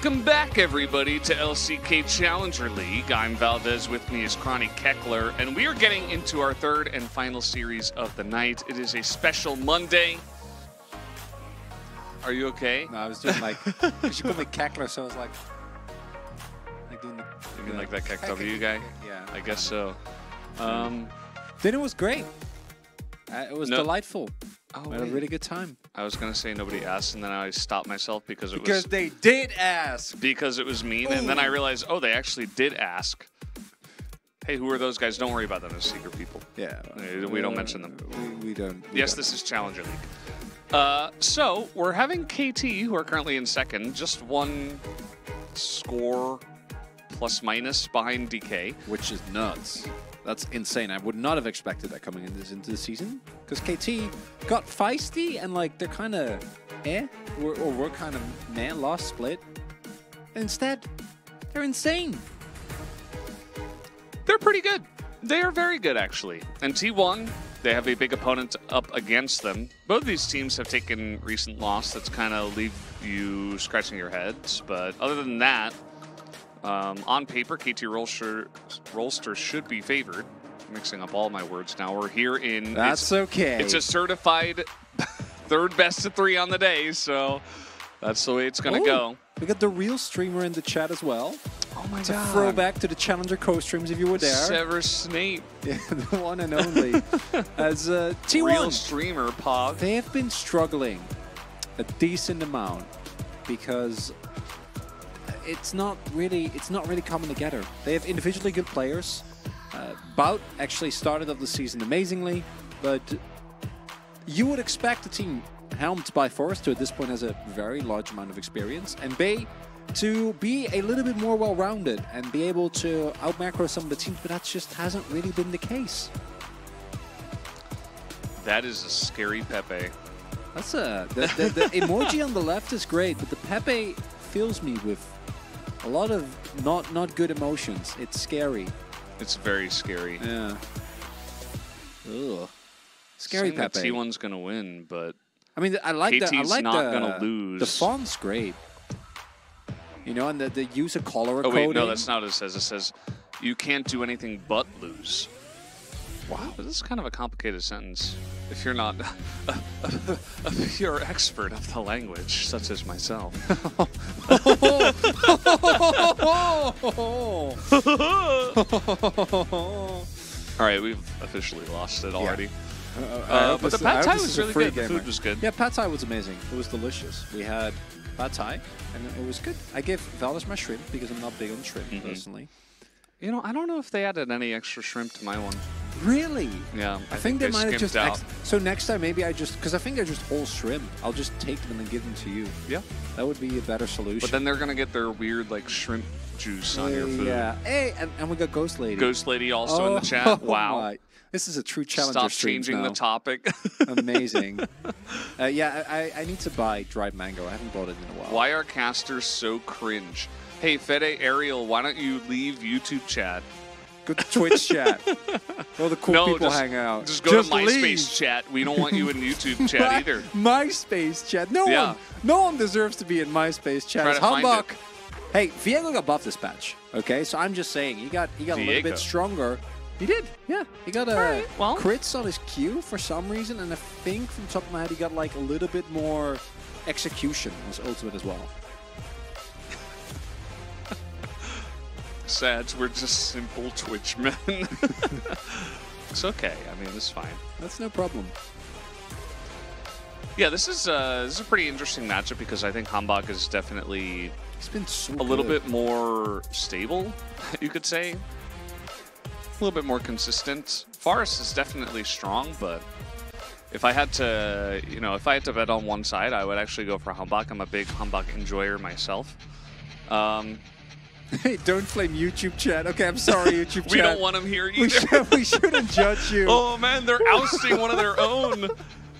Welcome back, everybody, to LCK Challenger League. I'm Valdez, with me is Chronic Keckler, and we are getting into our third and final series of the night. It is a special Monday. Are you okay? No, I was doing like, she called me Keckler, so I was like doing the... You mean like that Keck W guy? Yeah. I guess so. Dinner was great. It was delightful. Oh, I had a really good time. I was going to say nobody asked, and then I stopped myself because it was... Because they did ask! Because it was mean, and then I realized, oh, they actually did ask. Hey, who are those guys? Don't worry about them as secret people. Yeah. We don't mention them. We don't. Yes, this is Challenger League. So, we're having KT, who are currently in second, just one score plus minus behind DK. Which is nuts. That's insane. I would not have expected that coming into the season. Because KT got feisty and like they're kind of we're kind of meh, lost split. Instead, they're insane. They're pretty good. They are very good, actually. And T1, they have a big opponent up against them. Both of these teams have taken recent loss that's kind of leave you scratching your heads. But other than that, on paper, KT Rolster should be favored. I'm mixing up all my words now. We're here in... That's okay. It's a certified third best of 3 on the day, so that's the way it's going to go. We got the real streamer in the chat as well. Oh my God. God. It's a throwback to the Challenger co-streams if you were there. Sever Snape. Yeah, the one and only. As T1. Real streamer, Pog. They have been struggling a decent amount because it's not really coming together. They have individually good players. Bout actually started off the season amazingly, but you would expect the team helmed by Forrest, who at this point has a very large amount of experience, and Bay to be a little bit more well-rounded and be able to out-macro some of the teams, but that just hasn't really been the case. That is a scary Pepe. That's the emoji on the left is great, but the Pepe fills me with a lot of not good emotions. It's scary. It's very scary. Yeah. Ugh. Scary Pepe. T1's gonna win, but I mean, I like KT's not gonna lose. The font's great. You know, and the use of cholera coding. Oh wait, no, that's not what it says. It says you can't do anything but lose. Wow. But this is kind of a complicated sentence. If you're not a pure expert of the language, such as myself. All right, we've officially lost it already. Yeah. But the pad thai was really good. The food was good. Yeah, pad thai was amazing. It was delicious. We had pad thai, and it was good. I gave Valdez my shrimp because I'm not big on shrimp personally. You know, I don't know if they added any extra shrimp to my one. Really? Yeah, I think they might have just... out. So next time, maybe I just... Because I think they're just whole shrimp. I'll just take them and then give them to you. Yeah. That would be a better solution. But then they're going to get their weird, like, shrimp juice on your food. Yeah. Hey, and we got Ghost Lady. Ghost Lady also in the chat. Wow. My. This is a true Challenger Stop stream changing now. the topic. Amazing. Yeah, I need to buy dried mango. I haven't bought it in a while. Why are casters so cringe? Hey, Fede Ariel, why don't you leave YouTube chat? Go to Twitch chat. All the cool people hang out. Just go to MySpace chat. We don't want you in YouTube chat either. MySpace chat. No one deserves to be in MySpace chat. It's Humbug. Hey, Viego got buffed this patch. Okay, so I'm just saying he got a little bit stronger. He did, yeah. He got crits on his Q for some reason, and I think from the top of my head he got like a little bit more execution on his ultimate as well. Sads, we're just simple Twitch men. It's okay. I mean, it's fine. That's no problem. Yeah, this is a pretty interesting matchup because I think Hambach is definitely a little bit more stable, you could say. A little bit more consistent. Forrest is definitely strong, but if I had to, bet on one side, I would actually go for Hambach. I'm a big Hambach enjoyer myself. Hey, don't flame YouTube chat. Okay, I'm sorry, YouTube chat. We don't want them here either. We shouldn't judge you. Oh man, they're ousting one of their own.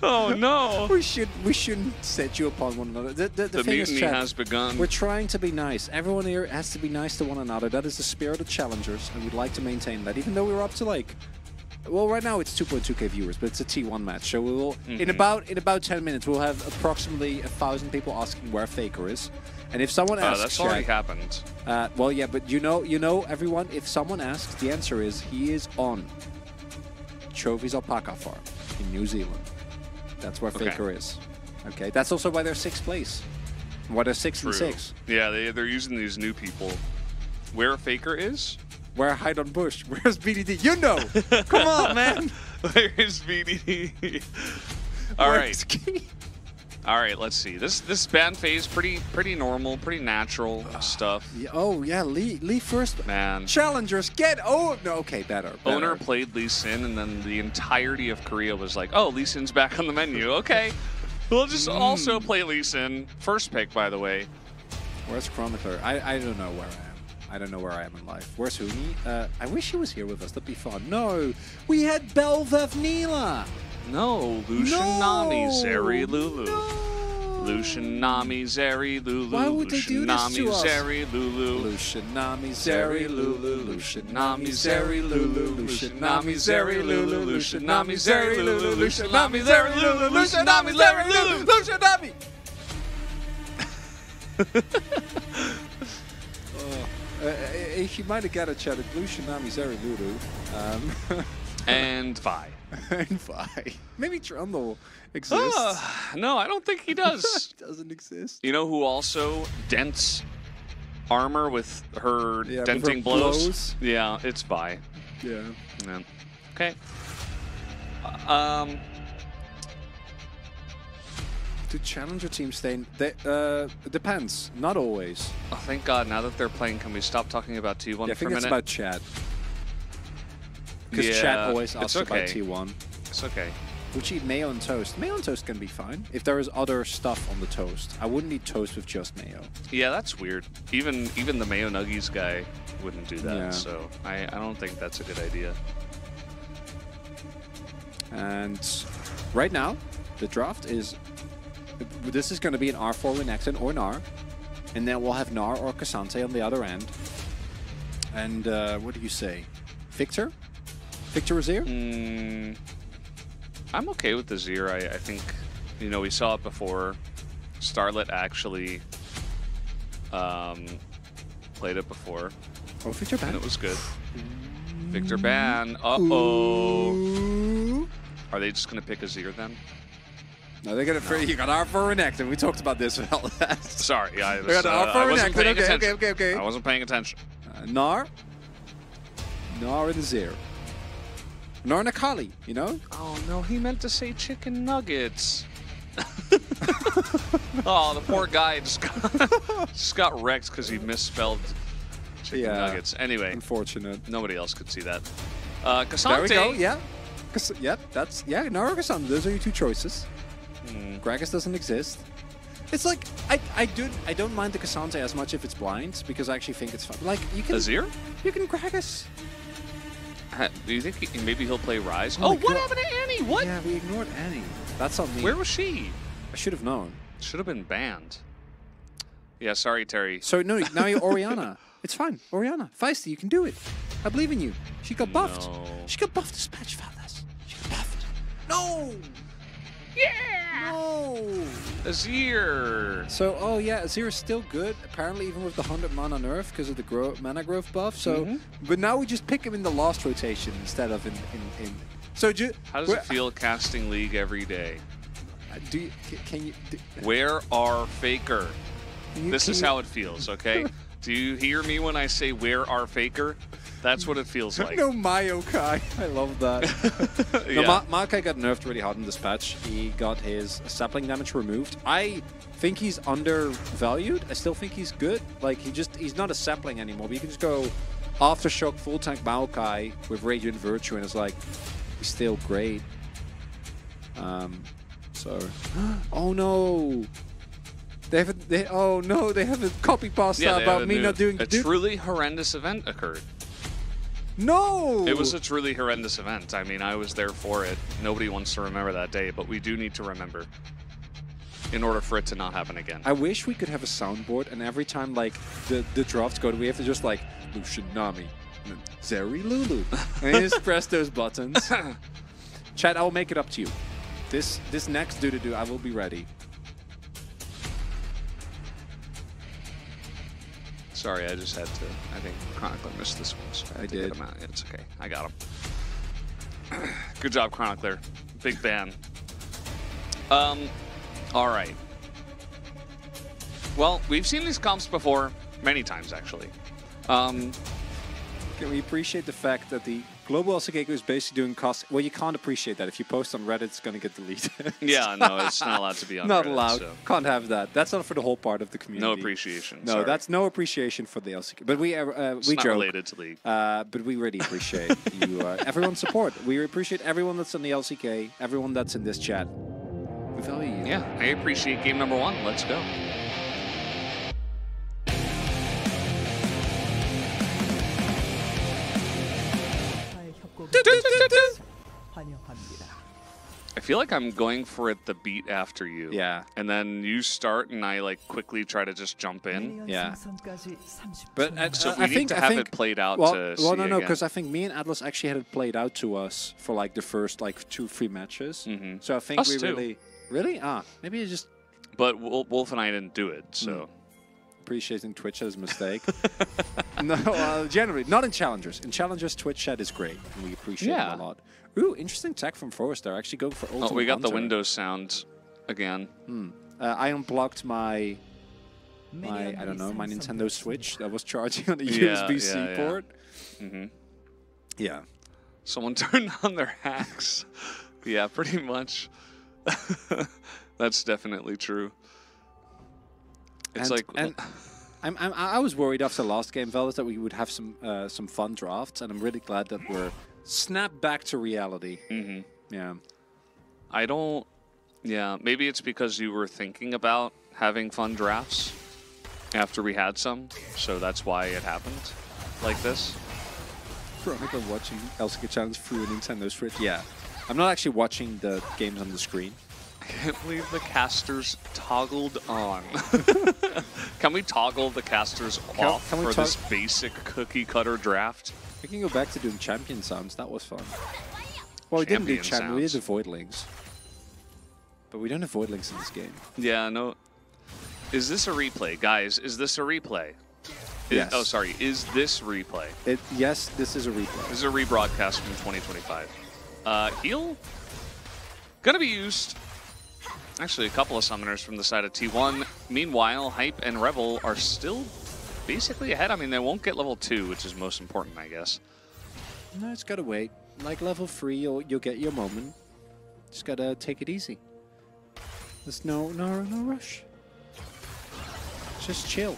Oh no. We shouldn't set you upon one another. The mutiny has begun. We're trying to be nice. Everyone here has to be nice to one another. That is the spirit of challengers, and we'd like to maintain that. Even though we're up to like Well, right now it's 2.2k viewers, but it's a T1 match, so we will in about 10 minutes we'll have approximately 1,000 people asking where Faker is, And if someone asks, that's already happened. Well, yeah, but you know, everyone. If someone asks, the answer is he is on Chovy's alpaca farm in New Zealand. That's where Faker is. Okay, that's also why they're 6th place. Why they're 6 and 6. Yeah, they're using these new people. Where Faker is? Where hide on bush? Where's BDD? You know! Come on, man! Where is BDD? All right. All right, let's see. This ban phase pretty normal, pretty natural stuff. Yeah, oh yeah, Lee first. Man. Challengers get no, okay, better. Owner played Lee Sin, and then the entirety of Korea was like, oh, Lee Sin's back on the menu. Okay. We'll just also play Lee Sin. First pick, by the way. Where's Chronicler? I don't know where I am. I don't know where I am in life. Where's Huni? I wish he was here with us. That'd be fun. No, we had Belvev Nila. No, Lucian Nami, Zeri Lulu. No. Lucian Nami, Zeri Lulu. Why would they do this to us? Zeri Lulu. Lucian Nami, Zeri Lulu. Lucian Nami, Zeri Lulu. Lucian Nami, Zeri Lulu. Lucian Nami, Zeri Lulu. Lucian Nami, Zeri Lulu. Lucian Nami, Zeri Lulu. Lucian Nami. He might have got a chat at Lucian Nami, Zeri Lulu. And Vi. And Vi. Maybe Trundle exists. No, I don't think he does. Doesn't exist. You know who also dents armor with her denting with her blows? Yeah, it's Vi. Yeah. Okay. Do challenger teams stay in? It depends. Not always. Oh, thank God. Now that they're playing, can we stop talking about T1 for a minute? I think it's about chat. Because chat always asks about T1. It's okay. Would you eat mayo and toast? Mayo and toast can be fine. If there is other stuff on the toast. I wouldn't eat toast with just mayo. Yeah, that's weird. Even the mayo nuggies guy wouldn't do that. Yeah. So I don't think that's a good idea. And right now, the draft is... This is going to be an R4 Renekton or Gnar. And then we'll have Gnar or Cassante on the other end. And what do you say? Victor? Victor Azir? I'm okay with the Azir. I think, you know, we saw it before. Starlet actually played it before. Oh, Victor ban. And it was good. Victor ban. Uh-oh. Are they just going to pick Azir then? No, they're going to... You got R4 Renekton. We talked about this. Sorry, I wasn't paying attention. Okay. I wasn't paying attention. Gnar and Azir. Gnar and Akali, you know? Oh, no, he meant to say chicken nuggets. Oh, the poor guy just got wrecked because he misspelled chicken nuggets. Anyway. Unfortunate. Nobody else could see that. Cassante. There we go, yeah. Gnar or Cassante. Those are your two choices. Gragas doesn't exist. It's like, I don't mind the Cassante as much if it's blind, because I actually think it's fun. Like, you can... Azir? You can Gragas. Do you think maybe he'll play Ryze? Oh, what happened to Annie? What? Yeah, we ignored Annie. That's on me. Where was she? I should have known. Should have been banned. Yeah, sorry, Terry. So, no, now you're Orianna. It's fine. Orianna. Feisty, you can do it. I believe in you. She got buffed. No. She got buffed this patch, fellas. She got buffed. No! Yeah! No! Azir! So, oh yeah, Azir is still good, apparently even with the 100 mana nerf because of the mana growth buff. So, but now we just pick him in the last rotation instead of in. So, how does it feel casting League every day? Can you? Where are Faker? This is how it feels, okay? Do you hear me when I say where are Faker? That's what it feels like. No Mayokai. I love that. Yeah. No, Mayokai got nerfed really hard in this patch. He got his sapling damage removed. I think he's undervalued. I still think he's good. Like, he's not a sapling anymore. But you can just go Aftershock, full tank Maokai with Radiant Virtue, and it's like, he's still great. Oh no! They have a copy pasta about me not doing. A truly horrendous event occurred. No! It was a truly horrendous event. I mean, I was there for it. Nobody wants to remember that day, but we do need to remember in order for it to not happen again. I wish we could have a soundboard, and every time like the drafts go, we have to just like Lucian Nami, and then Zeri Lulu, and just press those buttons. Chat, I'll make it up to you. This next do, I will be ready. Sorry, I just had to. I think Chronicler missed this one. So I did. Get him out. It's okay. I got him. Good job, Chronicler. Big ban. All right. Well, we've seen these comps before, many times actually. Can we appreciate the fact that the global LCK is basically doing cost? Well, you can't appreciate that. If you post on Reddit, it's going to get deleted. Yeah, no, it's not allowed to be on Not Reddit, allowed. So. Can't have that. That's not for the whole part of the community. No appreciation. No, sorry. that's no appreciation for the LCK. But we It's we not joke. related to League. But we really appreciate you, everyone's support. We appreciate everyone that's on the LCK, everyone that's in this chat. We value you. Yeah, I appreciate game number 1. Let's go. I feel like I'm going for it the beat after you. Yeah. And then you start and I like quickly try to just jump in. Yeah. But So we I need think to have it played out well, to well, see no, again. because I think me and Atlas actually had it played out to us for like the first like 2-3 matches. So I think Us we too. really maybe it's just But Wolf and I didn't do it, so. appreciating Twitch as a mistake. No, generally not in challengers. In challengers, Twitch chat is great, and we appreciate it a lot. Ooh, interesting tech from Forrest. They're actually going for ultimate. Oh, we got the Hunter. Windows sound again. I unplugged my I don't know, my Nintendo Switch that was charging on the Yeah, USB-C yeah, yeah. port. Yeah. Someone turned on their hacks. Yeah, pretty much. That's definitely true. It's I was worried after the last game, fellas, that we would have some fun drafts, and I'm really glad that we're snapped back to reality. Yeah. I don't. Yeah, maybe it's because you were thinking about having fun drafts after we had some, so that's why it happened like this. Veronica watching LCK Challenge through a Nintendo Switch. Yeah. I'm not actually watching the games on the screen. I can't believe the casters toggled on. Can we toggle the casters off can we for this basic cookie cutter draft? We can go back to doing champion sounds. That was fun. Well, we didn't do Champion champion. We did sounds. avoid links. But we don't avoid links in this game. Yeah, no. Is this a replay? Guys, is this a replay? Yes. Oh, sorry. Is this replay? Yes, this is a replay. This is a rebroadcast from 2025. Heal? Gonna be used. Actually, a couple of summoners from the side of T1. Meanwhile, Hype and Rebel are still basically ahead. I mean, they won't get level 2, which is most important, I guess. No, it's gotta wait. Like level 3, you'll get your moment. Just gotta take it easy. There's no rush. Just chill.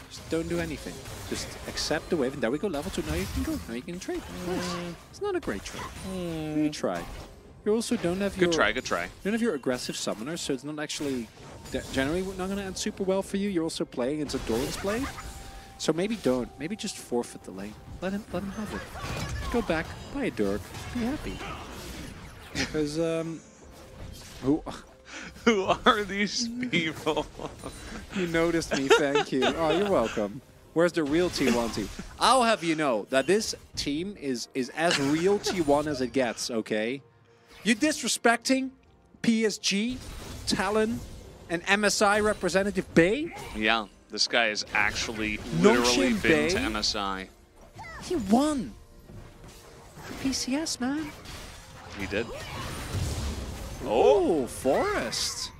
Just don't do anything. Just accept the wave, and there we go. Level 2. Now you can go. Now you can trade. Nice. It's not a great trade. You tried. You also don't have your... Good try, good try. You don't have your aggressive summoner, so it's not actually... Generally not going to end super well for you. You're also playing into Doran's Blade. So maybe don't. Maybe just forfeit the lane. Let him have it. Just go back, buy a Dirk, be happy. Because, Who are these people? You noticed me, thank you. Oh, you're welcome. Where's the real T1 team? I'll have you know that this team is as real T1 as it gets, okay? You're disrespecting PSG, Talon, and MSI representative Bay? Yeah, this guy has actually literally Nochin been to Bay? MSI. He won. PCS, man. He did. Oh, Forest.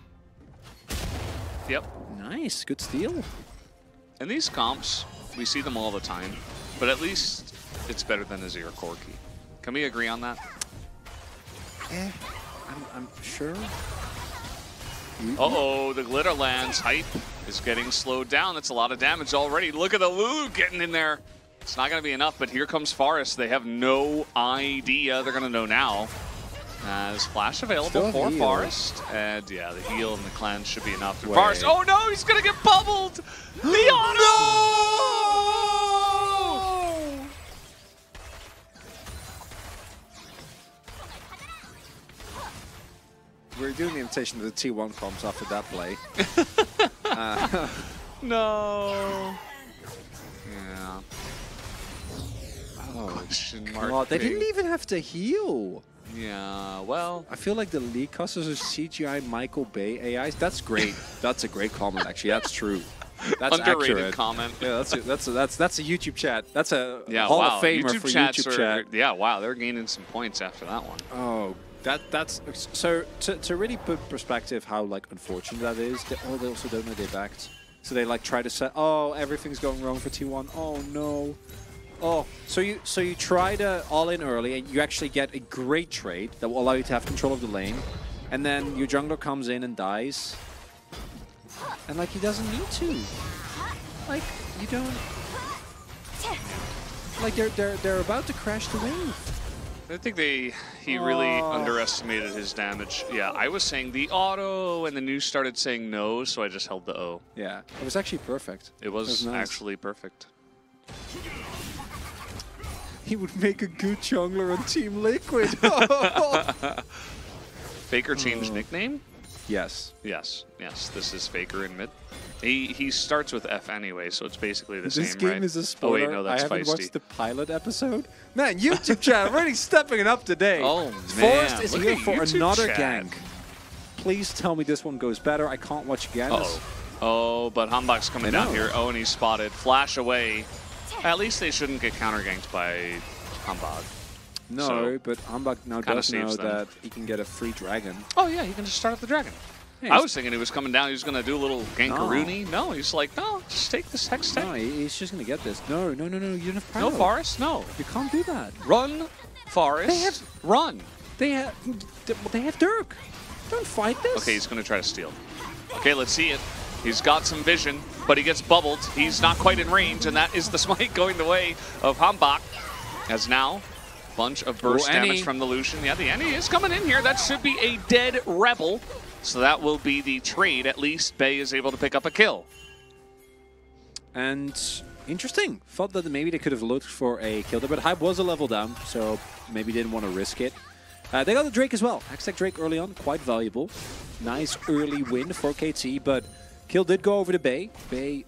Yep. Nice, good steal. And these comps, we see them all the time, but at least it's better than Azir Corki. Can we agree on that? I'm sure. Uh-oh, the glitter lands. Hype is getting slowed down. That's a lot of damage already. Look at the Lulu getting in there. It's not going to be enough, but here comes Forest. They have no idea. They're going to know now. Is Flash available for heal. Forest? And yeah, the heal and the cleanse should be enough. Wait. Forest, oh no, he's going to get bubbled! The auto! We're doing the invitation to the T1 comps after that play. No. Yeah. Oh, Question mark. God, they big. didn't even have to heal. Yeah, well. I feel like the league customers are CGI Michael Bay AIs. That's great. That's a great comment, actually. That's true. That's underrated accurate. comment. Yeah, that's a YouTube chat. That's a Yeah, Hall wow. of Famer YouTube for chats YouTube chat. Yeah, wow, they're gaining some points after that one. Oh, that's so to really put perspective how like unfortunate that is. They also don't know they backed, so they like try to say, oh, everything's going wrong for T1. Oh no. Oh, so you try to all in early and you actually get a great trade that will allow you to have control of the lane, and then your jungler comes in and dies, and like he doesn't need to. Like you don't. Like they're about to crash the wave. I think he really underestimated his damage. Yeah, I was saying the auto, and then you started saying no, so I just held the O. Yeah, it was actually perfect. It was nice. actually perfect. He would make a good jungler on Team Liquid. Faker changed nickname? Yes. Yes, yes. This is Faker in mid. He starts with F anyway, so it's basically the same, This game right? is a spoiler. Oh wait, no, that's I haven't feisty. watched the pilot episode. Man, YouTube chat really stepping it up today. Oh man, Forrest is look here at for YouTube another chat. gank. Please tell me this one goes better. I can't watch again. Oh, but Hambach's coming I down know. here. Oh, and he's spotted. Flash away. At least they shouldn't get counter ganked by Hambach. No, So, but Hambach now kinda does know saves them. that he can get a free dragon. Oh yeah, he can just start up the dragon. Yeah, I was thinking he was coming down. He was going to do a little gankaroonie. No, he's like, no, just take this hex tech. No, he's just gonna get this. No, you don't have power. No, Forest, no. You can't do that. Run, Forest, run. They have Dirk. Don't fight this. Okay, he's going to try to steal. Okay, let's see it. He's got some vision, but he gets bubbled. He's not quite in range, and that is the smite going the way of Hambach. As now, bunch of burst damage from the Lucian. Yeah, the Annie is coming in here. That should be a dead Rebel. So that will be the trade. At least Bay is able to pick up a kill. And interesting. Thought that maybe they could have looked for a kill there, but Hype was a level down, so maybe didn't want to risk it. They got the Drake as well. Hextech Drake early on, quite valuable. Nice early win for KT, but kill did go over to Bay. Bay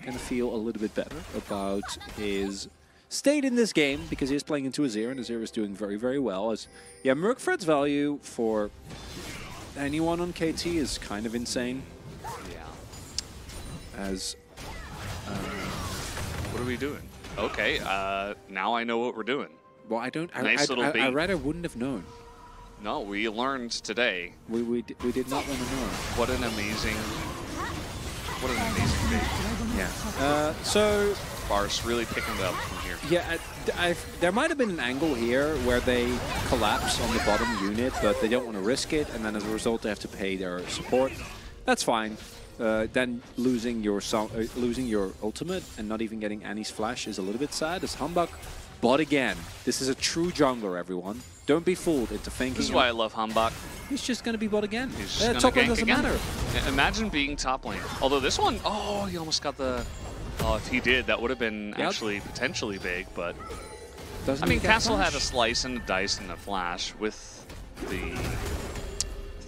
gonna feel a little bit better about his state in this game because he is playing into Azir, and Azir is doing very, very well. As Mercfred's value for anyone on KT is kind of insane. Yeah. As what are we doing? Okay, now I know what we're doing. well, I don't. Nice little bait. I rather wouldn't have known. No, we learned today. We did not want to know. What an amazing bait. Yeah. So Bars really picking it up from here. yeah, there might have been an angle here where they collapse on the bottom unit, but they don't want to risk it, and then as a result they have to pay their support. That's fine. Then losing your ultimate and not even getting Annie's flash is a little bit sad. As Hambach bot again. This is a true jungler, everyone. Don't be fooled into thinking. This is why I love Hambach. He's just going to be bot again. He's just top gonna lane gank doesn't again. matter. Yeah, imagine being top lane. Although this one, oh, he almost got the. Oh, if he did, that would have been actually potentially big. But I mean, Castle had a slice and a dice and a flash with the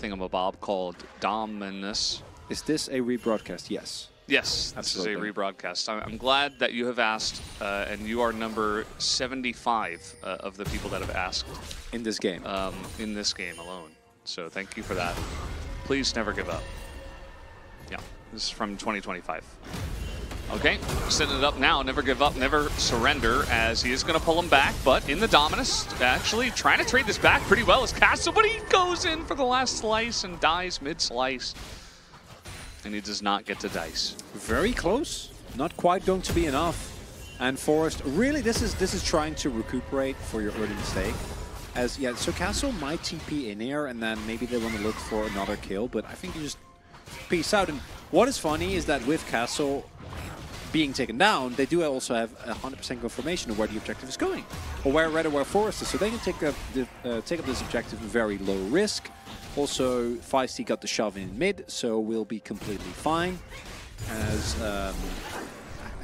thingamabob called Dominus. Is this a rebroadcast? Yes. Yes, this Absolutely. is a rebroadcast. I'm glad that you have asked, and you are number 75 of the people that have asked In this game. in this game alone. So thank you for that. Please never give up. Yeah, this is from 2025. Okay, setting it up now. Never give up, never surrender, as he is going to pull him back, but in the Dominus, actually trying to trade this back pretty well as Castle, but he goes in for the last slice and dies mid-slice. And he does not get to dice. Very close. Not quite going to be enough. And Forrest, really, this is trying to recuperate for your early mistake. As so Castle might TP in here, and then maybe they want to look for another kill, but I think you just peace out. And what is funny is that with Castle being taken down, they do also have 100% confirmation of where the objective is going, or where Forrest is, so they can take up this objective very low risk. Also, Feisty got the shove in mid, so we'll be completely fine. As I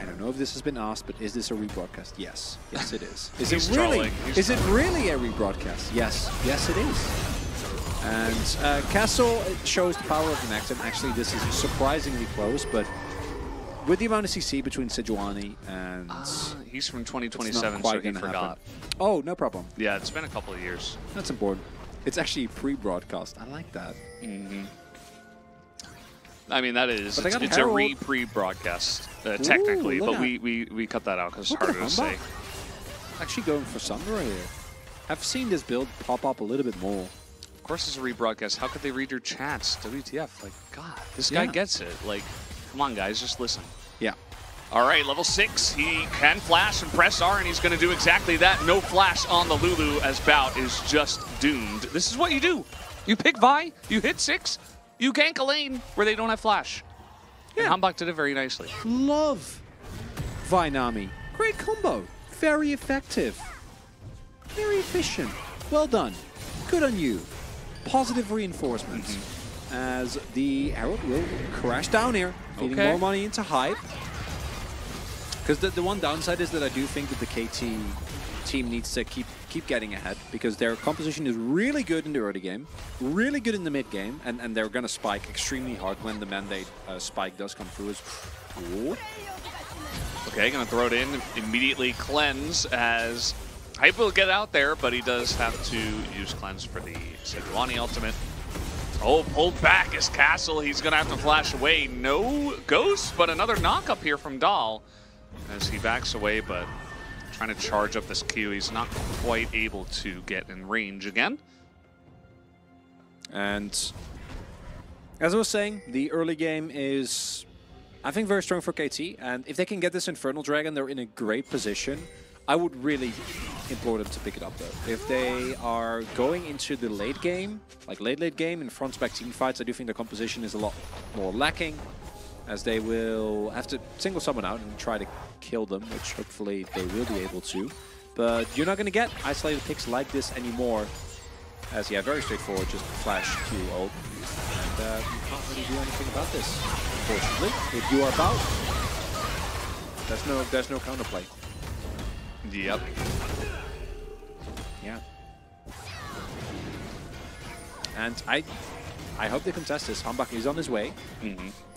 don't know if this has been asked, but is this a rebroadcast? Yes, yes it is. Is it really? Is it really a rebroadcast? Yes, yes it is. And Castle shows the power of the next, and actually this is surprisingly close, but with the amount of CC between Sejuani and he's from 2027, so he forgot. Oh, no problem. Yeah, it's been a couple of years. That's important. It's actually pre-broadcast. I like that. I mean, that is. It's a pre-broadcast, technically, but we cut that out because it's harder to say. Actually going for Sundra here. I've seen this build pop up a little bit more. Of course it's a rebroadcast. How could they read your chats? WTF. Like, God, this guy gets it. Like, come on, guys, just listen. Yeah. All right, level 6. He can flash and press R, and he's going to do exactly that. No flash on the Lulu as Bout is just doomed. This is what you do. You pick Vi, you hit 6, you gank a lane where they don't have flash. Yeah. And Hambach did it very nicely. Love Vi Nami. Great combo. Very effective. Very efficient. Well done. Good on you. Positive reinforcements. As the Herald will crash down here, feeding more money into Hype. Because the one downside is that I do think that the KT team needs to keep getting ahead, because their composition is really good in the early game, really good in the mid game, and they're going to spike extremely hard when the mandate spike does come through. Okay, going to throw it in, immediately cleanse as Hype will get out there, but he does have to use cleanse for the Sejuani ultimate. Oh, pulled back is Castle. He's going to have to flash away. No ghost, but another knock up here from Dahl as he backs away, but trying to charge up this Q. He's not quite able to get in range again. And as I was saying, the early game is, I think, very strong for KT. And if they can get this Infernal Dragon, they're in a great position. I would really implore them to pick it up, though. If they are going into the late game, like late game in front-back team fights, I do think the composition is a lot more lacking, as they will have to single someone out and try to kill them, which hopefully they will be able to. But you're not going to get isolated picks like this anymore, as, yeah, very straightforward, just flash Q ult. And you can't really do anything about this, unfortunately. If you are about, there's no counterplay. Yep. Yeah. And I hope they contest this. Hambach is on his way.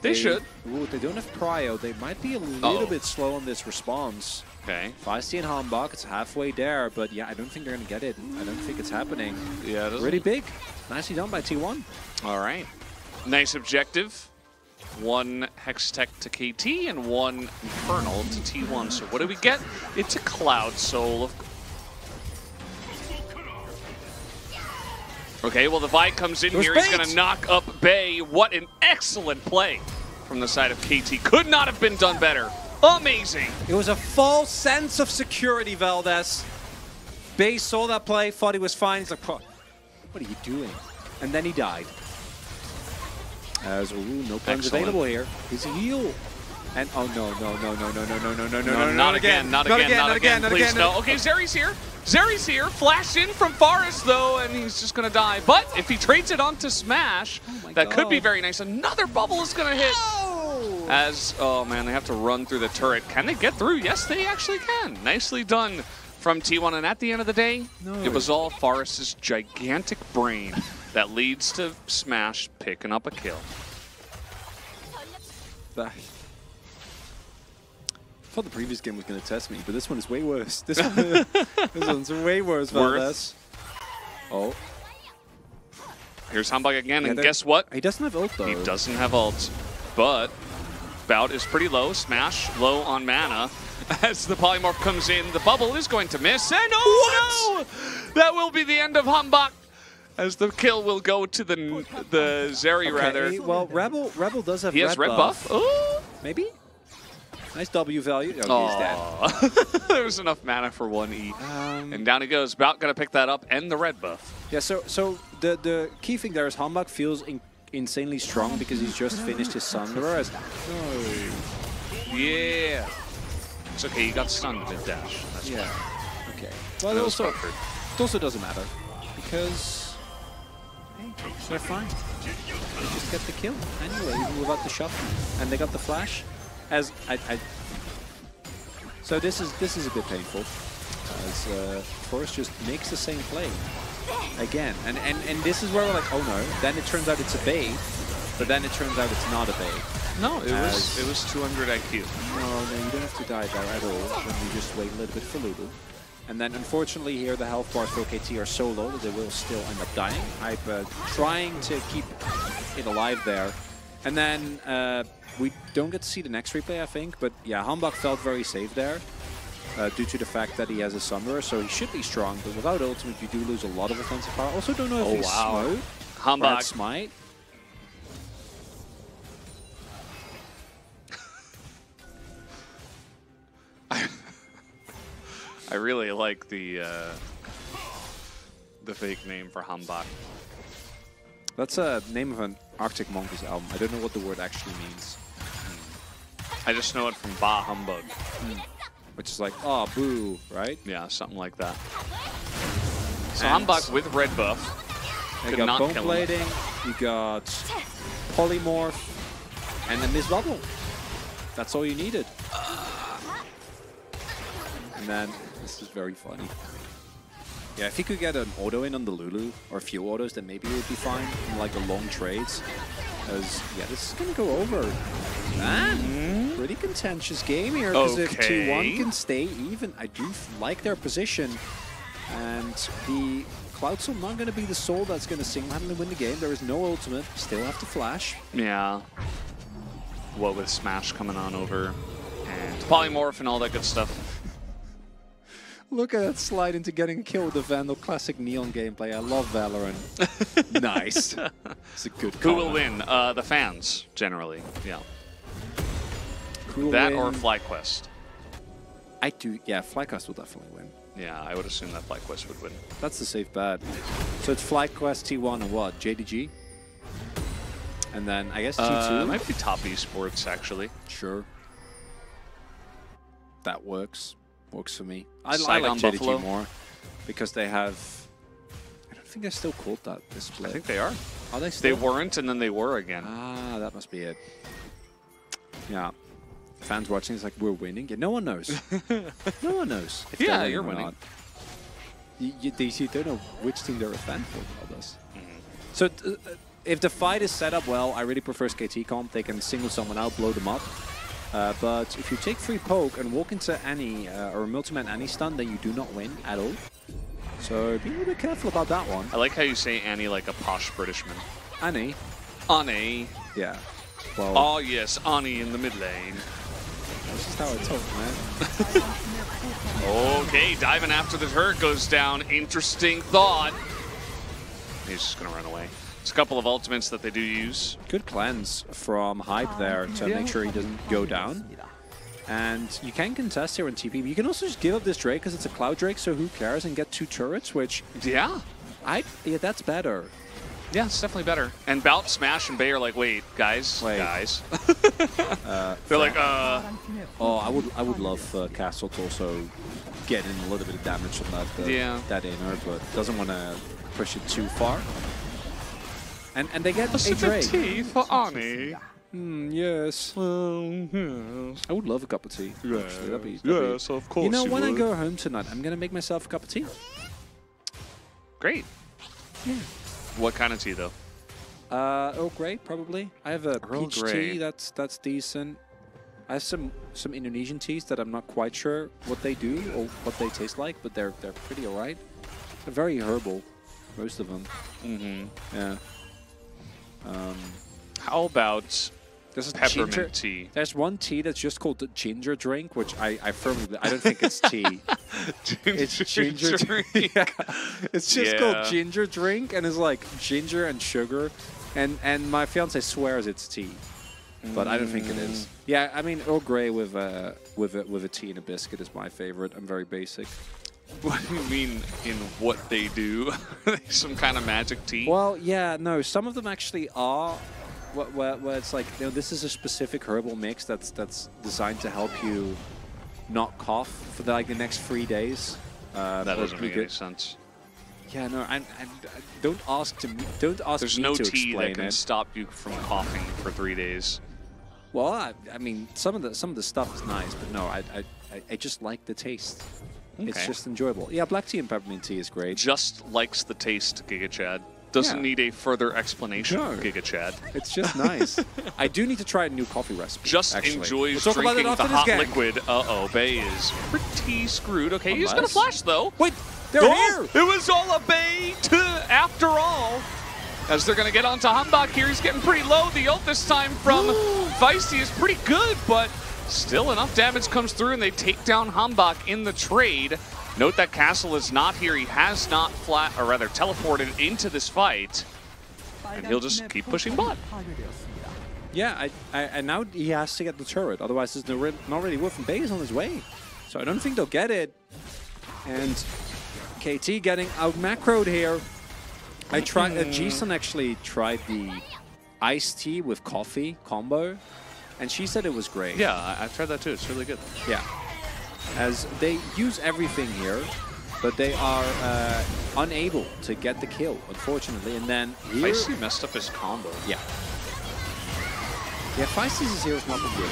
They should. Ooh, they don't have Cryo. They might be a little bit slow on this response. Okay. Feisty and Hambach, it's halfway there, but yeah, I don't think they're going to get it. I don't think it's happening. Yeah, it really big. Nicely done by T1. All right. Nice objective. 1 Hextech to KT and 1 Infernal to T1. So what do we get? It's a Cloud Soul. Okay, well the Vi comes in here. He's going to knock up Bay. What an excellent play from the side of KT. Could not have been done better. Amazing. It was a false sense of security, Valdez. Bay saw that play, thought he was fine. He's like, what are you doing? And then he died. As no plans available here. He's a heal. And oh no, not again, not again, please no. Okay, Zeri's here. Zeri's here. Flash in from Forest though, and he's just gonna die. But if he trades it onto Smash, that could be very nice. Another bubble is gonna hit. As, oh man, they have to run through the turret. Can they get through? Yes, they actually can. Nicely done from T1. And at the end of the day, it was all Forest's gigantic brain that leads to Smash picking up a kill. I thought the previous game was going to test me, but this one is way worse. This one's way worse, Valdez. Oh. Here's Hambach again, and guess what? He doesn't have ult, though. He doesn't have ult, but Bout is pretty low. Smash low on mana. As the Polymorph comes in, the bubble is going to miss, and oh no! That will be the end of Hambach, as the kill will go to the Zeri, rather. Well, Rebel does have he has red buff. Oh, maybe? Nice W value. Oh, he's dead. There's enough mana for 1 E. And down he goes. Bout going to pick that up, and the red buff. Yeah, so the key thing there is Hambach feels insanely strong because he's just finished his Sunderer. Yeah. It's okay, he got stunned with dash. That's fine. Okay. Well, it also doesn't matter because they're fine. They just get the kill anyway, even without the shot, and they got the flash. As so this is a bit painful, as Forrest just makes the same play again, and this is where we're like, oh no. Then it turns out it's a bait, but then it turns out it's not a bait. No, it was 200 IQ. No, you don't have to die there at all when you just wait a little bit for Lulu. And then unfortunately here the health bars for KT are so low that they will still end up dying. Hype trying to keep it alive there. And then we don't get to see the next replay, I think. But yeah, Hambach felt very safe there due to the fact that he has a Sunburst, so he should be strong. But without ultimate, you do lose a lot of offensive power. Also, don't know if he's slow. Hambach. Smite. I really like the fake name for Hambach. That's a name of an Arctic Monkeys album. I don't know what the word actually means. I just know it from Bah Humbug. Which is like, oh, boo, right? Yeah, something like that. So Hambach with red buff. You got Bone Blading, you got Polymorph, and then this bubble. That's all you needed. And then, this is very funny. Yeah, if he could get an auto in on the Lulu, or a few autos, then maybe it would be fine in like the long trades. Because, yeah, this is going to go over. Man, pretty contentious game here. Because if 2-1 can stay even, I do like their position. And the Cloud Soul not going to be the soul that's going to single-handedly win the game. There is no ultimate. Still have to flash. Yeah. What with Smash coming on over. And Polymorph and all that good stuff. Look at that slide into getting a kill with the Vandal. Classic Neon gameplay. I love Valorant. Nice. It's a good Who will win? The fans, generally. Yeah. Who that or FlyQuest? I do. Yeah, FlyQuest will definitely win. Yeah, I would assume that FlyQuest would win. That's the safe bet. So it's FlyQuest, T1, and what? JDG? And then I guess T2? It might be Top Esports, actually. Sure. That works. Works for me. I like JDG Buffalo more because they have. I don't think they're still called that this split. I think they are. Are they still? They weren't, and then they were again. Ah, that must be it. Yeah. Fans watching, it's like, we're winning. Yeah, no one knows. No one knows. If yeah, you're winning. You don't know which team they're a fan for. All this. So if the fight is set up well, I really prefer SKT comp. They can single someone out, blow them up. But if you take free poke and walk into any or multi-man any stun, then you do not win at all. So be a little bit careful about that one. I like how you say Annie like a posh Britishman. Annie. Annie. Yeah. Well. Oh yes, Annie in the mid lane. That's just how I talk, man. Okay, diving after the turret goes down. Interesting thought. He's just gonna run away. It's a couple of ultimates that they do use. Good cleanse from Hype there to make sure he doesn't go down. And you can contest here in TP, but you can also just give up this Drake because it's a Cloud Drake, so who cares, and get 2 turrets, which... Yeah. Yeah, that's better. Yeah, it's definitely better. And Bout, Smash, and Bay are like, wait, guys. They're like, Oh, I would love Castle to also get in a little bit of damage from that inner, but doesn't want to push it too far. And they get a Drake. Tea for Annie. Yes. Yes. I would love a cup of tea. Yeah. Actually, that'd be, yes, of course. You know, when would. I go home tonight, I'm gonna make myself a cup of tea. Great. Yeah. What kind of tea, though? Earl Grey, probably. I have a Earl peach Grey. tea that's decent. I have some Indonesian teas that I'm not quite sure what they do or what they taste like, but they're pretty alright. They're very herbal, most of them. Yeah. How about There's peppermint tea? There's one tea that's just called the ginger drink, which I firmly I don't think it's tea. It's ginger drink. Yeah. It's just called ginger drink, and it's like ginger and sugar, and my fiance swears it's tea, but I don't think it is. Yeah, I mean Earl Grey with a tea and a biscuit is my favorite. I'm very basic. What do you mean in what they do? Some kind of magic tea? Well, yeah, no. Some of them actually are, where it's like, you know, this is a specific herbal mix that's designed to help you not cough for the next 3 days. That doesn't make any sense. Yeah, no, and don't ask me to explain it. There's no tea that can stop you from coughing for 3 days. Well, I mean, some of the stuff is nice, but no, I just like the taste. Okay. It's just enjoyable. Yeah, black tea and peppermint tea is great. Just likes the taste, Giga Chad. Doesn't need a further explanation, Giga Chad. It's just nice. I do need to try a new coffee recipe. Just enjoys drinking the hot liquid. Uh-oh, Bay is pretty screwed. Okay, he's going to flash, though. Wait, they're here! It was all a Bay, after all. as they're going to get onto Hambach here. He's getting pretty low. The ult this time from Feisty is pretty good, but still enough damage comes through, and they take down Hambach in the trade. Note that Castle is not here. He has not teleported into this fight, and he'll just keep pushing bot. Yeah, and now he has to get the turret, otherwise there's not really worth him. Base on his way, so I don't think they'll get it. And KT getting out macroed here. I tried. G-Sun actually tried the iced tea with coffee combo, and she said it was great. Yeah, I tried that too. It's really good. Yeah, as they use everything here, but they are unable to get the kill, unfortunately. And then here, Feisty messed up his combo. Yeah. Yeah, Feisty's hero is not that good.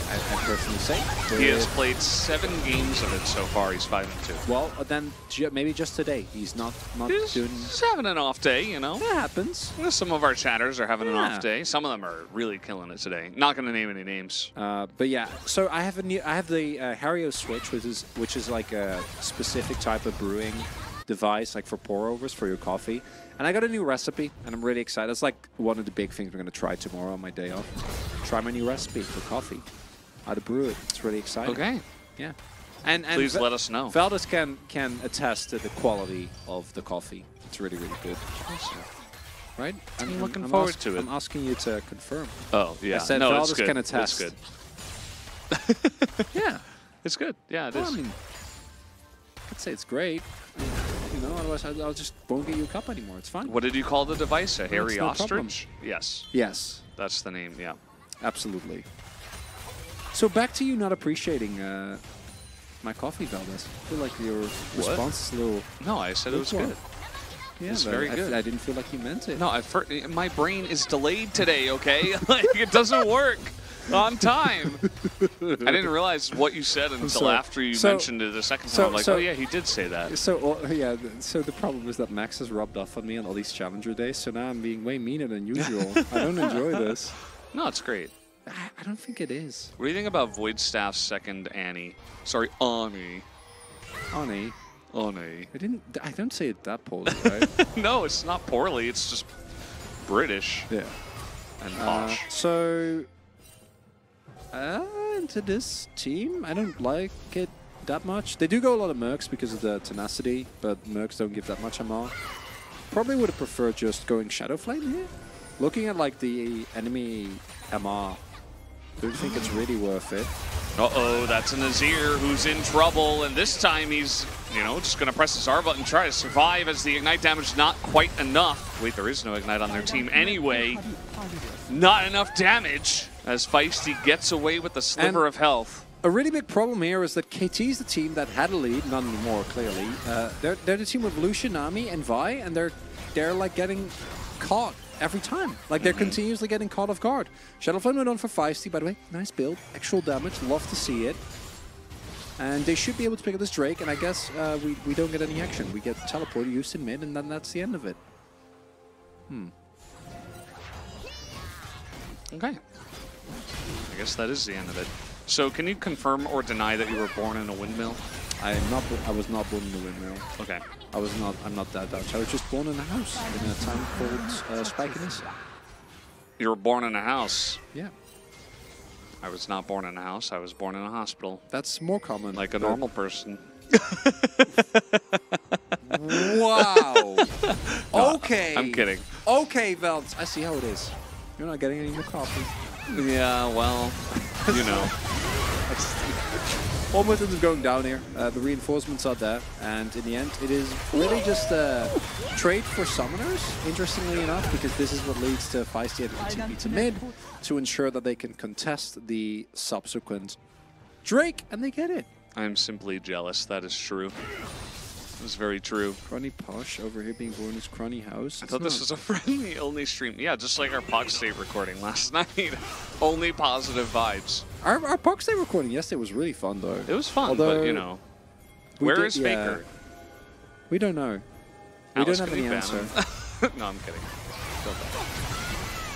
I personally say. He has played 7 games of it so far. He's 5-2. Well, then maybe just today. He's not he's doing. He's having an off day, you know. That happens. Some of our chatters are having an off day. Some of them are really killing it today. Not going to name any names. But yeah, so I have the Hario Switch, which is like a specific type of brewing device, like for pour-overs for your coffee. And I got a new recipe, and I'm really excited. It's like one of the big things we're going to try tomorrow on my day off. Try my new recipe for coffee. How to brew it. It's really exciting. Okay. Yeah. And please let us know. Valdez can attest to the quality of the coffee. It's really, really good. Right? I'm looking forward to it. I'm asking you to confirm. Oh, yeah. I said no, Valdez it's good. can attest. It's good. Yeah. It's good. Yeah, it is. I mean, I'd say it's great. You know, otherwise I'll just won't get you a cup anymore. It's fine. What did you call the device? A hairy ostrich? Yes. Yes. That's the name, yeah. Absolutely. So back to you not appreciating my coffee, Valdez. I feel like your response is a little... No, I said it was good. Yeah, it's very good. I didn't feel like you meant it. No, my brain is delayed today, okay? Like, it doesn't work on time. I didn't realize what you said until after you mentioned it the second time. I'm like, oh yeah, he did say that. So yeah, so the problem is that Max has rubbed off on me on all these Challenger days, so now I'm being way meaner than usual. I don't enjoy this. No, it's great. I don't think it is. What do you think about Voidstaff's second Annie? Sorry, Ani. Ani? Ani. I don't say it that poorly, right? No, it's not poorly. It's just British. Yeah. And posh. So... into this team, I don't like it that much. They do go a lot of Mercs because of the tenacity, but Mercs don't give that much MR. Probably would have preferred just going Shadow Flame here. Looking at like the enemy MR, don't think it's really worth it. Uh-oh, that's an Azir who's in trouble, and this time he's, you know, just going to press his R button, try to survive as the Ignite damage not quite enough. Wait, there is no Ignite on their team anyway. Not enough damage as Feisty gets away with the sliver of health. A really big problem here is that KT is the team that had a lead, not anymore, clearly. They're the team with Lucian, Nami, and Vi, and they're like getting caught every time. Like, they're continuously getting caught off guard. Shadow Flame went on for Feisty, by the way. Nice build. Actual damage. Love to see it. And they should be able to pick up this Drake, and I guess we don't get any action. We get teleported, used in mid, and then that's the end of it. Okay. I guess that is the end of it. So can you confirm or deny that you were born in a windmill? I was not born in a windmill. Okay. I'm not that Dutch. I was just born in a house in a town called Spijkenisse. You were born in a house? Yeah. I was not born in a house. I was born in a hospital. That's more common. Like a normal person. Wow. Okay. I'm kidding. Okay, Velt. I see how it is. You're not getting any more coffee. Yeah, well, you know. Almost is going down here. The reinforcements are there, and in the end, it is really just a trade for summoners, interestingly enough, because this is what leads to Feisty having TP to mid to ensure that they can contest the subsequent Drake, and they get it. I'm simply jealous. That is true. It's very true. Crony Posh over here being born in his Crony house. I thought this was a friendly only stream. Yeah, just like our Pog State recording last night. Only positive vibes. Our Pog State recording yesterday was really fun, though. It was fun, but you know. Where is Faker? We don't know. We don't have any answer. No, I'm kidding.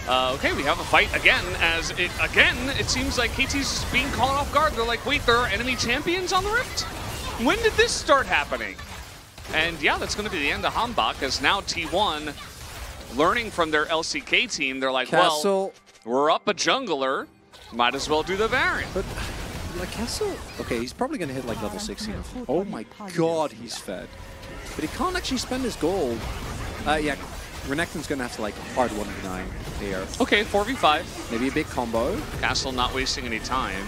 Okay, we have a fight again, as it seems like KT's being caught off guard. They're like, wait, there are enemy champions on the Rift? When did this start happening? And yeah, that's going to be the end of Hambach, as now T1, learning from their LCK team, they're like, Castle. well, we're up a jungler, might as well do the Baron. But, like, Castle, okay, he's probably going to hit, like, level 16. Oh my god, he's fed. But he can't actually spend his gold. Yeah, Renekton's going to have to, like, hard 1v9 here. Okay, 4v5. Maybe a big combo. Castle not wasting any time.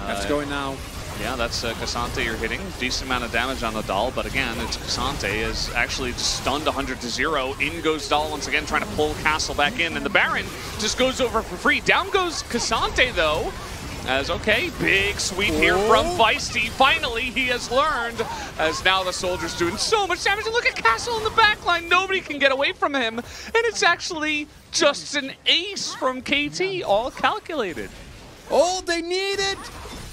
That's going now. Yeah, that's Cassante you're hitting. Decent amount of damage on the Dahl, but again, it's Cassante is actually just stunned 100-0. In goes Dahl once again, trying to pull Castle back in, and the Baron just goes over for free. Down goes Cassante, though. As, okay, big sweep here from Feisty. Finally, he has learned, as now the soldier's doing so much damage. And look at Castle in the backline. Nobody can get away from him. And it's actually just an ace from KT, all calculated. All they needed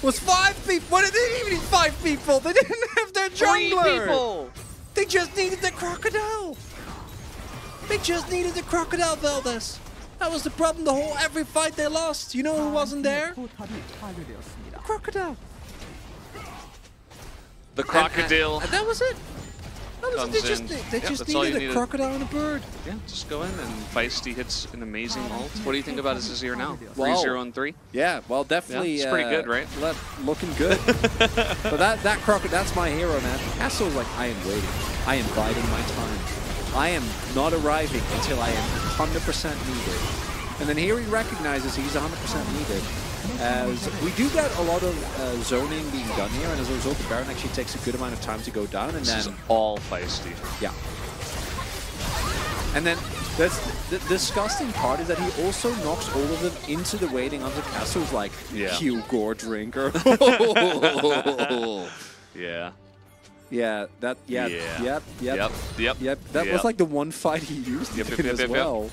was 5 people. What did they even need 5 people? They didn't have their jungler. 3 people. They just needed the crocodile. They just needed the crocodile, Valdez. That was the problem the whole every fight they lost. You know who wasn't there? Crocodile. The crocodile. And that was it. They just needed a crocodile and a bird. Yeah, just go in, and Feisty hits an amazing ult. What do you think about his Azir now? Wow. 3-0-3? Yeah, well, definitely. Yeah, it's pretty good, right? Looking good. But that crocodile, that's my hero, man. Castle's like, I am waiting. I am biding my time. I am not arriving until I am 100% needed. And then here he recognizes he's 100% needed. As we do get a lot of zoning being done here, and as a result, the Baron actually takes a good amount of time to go down. And this then is all Feisty. Yeah. And then that's the disgusting part is that he also knocks all of them into the waiting onto Castle's like Hugh Gore drinker. Yeah. Yeah, that, yep. That was like the one fight he used as well.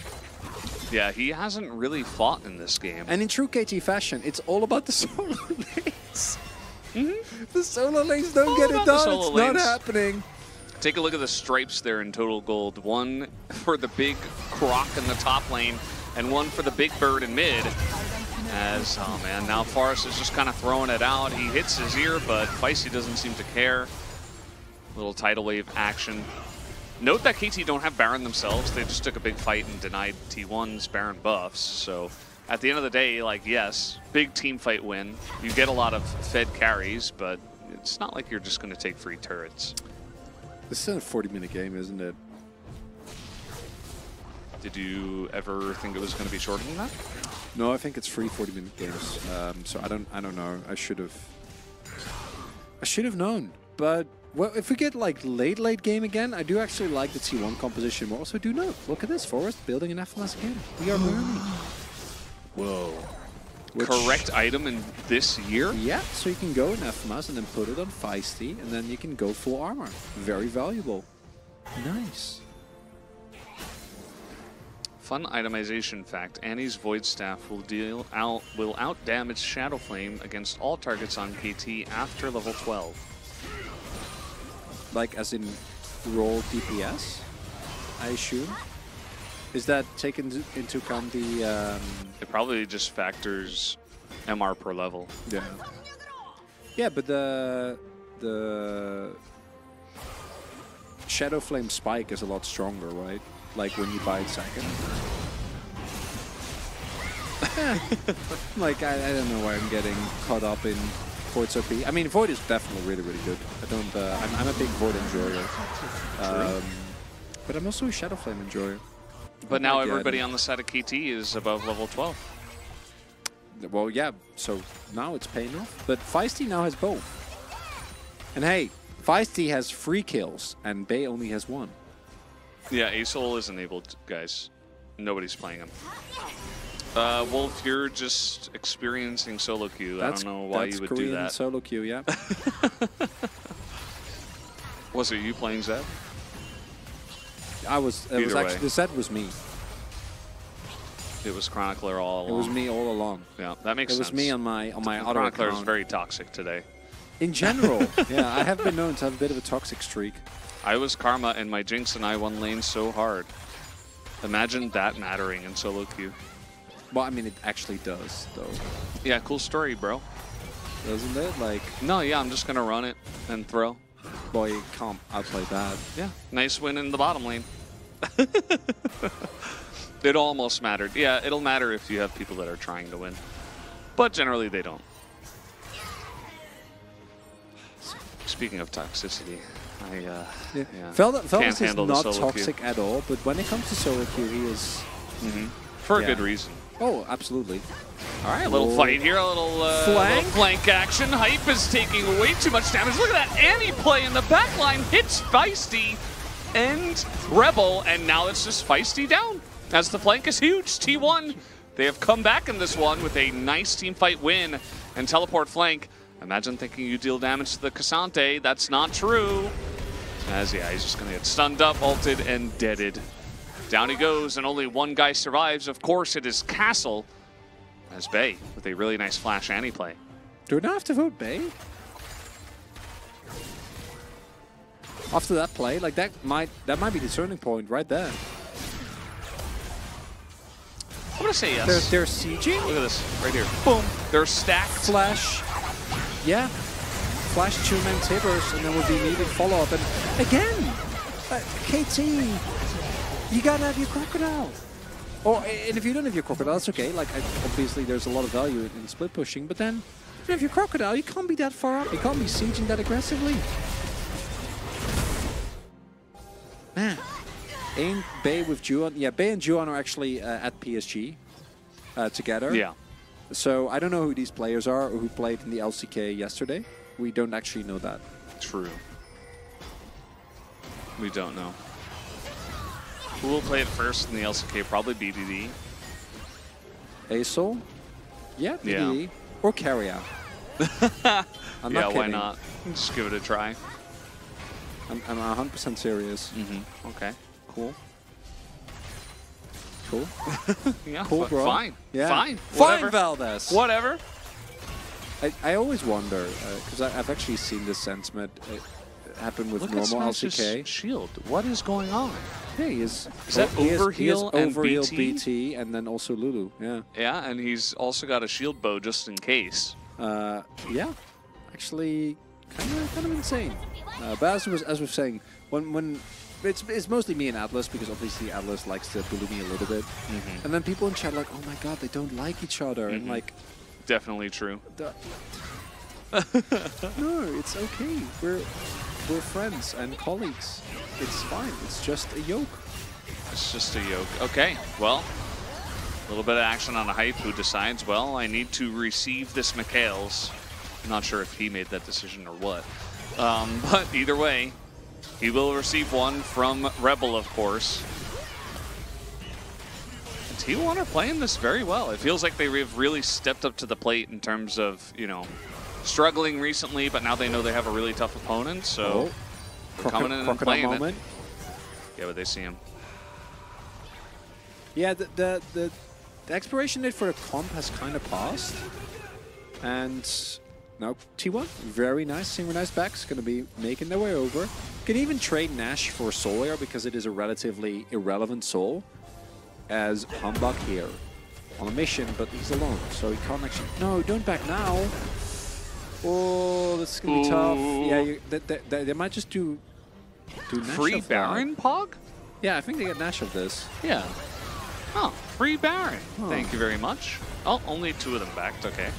Yeah, he hasn't really fought in this game. And in true KT fashion, it's all about the solo lanes. The solo lanes don't get it done. It's not happening. Take a look at the stripes there in total gold. One for the big croc in the top lane, and one for the big bird in mid. As, oh man, now Forrest is just kind of throwing it out. He hits his ear, but Feisty doesn't seem to care. Little tidal wave action. Note that KT don't have Baron themselves. They just took a big fight and denied T1's Baron buffs. So at the end of the day, like, yes, big team fight win. You get a lot of fed carries, but it's not like you're just going to take free turrets. This is a 40-minute game, isn't it? Did you ever think it was going to be shorter than that? No, I think it's free 40-minute games. So I don't know. I should have known. But well, if we get like late game again, I do actually like the T1 composition more. Also, do note, look at this, Forrest building an FMS again. We are learning. Whoa. Correct item in this year? Yeah, so you can go in FMS and then put it on Feisty, and then you can go full armor. Very valuable. Nice. Fun itemization fact: Annie's Void Staff will out damage Shadow Flame against all targets on KT after level 12. Like as in roll DPS, I assume? Is that taken into account the... It probably just factors MR per level. Yeah. Yeah, but the Shadow Flame spike is a lot stronger, right? Like when you buy it second. Like, I don't know why I'm getting caught up in Void's OP. I mean, Void is definitely really good. I don't. I'm a big Void enjoyer. But I'm also a Shadow Flame enjoyer. But now everybody on the side of KT is above level 12. Well, yeah. So now it's paying off. But Feisty now has both. And hey, Feisty has 3 kills, and Bay only has 1. Yeah, Asol is enabled, guys. Nobody's playing him. Wolf, you're just experiencing solo queue. I don't know why you would do that. Solo queue, yeah. Was it you playing Zed? I was. It was actually the Zed was me. It was Chronicler all along. It was me all along. Yeah, that makes sense. It was me on my other Chronicler account. is very toxic today. In general, yeah, I have been known to have a bit of a toxic streak. I was Karma, and my Jinx and I won lane so hard. Imagine that mattering in solo queue. Well, I mean, it actually does, though. Yeah, cool story, bro. Doesn't it? Like... No, yeah, I'm just going to run it and throw. Boy, you can't outplay that. Yeah, nice win in the bottom lane. It almost mattered. Yeah, it'll matter if you have people that are trying to win. But generally, they don't. Speaking of toxicity, Veldez is not toxic at all, but when it comes to solo queue, he is... For a good reason. Oh, absolutely. All right, a little fight here, a little flank action. Hype is taking way too much damage. Look at that Annie play in the backline. Hits Feisty and Rebel, and now it's just Feisty down. As the flank is huge, T1. They have come back in this one with a nice team fight win and teleport flank. Imagine thinking you deal damage to the Cassante. That's not true. As, yeah, he's just going to get stunned up, ulted, and deaded. Down he goes, and only one guy survives. Of course, it is Castle, as Bay with a really nice flash Annie play. Do we not have to vote Bay? After that play, like that might be the turning point right there. I'm gonna say yes. They're sieging? Look at this, right here. Boom. They're stacked. Flash. Yeah. Flash 2-man Tibbers, and then would be needed follow-up. And again, KT, you gotta have your Crocodile. And if you don't have your Crocodile, it's okay. Like, obviously, there's a lot of value in split pushing, but then if you have your Crocodile, you can't be that far up. You can't be sieging that aggressively. Man. And Bay with Juan. Yeah, Bay and Juan are actually at PSG together. Yeah. So I don't know who these players are or who played in the LCK yesterday. We don't actually know that. True. We don't know. Who will play it first in the LCK? Probably BDD. Asol? Yeah, BDD. Yeah. Or Carrier. I'm not why not? Just give it a try. I'm 100% serious. Okay. Cool. Cool. Yeah, cool, bro. Fine. Yeah. Fine. Fine, Whatever. Veldez. Whatever. I always wonder, because I've actually seen this sentiment happen with normal LCK. Shield. What is going on? Yeah, is that Overheal and BT, and then also Lulu. Yeah. Yeah, and he's also got a shield bow just in case. Yeah. Actually, kind of insane. But as we're saying, when it's mostly me and Atlas, because obviously Atlas likes to bully me a little bit, and then people in chat are like, oh my god, they don't like each other, and like, definitely true. No, it's okay. We're friends and colleagues. It's fine. It's just a yoke. It's just a yoke. Okay, well, a little bit of action on a Hype who decides, well, I need to receive this Mikhail's. I'm not sure if he made that decision or what. But either way, he will receive one from Rebel, of course. And T1 are playing this very well. It feels like they've really stepped up to the plate in terms of, you know, struggling recently, but now they know they have a really tough opponent, so they're coming in and playing it. Yeah, but they see him. Yeah, the expiration date for the comp has kind of passed. And now T1, very nice, synchronized backs, going to be making their way over. Can even trade Nash for Soul because it is a relatively irrelevant Soul. As Humbug here on a mission, but he's alone, so he can't actually... No, don't back now. Oh, this is going to be tough. Yeah, they might just do Nash free Baron Pog? Yeah, I think they get Nash of this. Yeah. Oh, free Baron. Oh. Thank you very much. Oh, only 2 of them backed. Okay.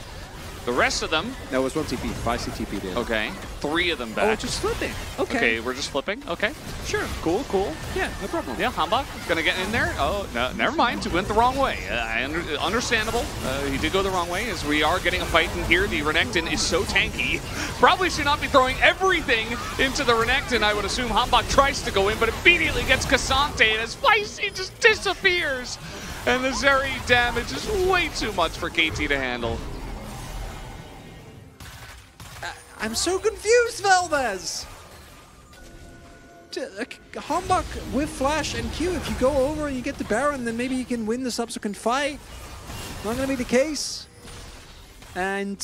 The rest of them... That was 1 TP. 5 CTP did. Okay. 3 of them back. Oh, just flipping. Okay. Okay, we're just flipping. Okay. Sure. Cool, cool. Yeah, no problem. Yeah, Hambach gonna get in there. Oh, no, never mind. He went the wrong way. Understandable. He did go the wrong way as we are getting a fight in here. The Renekton is so tanky. Probably should not be throwing everything into the Renekton. I would assume Hambach tries to go in, but immediately gets Cassante, and his Feisty just disappears. And the Zeri damage is way too much for KT to handle. I'm so confused, Veldez! Humbug with Flash and Q, if you go over and you get the Baron, then maybe you can win the subsequent fight. Not going to be the case. And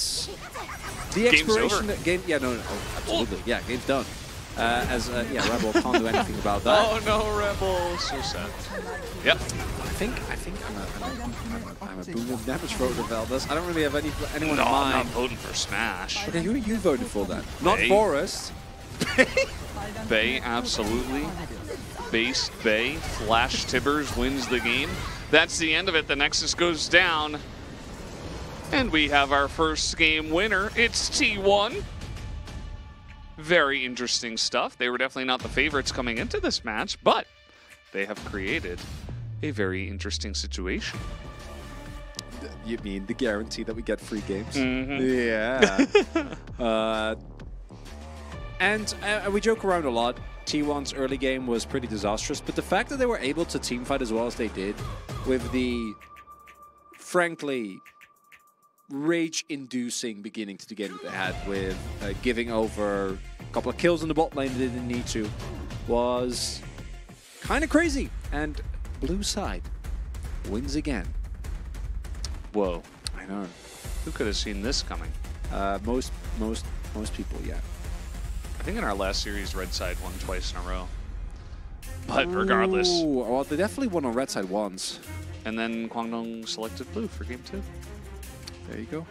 the expiration... Yeah, no, absolutely. Yeah, game's done. Yeah, Rebel can't do anything about that. Oh no, Rebel! So sad. Yep. I think I'm a boom of damage voter, Veldez. I don't really have anyone in mind. I'm not voting for Smash. Okay, who are you voting for then? Not Bay. Forest. Bay, absolutely. Base Bay. Flash Tibbers wins the game. That's the end of it. The Nexus goes down. And we have our first game winner. It's T1. Very interesting stuff. They were definitely not the favorites coming into this match, but they have created a very interesting situation. You mean the guarantee that we get free games? Mm-hmm. Yeah. And we joke around a lot. T1's early game was pretty disastrous, but the fact that they were able to teamfight as well as they did with the, frankly, rage-inducing beginning to the game that they had with giving over a couple of kills in the bot lane that they didn't need to was kind of crazy. And blue side wins again. Whoa. I know. Who could have seen this coming? Most people, yeah. I think in our last series, red side won twice in a row. But regardless. Ooh, well, they definitely won on red side once. And then Guangdong selected blue for game 2. There you go.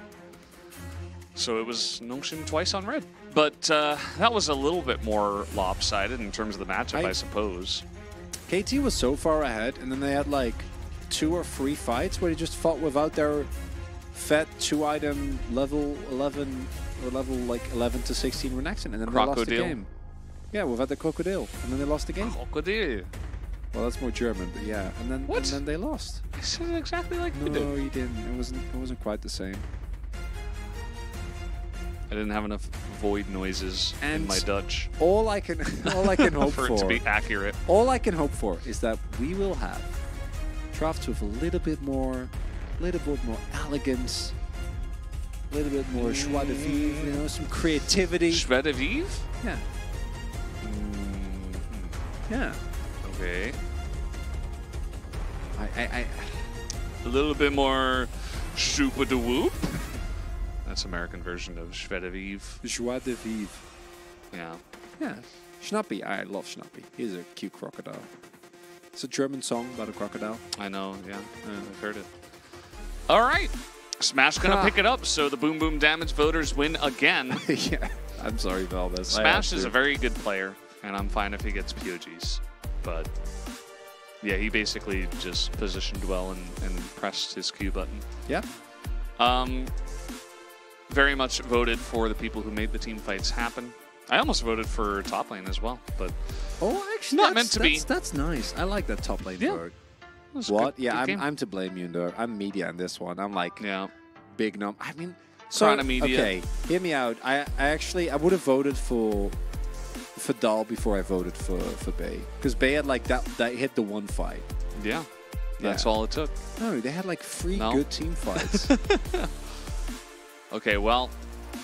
So it was Nongshim twice on red. But that was a little bit more lopsided in terms of the matchup, I suppose. KT was so far ahead, and then they had like 2 or 3 fights where they just fought without their Fed 2-item level 11 or level like 11 to 16 Renekton, and then they lost the game. Yeah, without the crocodile, and then they lost the game. Crocodile. Well, that's more German, but yeah, and then they lost. I said it exactly like we did. No, you didn't. It wasn't quite the same. I didn't have enough void noises in my Dutch. All I can hope for it to be accurate. All I can hope for is that we will have drafts with a little bit more elegance, a little bit more joie de vivre, you know, some creativity. Joie de vivre? Yeah. Yeah. Okay. A little bit more super de whoop. That's American version of joie de vivre. Joie de vivre. Yeah. Yeah. Schnappy. I love Schnappy. He's a cute crocodile. It's a German song about a crocodile. I know, yeah. I've heard it. All right. Smash gonna pick it up, so the Boom Boom Damage voters win again. Yeah. I'm sorry about this. Smash is a very good player, and I'm fine if he gets POGs. But yeah, he basically just positioned well and pressed his Q button. Yeah. Very much voted for the people who made the team fights happen. I almost voted for top lane as well, but actually, not meant to be. That's nice. I like that top lane vote. What? Yeah, I'm to blame, Yundo. I'm media in this one. I'm like, big number. I mean, so media. Okay, hear me out. I would have voted for Dahl before I voted for Bay, because Bay had like that hit the one fight. Yeah, that's all it took. No, they had like 3 good team fights. Okay, well,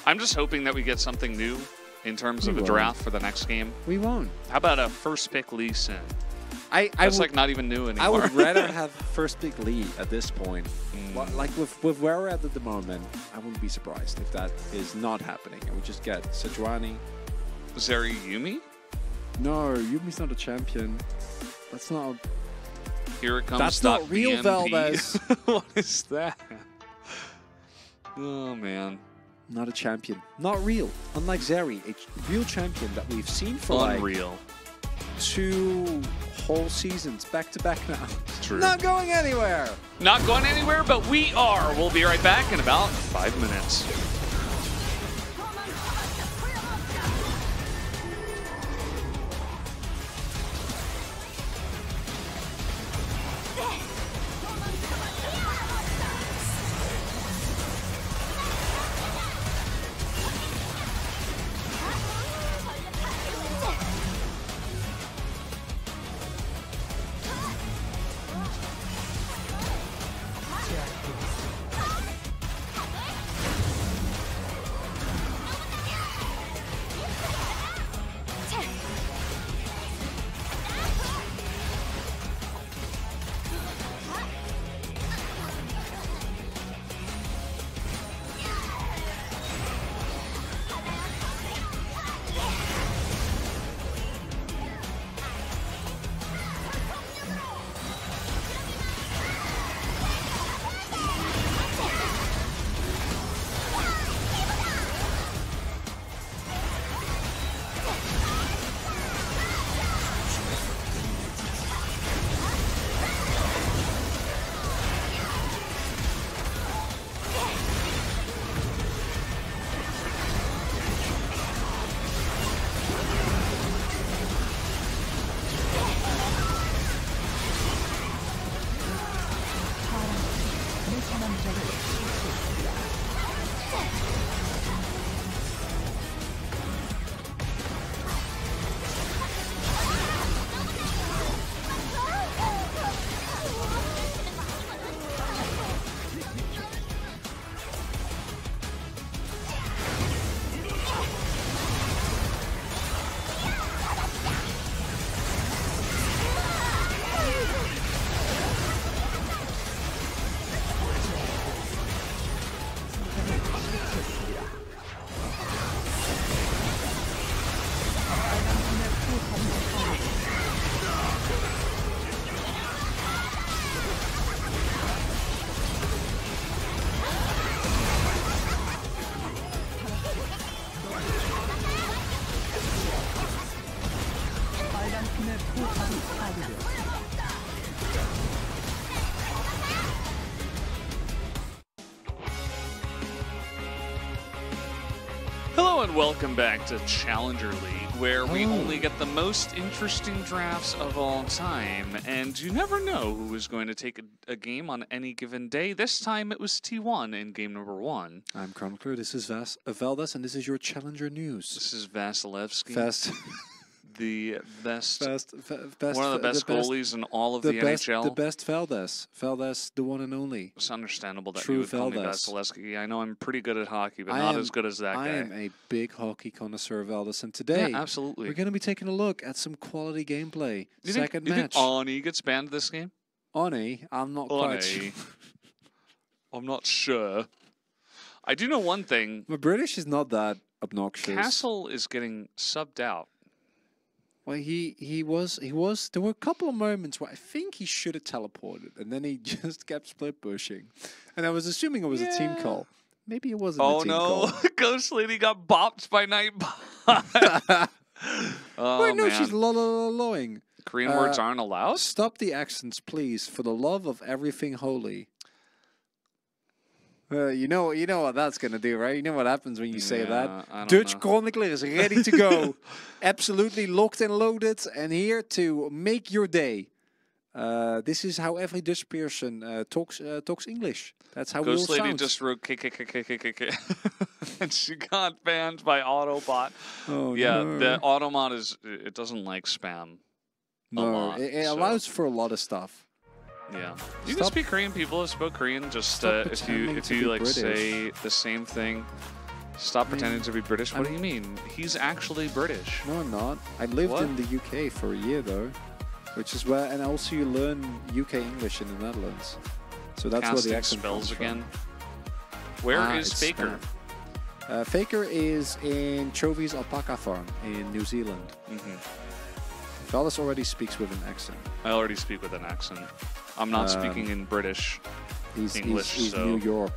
I'm just hoping that we get something new in terms of a draft for the next game. We won't. How about a first pick Lee Sin? That's like not even new anymore. I would rather have first pick Lee at this point. Like with where we're at the moment, I wouldn't be surprised if that is not happening. And we just get Sejuani. Zeri Yumi? No, Yumi's not a champion. That's not. Here it comes. That's not real BNB. Valdez. What is that? Oh man. Not a champion. Not real. Unlike Zeri, a real champion that we've seen for Unreal. Like 2 whole seasons back to back now. True. Not going anywhere. Not going anywhere, but we are. We'll be right back in about 5 minutes. Hello and welcome back to Challenger League, where we only get the most interesting drafts of all time, and you never know who is going to take a game on any given day. This time it was T1 in game number 1. I'm Chronicler, this is Valdes, and this is your Challenger News. This is Vasilevsky. The best, one of the best goalies in all of the NHL. The best Valdes, the one and only. It's understandable that True you would call me Valdes. Vasilevsky. I know I'm pretty good at hockey, but not as good as that guy. I am a big hockey connoisseur, Valdes, and today absolutely. we're going to be taking a look at some quality gameplay. Do you Second match. Do you think Ani gets banned this game? Ani? I'm not quite sure. I'm not sure. I do know one thing. My British is not that obnoxious. Castle is getting subbed out. Well, he was. There were a couple of moments where I think he should have teleported, and then he just kept split pushing. And I was assuming it was a team call. Maybe it wasn't a team call. Oh no, Ghost Lady got bopped by Nightbot. Wait, no, she's lolling. Korean words aren't allowed? Stop the accents, please, for the love of everything holy. You know what that's gonna do, right? You know what happens when you say that. Dutch Chronicler is ready to go, absolutely locked and loaded, and here to make your day. This is how every Dutch person talks English. That's how Ghost we all Lady sound. just wrote k, and she got banned by Autobot. Oh yeah, no. the Autobot it doesn't like spam. No, it allows for a lot of stuff. Yeah, you can speak Korean. People have spoke Korean. Just if you like say the same thing, stop pretending to be British. What do you mean? He's actually British. No, I'm not. I lived in the UK for a year though, which is where, and also you learn UK English in the Netherlands. So that's where the accent spells comes again. Where is Faker? Faker is in Chovy's alpaca farm in New Zealand. Valdes already speaks with an accent. I already speak with an accent. I'm not speaking in British English. He's so New York.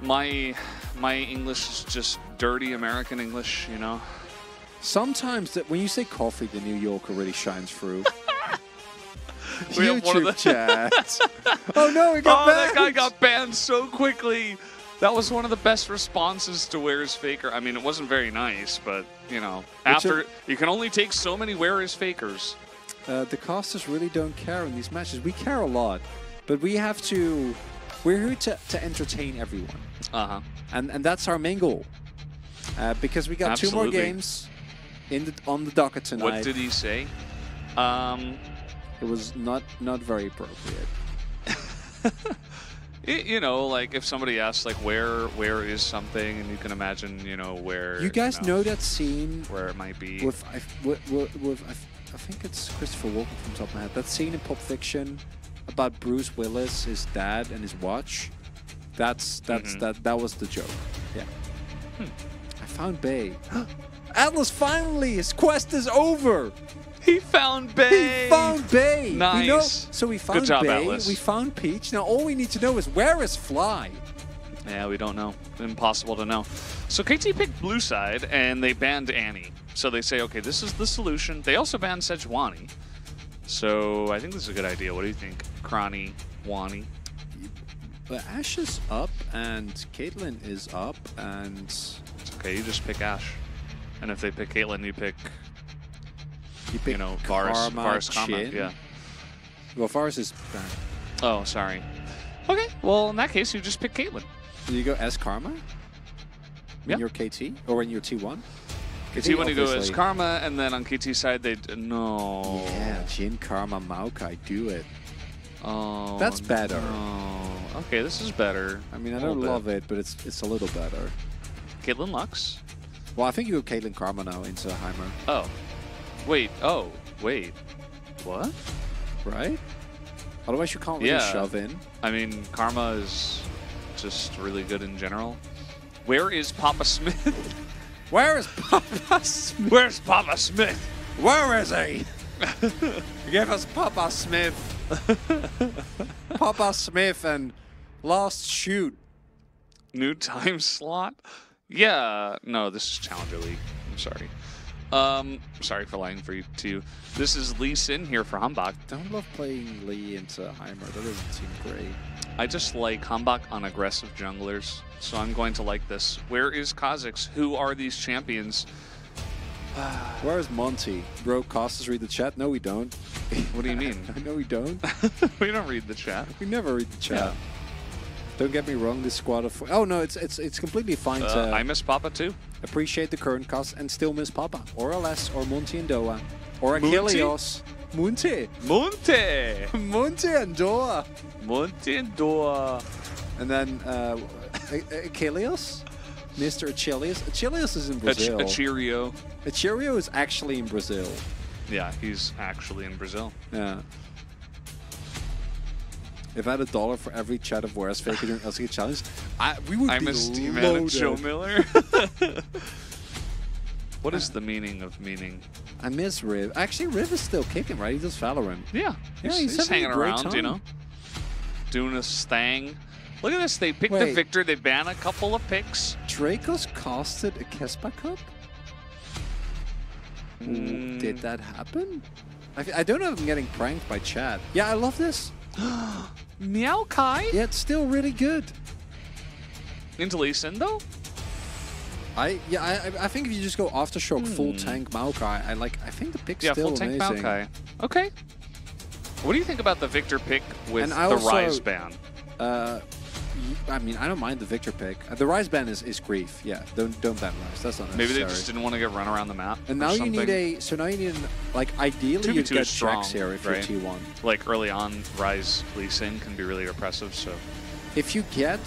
My English is just dirty American English, you know. Sometimes when you say coffee, the New Yorker really shines through. We have one of the chat. Oh no, he got banned. That guy got banned so quickly. That was one of the best responses to Where is Faker. I mean, it wasn't very nice, but, you know, you can only take so many Where is Fakers. The casters really don't care in these matches. We care a lot, but we're here to entertain everyone. And that's our main goal. Because we got 2 more games on the docket tonight. What did he say? It was not very appropriate. You know, like if somebody asks, like, where is something, and you can imagine, you know, where. You guys know that scene where it might be. I think it's Christopher Walken from the top of my head. That scene in Pulp Fiction about Bruce Willis, his dad, and his watch. That was the joke. Yeah. I found Bay. Atlas finally! His quest is over! He found Bay! He found Bay! Nice. So we found Good job, Bay, Atlas. we found Peach. Now all we need to know is where is Fly? Yeah, we don't know. Impossible to know. So KT picked blue side, and they banned Annie. So they say, okay, this is the solution. They also banned Sejuani. So I think this is a good idea. What do you think? Crony, Wani? But Ash is up, and Caitlyn is up, and... It's okay, you just pick Ash. And if they pick Caitlyn, you pick Varus Karma. Yeah. Well, Varus is banned. Oh, sorry. Okay, well, in that case, you just pick Caitlyn. Do you go as Karma? In your KT? Or in your T1? T1 you go as Karma, and then on KT side, no. Yeah, Jin, Karma, Maokai, do it. Oh, that's better. No. Okay, this is better. I mean, I don't love it, but it's a little better. Caitlyn Lux? Well, I think you go Caitlyn Karma now into Heimer. Oh. Wait. What? Right? Otherwise, you can't really shove in. I mean, Karma is just really good in general. Where is Papa Smith? Where is Papa Smith? Where's Papa Smith? Where is he? Give us Papa Smith. Papa Smith and last shoot. New time slot? Yeah. No, this is Challenger League. I'm sorry. Sorry for lying to you. This is Lee Sin here for Hambach. Don't love playing Lee into Heimer. That doesn't seem great. I just like Hambak on aggressive junglers, so I'm going to like this. Where is Kha'Zix? Who are these champions? Where is Monty? Bro, Costas read the chat? No, we don't. What do you mean? No, we don't. We don't read the chat. We never read the chat. Yeah. Don't get me wrong, this squad of... Oh, no, it's completely fine to... I miss Papa too. Appreciate the current cost and still miss Papa. Or LS, or Monty and Doa. Or Achilles. Monty. Monty. Monty and Doa. Monty and Doa. And then Achilles. Mr. Achilles. Achilles is in Brazil. Achirio. Achirio is actually in Brazil. Yeah, he's actually in Brazil. Yeah. If I had $1 for every chat of Where's Faker during LCK Challenge, we would be miss T-Man loaded. and Joe Miller. What is the meaning of meaning? I miss Riv. Actually, Riv is still kicking, right? He does Valorant. Yeah. He's hanging around, you know? Doing his thing. Look at this. They picked the Victor. They banned a couple of picks. Dracos costed a Kespa Cup? Did that happen? I don't know if I'm getting pranked by chat. Yeah, I love this. Meow Kai? Yeah, it's still really good. Into Lee Sin, though? I think if you just go Aftershock full tank Maokai, I think the pick's still full tank amazing. Maokai. Okay. What do you think about the Victor pick with the Rise ban? I mean, I don't mind the Victor pick. The Rise ban is grief. Yeah, don't ban Rise. That's not necessary. Maybe they just didn't want to get run around the map. And now you need ideally you get Jax here if you're T1. Like early on, Rise Lee Sin can be really repressive. So if you get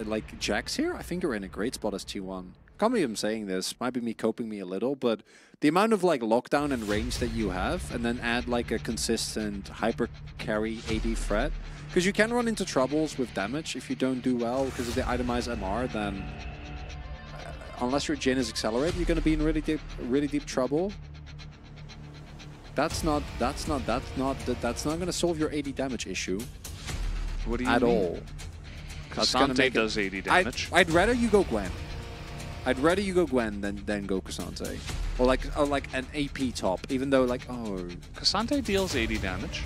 like Jax here, I think you're in a great spot as T1. Can't believe I'm saying this. Might be me coping me a little, but the amount of like lockdown and range that you have, and then add like a consistent hyper carry AD threat, because you can run into troubles with damage if you don't do well because of the itemized MR. Then unless your Jhin is accelerated, you're going to be in really deep trouble. That's not going to solve your AD damage issue. What do you mean? All? Cassante does AD damage. I'd rather you go Gwen. I'd rather you go Gwen than go Cassante. Or like an AP top, even though like, oh... Cassante deals AD damage.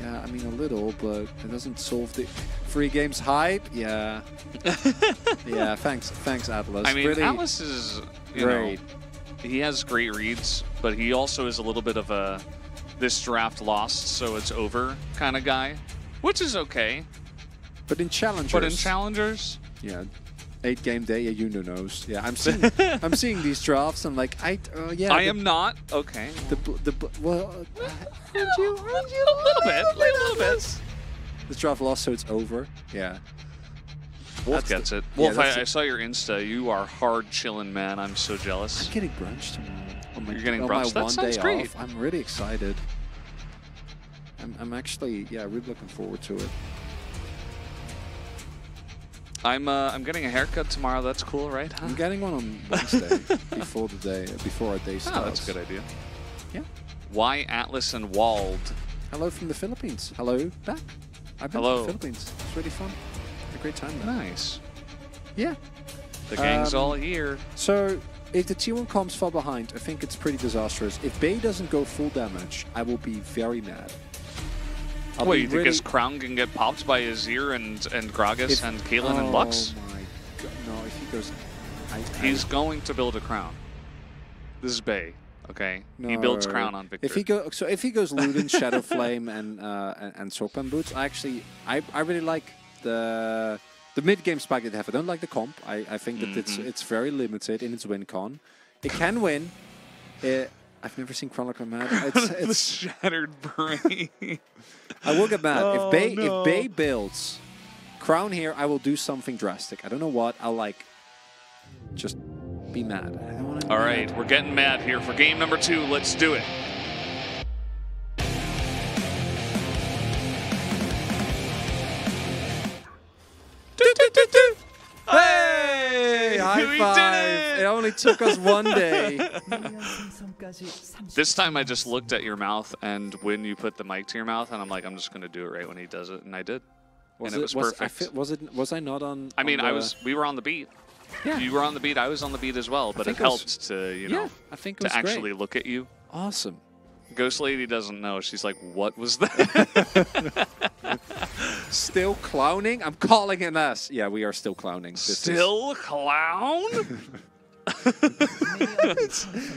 Yeah, I mean a little, but it doesn't solve the free games hype. Yeah. Yeah, thanks Atlas. I mean, really Atlas is, you know, he has great reads, but he also is a little bit of a this draft lost, so it's over kind of guy, which is okay. But in challengers... Yeah. 8-game day, yeah, you knows. Yeah, I'm seeing these drafts. I'm like, yeah. I am not okay. Well, aren't you? A little bit. This draft lost, so it's over. Yeah. Wolf gets it. Wolf, I saw your Insta. You are hard chilling, man. I'm so jealous. I'm getting brunch tomorrow. You're getting brunch? That sounds great. Off. I'm really excited. I'm actually, yeah, really looking forward to it. I'm getting a haircut tomorrow. That's cool, right? Huh? I'm getting one on Wednesday before our day starts. Oh, that's a good idea. Yeah. Why Atlas and Wald? Hello from the Philippines. Hello back. I've been to the Philippines. It's really fun. A great time there. Nice. Yeah. The gang's all here. So if the T1 comes far behind, I think it's pretty disastrous. If Bay doesn't go full damage, I will be very mad. Wait, you think his crown can get popped by Azir and Gragas and Caitlyn and Lux? Oh my god, no, if he goes... He's going to build a crown. This is Bay, okay? No, he builds crown on Victor. If he goes Luden, Shadowflame, and Sorpan Boots, I really like the mid-game spike that they have. I don't like the comp. I think that it's very limited in its win con. It can win. I've never seen Crown like mad. It's the shattered brain. I will get mad. If Bay builds Crown here, I will do something drastic. I don't know what. I'll like just be mad. I don't want to. All right, we're getting mad here for game number 2. Let's do it. Hey! High five! It only took us one day. This time I just looked at your mouth, and when you put the mic to your mouth, and I'm like, I'm just going to do it right when he does it, and I did. And it was perfect. Was I not on? I mean, we were on the beat. Yeah. You were on the beat. I was on the beat as well, but it helped to, you know, I think it was to actually look at you. Awesome. Ghost Lady doesn't know. She's like, what was that? Still clowning? I'm calling it us. Yeah, we are still clowning. Still clown?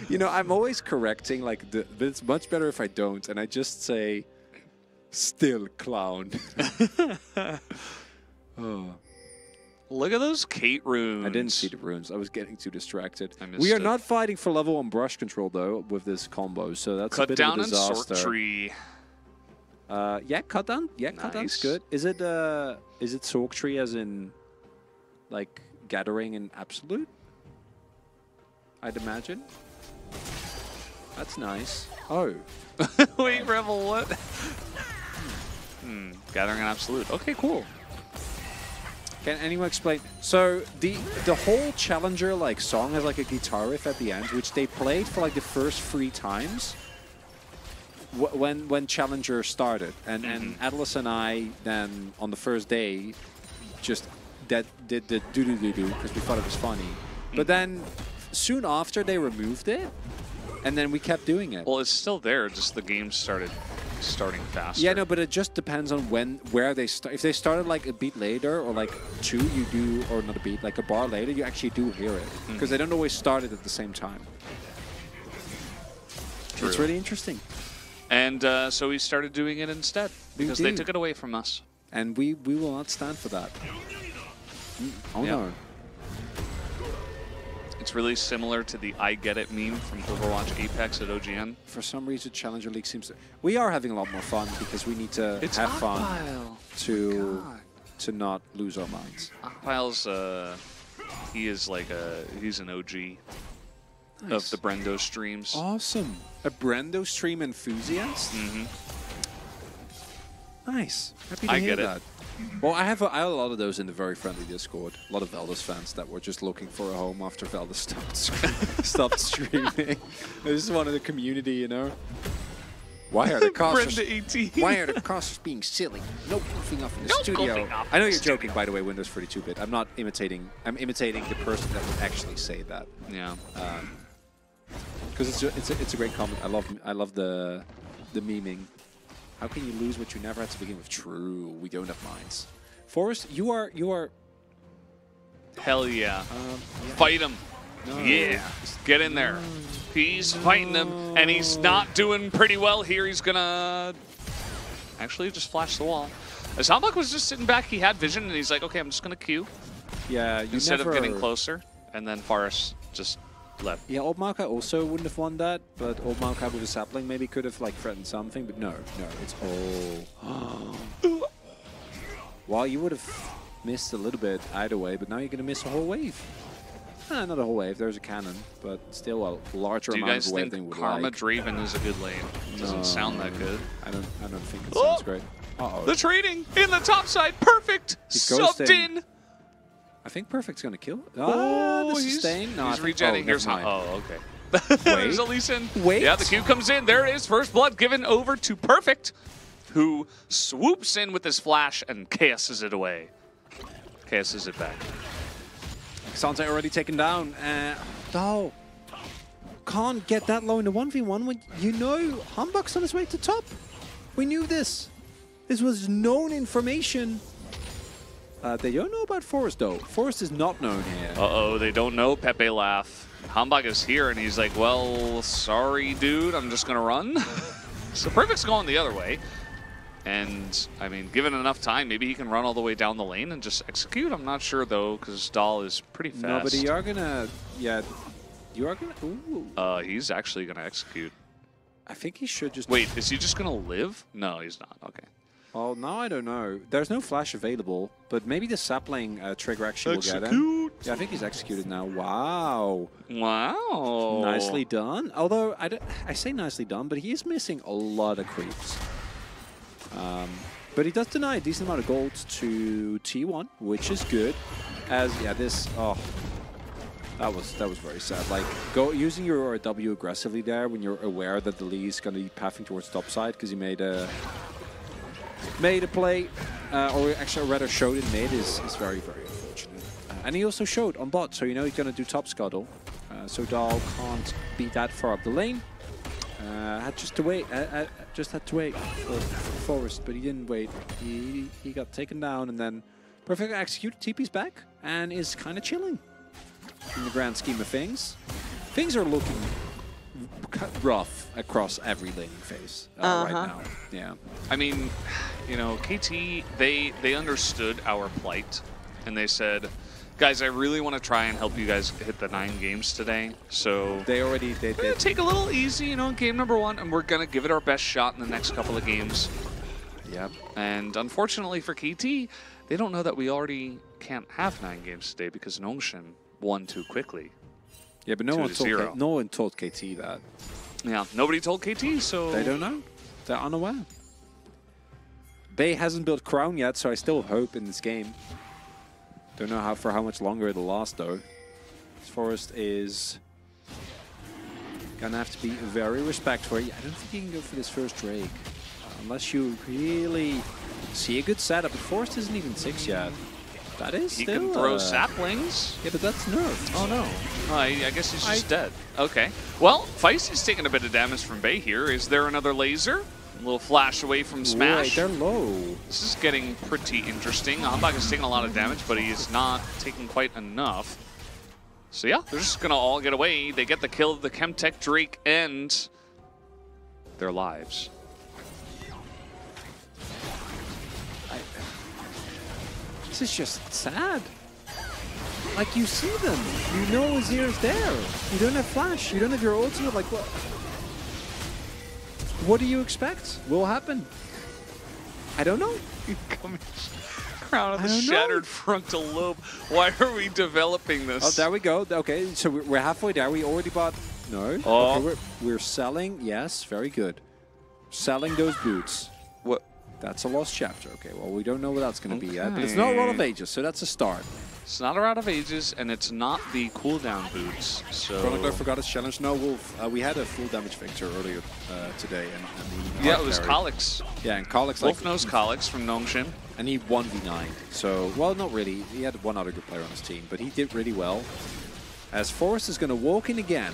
You know, I'm always correcting, like, but it's much better if I don't, and I just say, still clown. Oh. Look at those Kate runes. I didn't see the runes. I was getting too distracted. I missed We are it. not fighting for level 1 brush control, though, with this combo, so that's Cut a bit down of a disaster. and Sork Tree. Yeah, cut down. Yeah, cut down's good. Is it Sork Tree as in, like, gathering in absolute? I'd imagine. That's nice. Oh. Wait, Rebel, what? Gathering an absolute. Okay, cool. Can anyone explain? So the whole Challenger like song has like a guitar riff at the end, which they played for like the first 3 times when Challenger started, and Atlas and I then on the first day just did the do because we thought it was funny, but then soon after they removed it, and then we kept doing it. Well, it's still there. Just the game starting faster. Yeah, no, but it just depends on where they start. If they started like a beat later, or like 2, you do, or not a beat, like a bar later, you actually do hear it because they don't always start it at the same time. True. It's really interesting. And so we started doing it instead because they took it away from us. And we will not stand for that. Oh no. It's really similar to the I Get It meme from Overwatch Apex at OGN. For some reason, Challenger League seems to... We are having a lot more fun because we need to have fun to not lose our minds. Akpile's, he is like he's an OG of the Brendo streams. Awesome. A Brendo stream enthusiast? Nice. Happy to hear that. Well, I have a lot of those in the very friendly Discord. A lot of Veldus fans that were just looking for a home after Veldus stopped streaming. This is one of the community, you know. Why are the casters being silly? No goofing off in the studio. I know you're joking, by the way, Windows 32-bit. I'm not imitating. I'm imitating the person that would actually say that. Yeah. Because it's a great comment. I love the memeing. How can you lose what you never had to begin with? True, we don't have minds. Forrest, you are. Hell yeah. Fight him. No. Yeah. Get in there. He's fighting him, and he's not doing pretty well here. He's gonna actually just flash the wall. As Hambach was just sitting back, he had vision, and he's like, okay, I'm just gonna Q. Yeah. Instead of getting closer, and then Forrest just left. Yeah, Old Malka also wouldn't have won that, but Old Malka with a sapling maybe could have like threatened something, but no, it's all. Well, you would have missed a little bit either way, but now you're gonna miss a whole wave. Not a whole wave. There's a cannon, but still a larger amount of wave than we would like. Do you guys think Karma Draven is a good lane? It doesn't sound that good. I don't think it sounds great. Uh-oh. The trading in the top side, perfect. Subbed in. I think Perfect's going to kill. Oh, the sustain? No, he's regenerating. Here's how. Oh, okay. There's a Lee Sin. Wait. Yeah, the Q comes in. There it is. First blood given over to Perfect, who swoops in with his flash and KS's it away. KS's it back. Sansa already taken down. No. Can't get that low in the 1v1 when you know Hambach's on his way to top. We knew this. This was known information. They don't know about Forrest, though. Forrest is not known here. Uh-oh, they don't know. Pepe laugh. Hambach is here, and he's like, well, sorry, dude. I'm just going to run. So Perfect's going the other way. And, I mean, given enough time, maybe he can run all the way down the lane and just execute. I'm not sure, though, because Dahl is pretty fast. No, but you are going to... Yeah, you are going to... Ooh. He's actually going to execute. I think he should just... Wait, is he just going to live? No, he's not. Okay. Well, now I don't know. There's no flash available, but maybe the sapling trigger actually will get him. Yeah, I think he's executed now. Wow. Wow. Nicely done. Although, I say nicely done, but he is missing a lot of creeps. But he does deny a decent amount of gold to T1, which is good. As, yeah, this... Oh, that was very sad. Like, using your W aggressively there when you're aware that the Lee is going to be pathing towards top side because he made a play, or actually rather showed it made is very, very unfortunate. And he also showed on bot, so you know he's going to do top scuttle. So Dahl can't be that far up the lane. Had just to wait. Just had to wait for Forest, but he didn't wait. He got taken down and then perfectly executed. TP's back and is kind of chilling in the grand scheme of things. Things are looking rough across every laning phase right now. Yeah. I mean, you know, KT, they understood our plight, and they said, guys, I really want to try and help you guys hit the 9 games today. So they take a little easy, you know, game number 1, and we're gonna give it our best shot in the next couple of games. Yep. And unfortunately for KT, they don't know that we already can't have 9 games today because Nongshin won too quickly. Yeah, but no one told KT that. Yeah, nobody told KT, so they don't know. They're unaware. Bay hasn't built Crown yet, so I still hope in this game. Don't know for how much longer it'll last though. This Forest is gonna have to be very respectful. I don't think you can go for this first Drake unless you really see a good setup. But Forest isn't even 6 yet. That is he still, can throw saplings. Yeah, but that's nerfed. Oh no. I guess he's just dead. Okay. Well, Feisty's taking a bit of damage from Bay here. Is there another laser? A little flash away from Smash. Right, they're low. This is getting pretty interesting. Hanbok is taking a lot of damage, but he is not taking quite enough. So yeah, they're just gonna all get away. They get the kill of the Chemtech Drake and their lives. This is just sad. Like, you see them. You know Azir's there. You don't have flash. You don't have your ultimate. Like, what? What do you expect will happen? I don't know. Crown of the shattered frontal lobe. Why are we developing this? Oh, there we go. Okay, so we're halfway there. We already bought... No. Oh. Okay, we're selling. Yes, very good. Selling those boots. What? That's a lost chapter. Okay, well, we don't know what that's going to be yet, but it's not Rod of Ages, so that's a start. It's not a Rod of Ages, and it's not the cooldown boots. So Chronicler forgot his challenge. No, Wolf. We had a full damage victor earlier today, and yeah, it was Kalix. Yeah, and Kalix. Wolf knows Kalix from Nongshin, and he 1v9. So, well, not really. He had one other good player on his team, but he did really well. As Forest is going to walk in again.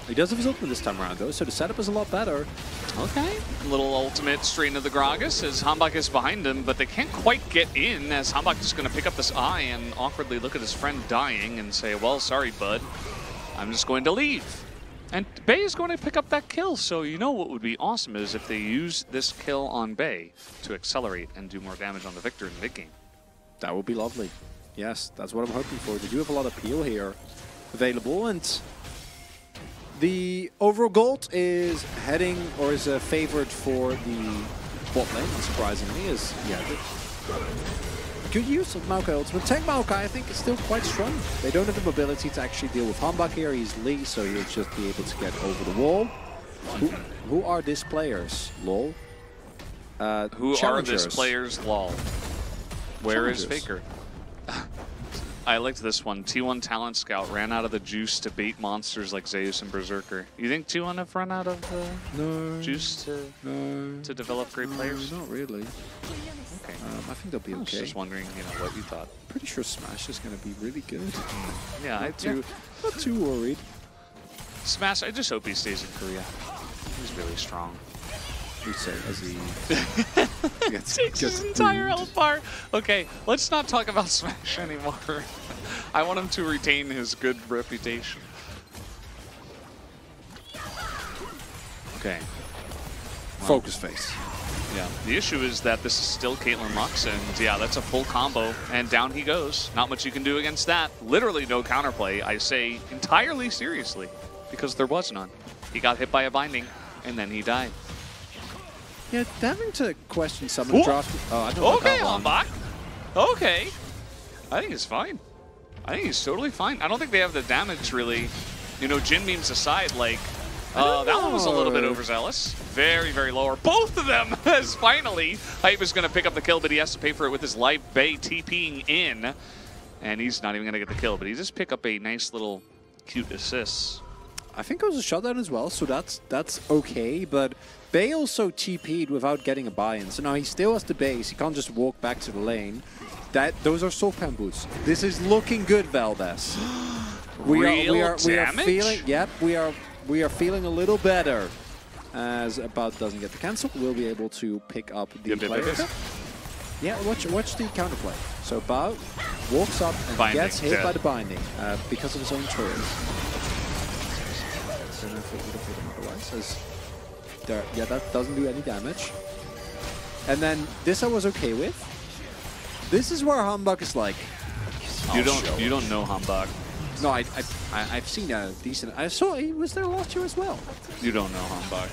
He does have his ultimate this time around, though, so the setup is a lot better. Okay. A little ultimate straight into the Gragas as Hanbok is behind him, but they can't quite get in as Hanbok is going to pick up this eye and awkwardly look at his friend dying and say, well, sorry, bud. I'm just going to leave. And Bay is going to pick up that kill, so you know what would be awesome is if they use this kill on Bay to accelerate and do more damage on the Victor in the mid game. That would be lovely. Yes, that's what I'm hoping for. They do have a lot of peel here available, and the overall gold is heading, or is favored for the bot lane, unsurprisingly, is, yeah, good use of Maokai ultimate. Tank Maokai, I think, is still quite strong. They don't have the mobility to actually deal with Hanbok here easily, so he'll just be able to get over the wall. Who are these players? LOL. Who are these players? LOL. Where is Faker? I liked this one. T1 Talent Scout ran out of the juice to bait monsters like Zeus and Berserker. You think T1 have run out of the juice to develop great players? Not really. Okay. I think they'll be okay. I was just wondering, you know, what you thought. Pretty sure Smash is going to be really good. Yeah, not too worried. Smash, I just hope he stays in Korea. He's really strong. We say as he takes his entire health bar. Okay, let's not talk about Smash anymore. I want him to retain his good reputation. Okay. Focus face. Yeah. The issue is that this is still Caitlyn Lux, and yeah, that's a full combo, and down he goes. Not much you can do against that. Literally no counterplay. I say entirely seriously, because there was none. He got hit by a binding, and then he died. Yeah, having to question someone draft. Oh, I don't okay, Hanbok. Okay. I think it's fine. I think he's totally fine. I don't think they have the damage, really. You know, Jin memes aside, like, that one was a little bit overzealous. Very, very lower. Both of them, as finally, Hype is going to pick up the kill, but he has to pay for it with his life. Bay TPing in. And he's not even going to get the kill, but he just pick up a nice little cute assist. I think it was a shutdown as well, so that's okay, but Bay also TP'd without getting a buy-in. So now he still has the base. He can't just walk back to the lane. Those are soul pan boots. This is looking good, Valdez. We are feeling. Yep, we are feeling a little better as Bout doesn't get the cancel, we'll be able to pick up the player. Yeah, watch the counterplay. So Bout walks up and gets hit by the binding because of his own turret. Don't know if it would have hit him otherwise. As there, yeah, that doesn't do any damage. And then this I was okay with. This is where Hambak is like. You don't know Hambak. No, I've seen a decent. I saw he was there last year as well. You don't know Hambak.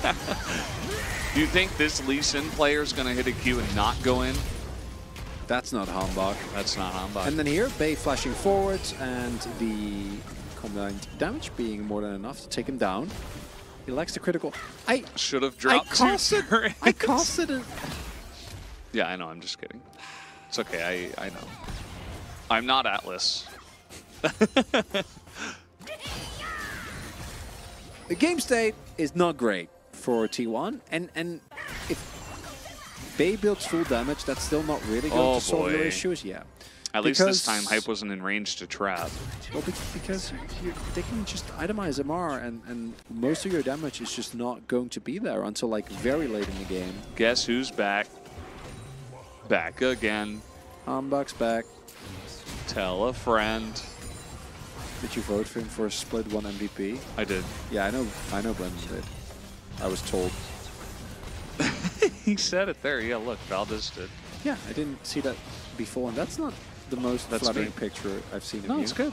Well, Do you think this Lee Sin player is going to hit a Q and not go in? that's not Hambak. That's not Hambak. And then here, Bay flashing forwards and the combined damage being more than enough to take him down. He likes the critical. I should have dropped two turrets. I casted it. Yeah, I know. I'm just kidding. It's okay. I know. I'm not Atlas. The game state is not great for T1, and if Bay builds full damage, that's still not really going to solve your issues. Yeah. At least this time, Hype wasn't in range to trap. Well, because they can just itemize MR, and most of your damage is just not going to be there until like very late in the game. Guess who's back? Back again. Hambak's back. Tell a friend. Did you vote for him for a split 1 MVP? I did. Yeah, I know Brendan did. I was told. He said it there. Yeah, look, Valdez did. Yeah, I didn't see that before, and that's not the most flattering picture I've seen of you. No, it's good.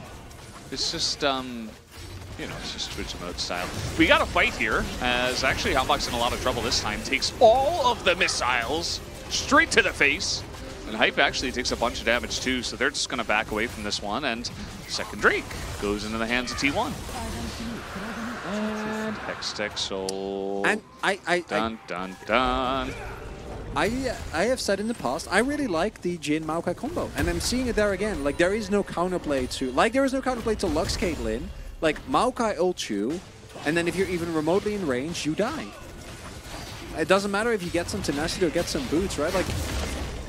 It's just, you know, it's just Twitch emote style. We got a fight here, as actually Hambak's in a lot of trouble this time. Takes all of the missiles straight to the face. And Hype actually takes a bunch of damage too, so they're just going to back away from this one. And second Drake goes into the hands of T1. And Hextech Soul. And I have said in the past, I really like the Jin Maokai combo, and I'm seeing it there again. Like there is no counterplay to Lux Caitlyn. Like Maokai ults you, and then if you're even remotely in range, you die. It doesn't matter if you get some tenacity or get some boots, right? Like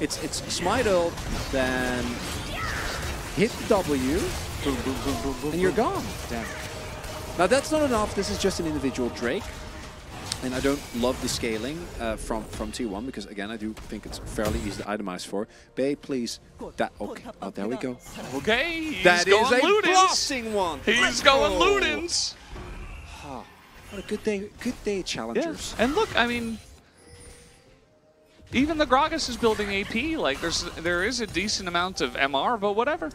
it's smite ult, then hit W, and you're gone. Damn. Now that's not enough. This is just an individual Drake. And I don't love the scaling from T1 because, again, I do think it's fairly easy to itemize for. Bay, please. Okay. Oh, there we go. Okay. That is a blasting one. He's going Ludens. Oh, what a good day. Good day, challengers. Yeah. And look, I mean, even the Gragas is building AP. Like, there is a decent amount of MR, but whatever.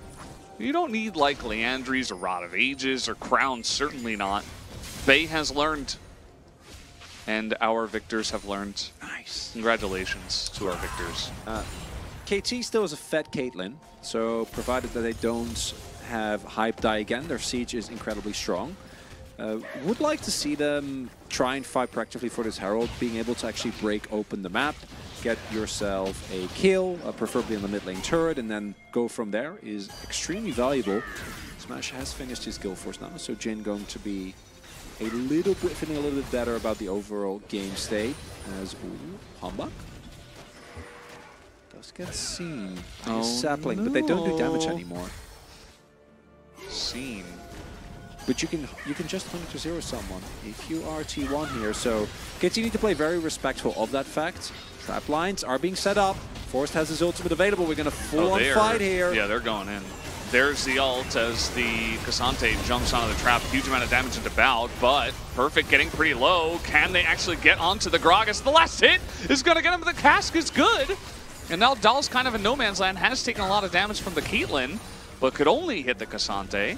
You don't need, like, Leandries or Rod of Ages or Crowns. Certainly not. Bay has learned. And our victors have learned. Nice. Congratulations to our victors. KT still is a fed Caitlyn, so provided that they don't have Hype die again, their siege is incredibly strong. Would like to see them try and fight proactively for this Herald, being able to actually break open the map, get yourself a kill, preferably on the mid lane turret, and then go from there is extremely valuable. Smash has finished his Guild Force now, so Jin going to be feeling a little bit better about the overall game state as Hambak does get seen. Sapling, but they don't do damage anymore. Seen. But you can just 100-0 someone if you are T1 here. So KT need to play very respectful of that fact. Trap lines are being set up. Forrest has his ultimate available. We're gonna full on fight here. Yeah, they're going in. There's the ult as the Cassante jumps onto the trap. Huge amount of damage into Bout, but Perfect getting pretty low. Can they actually get onto the Gragas? The last hit is going to get him, but the cask is good. And now Dahl's kind of in no man's land, has taken a lot of damage from the Caitlyn, but could only hit the Cassante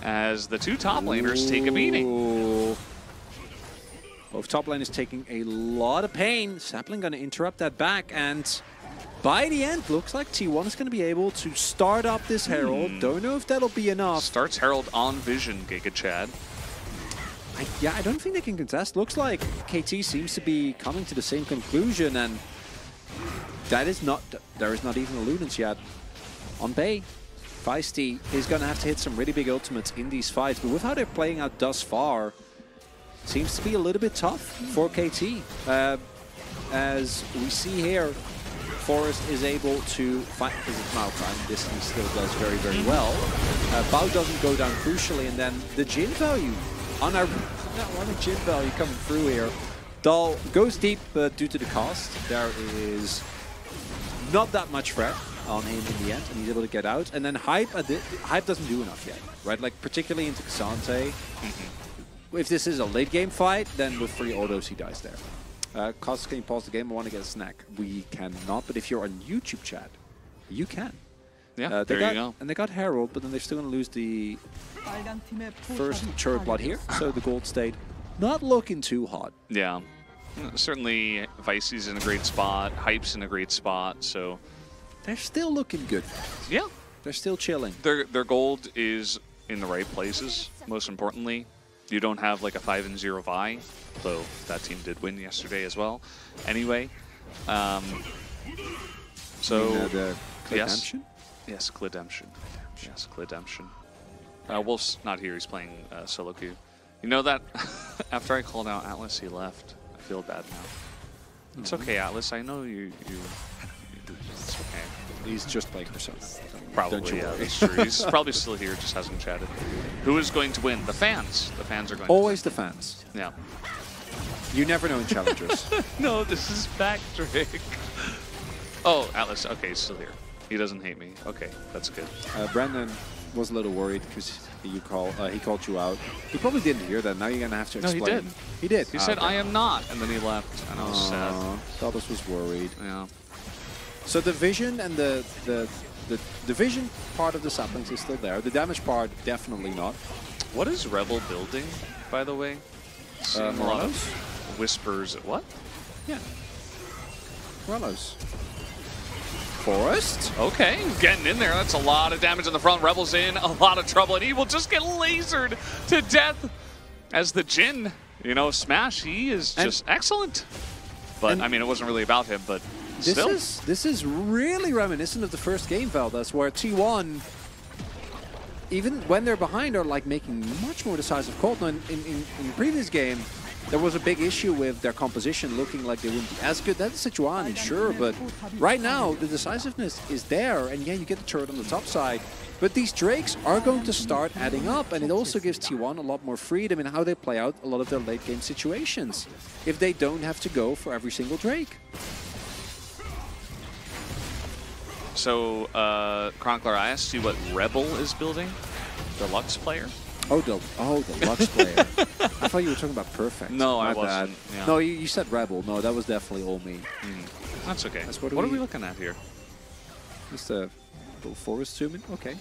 as the two top laners take a beating. Both top laners taking a lot of pain. Sapling going to interrupt that back, and by the end, looks like T1 is going to be able to start up this Herald. Don't know if that'll be enough. Starts Herald on Vision, Giga Chad. Yeah, I don't think they can contest. Looks like KT seems to be coming to the same conclusion, and that is not. There is not even a Ludens yet. On Bay, Feisty is going to have to hit some really big ultimates in these fights, but with how they're playing out thus far, seems to be a little bit tough for KT. As we see here, Forrest is able to fight because it's Maokai. This he still does very well. Bao doesn't go down crucially, and then the Jin value on a what a Jin value coming through here. Dahl goes deep, but due to the cost, there is not that much threat on him in the end, and he's able to get out. And then Hype doesn't do enough yet, right? Like, particularly into K'Sante. If this is a late-game fight, then with 3 autos, he dies there. Cost, can you pause the game? I want to get a snack. We cannot, but if you're on YouTube chat, you can. Yeah, there you go. And they got Herald, but then they're still going to lose the first turret blood here. So the gold state not looking too hot. Yeah. Certainly, Vicey's in a great spot. Hype's in a great spot, so... They're still looking good. Yeah. They're still chilling. Their gold is in the right places, most importantly. You don't have like a 5-0 Vi, though that team did win yesterday as well. Anyway, so... the Redemption? Yes, Cledemption. Yes, Cledemption. Wolf's not here. He's playing solo queue. You know that after I called out Atlas, he left. I feel bad now. It's okay, Atlas. I know you it's okay. He's just playing Persona. Probably, yeah, that's true. He's probably still here, just hasn't chatted. Who is going to win? The fans. The fans are going Always to the fans. Yeah. You never know in challengers. No, this is Backdrake. Oh, Atlas. Okay, he's still here. He doesn't hate me. Okay, that's good. Brandon was a little worried because he called you out. He probably didn't hear that. Now you're going to have to explain. No, he did. He did? He said, okay. I am not, and then he left, and I was sad. Thomas was worried. Yeah. So the vision and the vision part of the saplings is still there. The damage part, definitely not. What is Rebel building, by the way? Seeing a lot of Morelos? whispers. What? Yeah. Morelos. Forest? Okay, getting in there. That's a lot of damage in the front. Rebel's in a lot of trouble, and he will just get lasered to death as the Jin, you know, smash. He is just excellent. But, I mean, it wasn't really about him, but still. This is really reminiscent of the first game, Veldas, where T1, even when they're behind, are like making much more decisive calls. Now, in the previous game, there was a big issue with their composition looking like they wouldn't be as good. That's Sejuani, sure, but right now the decisiveness is there, and yeah, you get the turret on the top side. But these Drakes are going to start adding up, and it also gives T1 a lot more freedom in how they play out a lot of their late game situations, if they don't have to go for every single Drake. So, Chronicler, I asked you what Rebel is building, the Lux player. Oh, the Lux player. I thought you were talking about Perfect. No, My I wasn't. bad. Yeah. No, you said Rebel. No, that was definitely all me. That's okay. What are we looking at here? Just a little forest zooming. Okay.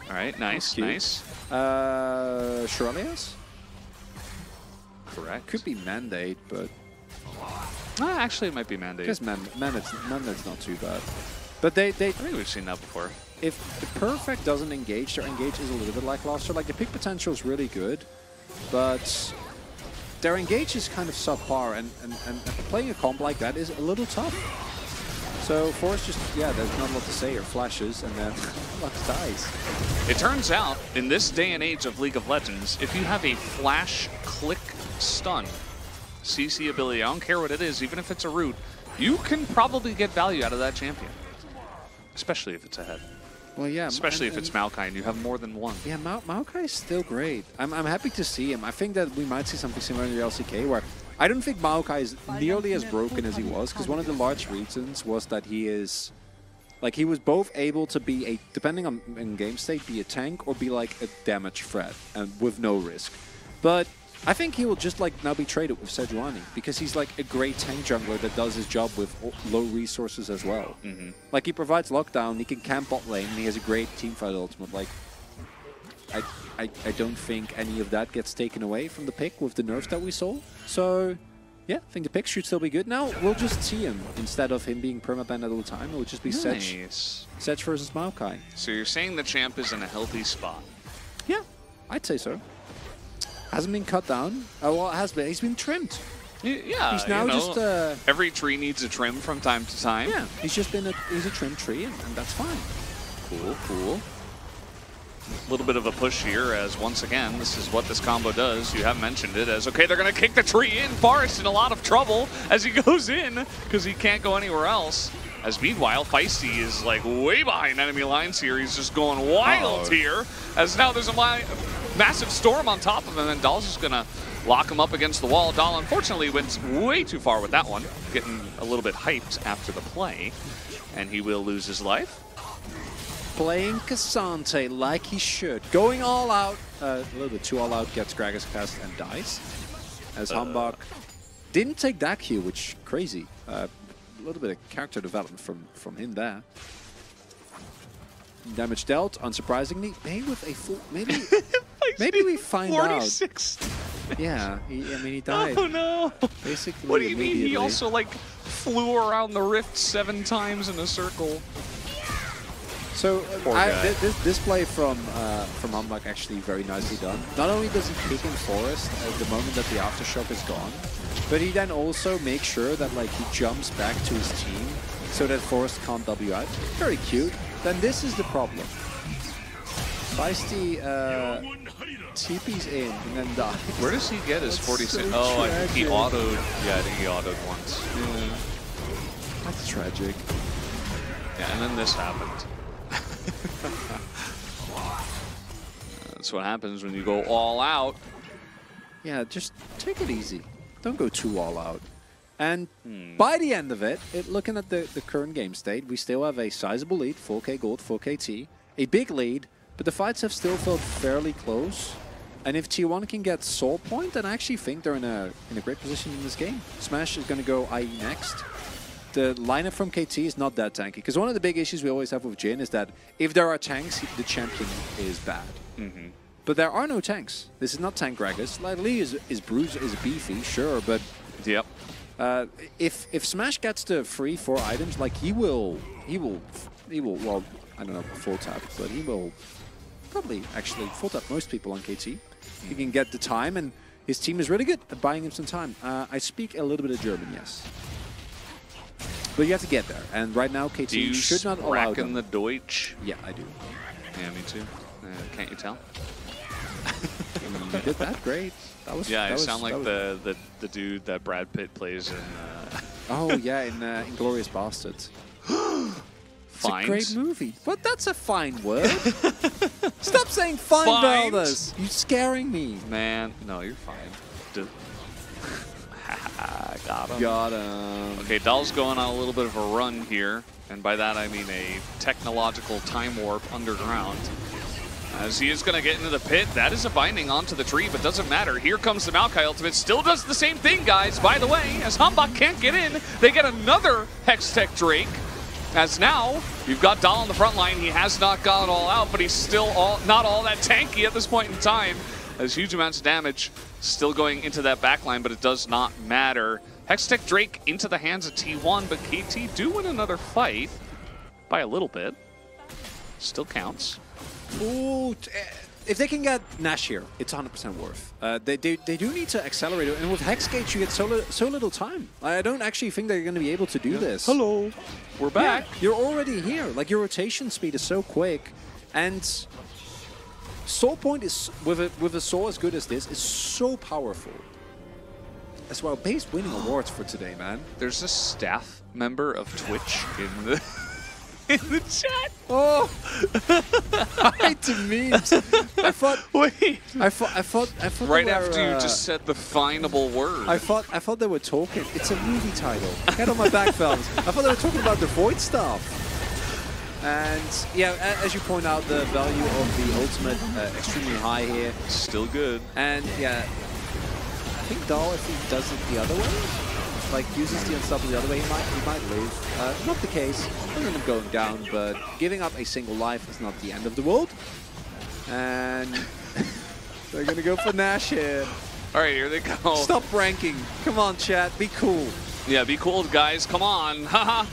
All right, nice, nice. Shiralias? Correct. Could be Mandate, but... Actually, it might be Mandate. I guess Mandate's not too bad. But I think we've seen that before. If the Perfect doesn't engage, their engage is a little bit lackluster. Like, the pick potential is really good, but their engage is kind of subpar, and playing a comp like that is a little tough. So Forrest just, yeah, there's not a lot to say, or flashes, and then Lux dies. It turns out, in this day and age of League of Legends, if you have a flash click stun CC ability, I don't care what it is, even if it's a root, you can probably get value out of that champion. Especially if it's ahead. Well, yeah. Especially if it's Maokai and you have more than one. Yeah, Maokai is still great. I'm happy to see him. I think that we might see something similar in the LCK, where I don't think Maokai is nearly as broken as he was, because one of the large reasons was that he is... Like, he was both able to be a, depending on in game state, be a tank or be like a damage threat, and with no risk. But I think he will just like now be traded with Sejuani, because he's like a great tank jungler that does his job with low resources as well. Like, he provides lockdown, he can camp bot lane, and he has a great teamfight ultimate. Like, I don't think any of that gets taken away from the pick with the nerfs that we saw. So yeah, I think the pick should still be good. Now we'll just see him instead of him being permabanned all the time. It will just be Sedge versus Maokai. So you're saying the champ is in a healthy spot? Yeah, I'd say so. Hasn't been cut down. Oh, well, it has been. He's been trimmed. Yeah, he's now just every tree needs a trim from time to time. Yeah, he's just been he's a trimmed tree, and that's fine. Cool, cool. A little bit of a push here, as once again, this is what this combo does. You have mentioned it as, okay, they're going to kick the tree in. Forest in a lot of trouble as he goes in, because he can't go anywhere else. As meanwhile, Feisty is like way behind enemy lines here. He's just going wild here, as now there's a massive storm on top of him, and Dahl's just going to lock him up against the wall. Dahl unfortunately went way too far with that one, getting a little bit hyped after the play, and he will lose his life. Playing Cassante like he should. Going all out, a little bit too all out, gets Gragas cast and dies. As Hambach didn't take that Q, which crazy. A little bit of character development from him there. Damage dealt, unsurprisingly. Maybe with a full, maybe we find 46. out. Yeah, I mean he died. Oh no! Basically, What do you mean? He also like flew around the rift 7 times in a circle. So this play from Hambach actually very nicely done. Not only does he kick in Forest at the moment that the aftershock is gone, but he then also makes sure that like he jumps back to his team so that Forest can't W out. Very cute. Then this is the problem. Feisty TP's in and then dies. Where does he get his 46? So oh, I think he tragic. autoed. Yeah, I think he autoed once. Yeah. That's tragic. Yeah, and then this happened. That's what happens when you go all out. Yeah, just take it easy. Don't go too all out. And by the end of it, looking at the current game state, we still have a sizable lead, 4K gold, 4K T. A big lead, but the fights have still felt fairly close. And if T1 can get Soul Point, then I actually think they're in a great position in this game. Smash is going to go IE next. The lineup from KT is not that tanky, because one of the big issues we always have with Jin is that if there are tanks, the champion is bad. But there are no tanks. This is not tank Gragas. Like Lee is bruised, is beefy, sure, but Yep. if Smash gets the free 4 items, like he will well, I don't know, full tap, but he will probably actually full tap most people on KT. He can get the time, and his team is really good at buying him some time. I speak a little bit of German, yes. But you have to get there, and right now KT should not allow them. the Deutsch? Yeah, I do. Yeah, me too. Can't you tell? You did that great. That was yeah, I sound like the dude that Brad Pitt plays in. Oh yeah, in Inglourious Bastards. It's a great movie. But that's a fine word. Stop saying fine, Valdez. You're scaring me. Man, no, you're fine. Got him. Got him. Okay, Dahl's going on a little bit of a run here, and by that I mean a technological time warp underground. As he is going to get into the pit, that is a binding onto the tree, but doesn't matter. Here comes the Maokai ultimate. Still does the same thing, guys. By the way, as Hambach can't get in, they get another Hextech Drake. As now, you've got Dahl on the front line. He has not gone all out, but he's still not all that tanky at this point in time. As huge amounts of damage still going into that backline, but it does not matter. Hextech Drake into the hands of T1, but KT do win another fight by a little bit. Still counts. Ooh, if they can get Nash here, it's 100% worth. They do need to accelerate it, and with Hexgate you get so little time. I don't actually think they're going to be able to do this. Hello, we're back. Yeah, you're already here. Like your rotation speed is so quick, and Soul Point is with a soul as good as this is so powerful. As well, Base winning awards for today, man. There's a staff member of Twitch in the in the chat. Oh, hi to memes. I thought. Wait. I thought. Right after you just said the finable word. I thought they were talking. It's a movie title. Get on my back, fellas. I thought they were talking about the Void stuff. And yeah, as you point out, the value of the ultimate extremely high here. Still good. And yeah, I think Dahl, if he does it the other way, like uses the unstoppable the other way, he might lose. Not the case. He'll end up going down, but giving up a single life is not the end of the world. And they're gonna go for Nash here. All right, here they go. Stop ranking. Come on, chat. Be cool. Yeah, be cool, guys. Come on. Haha.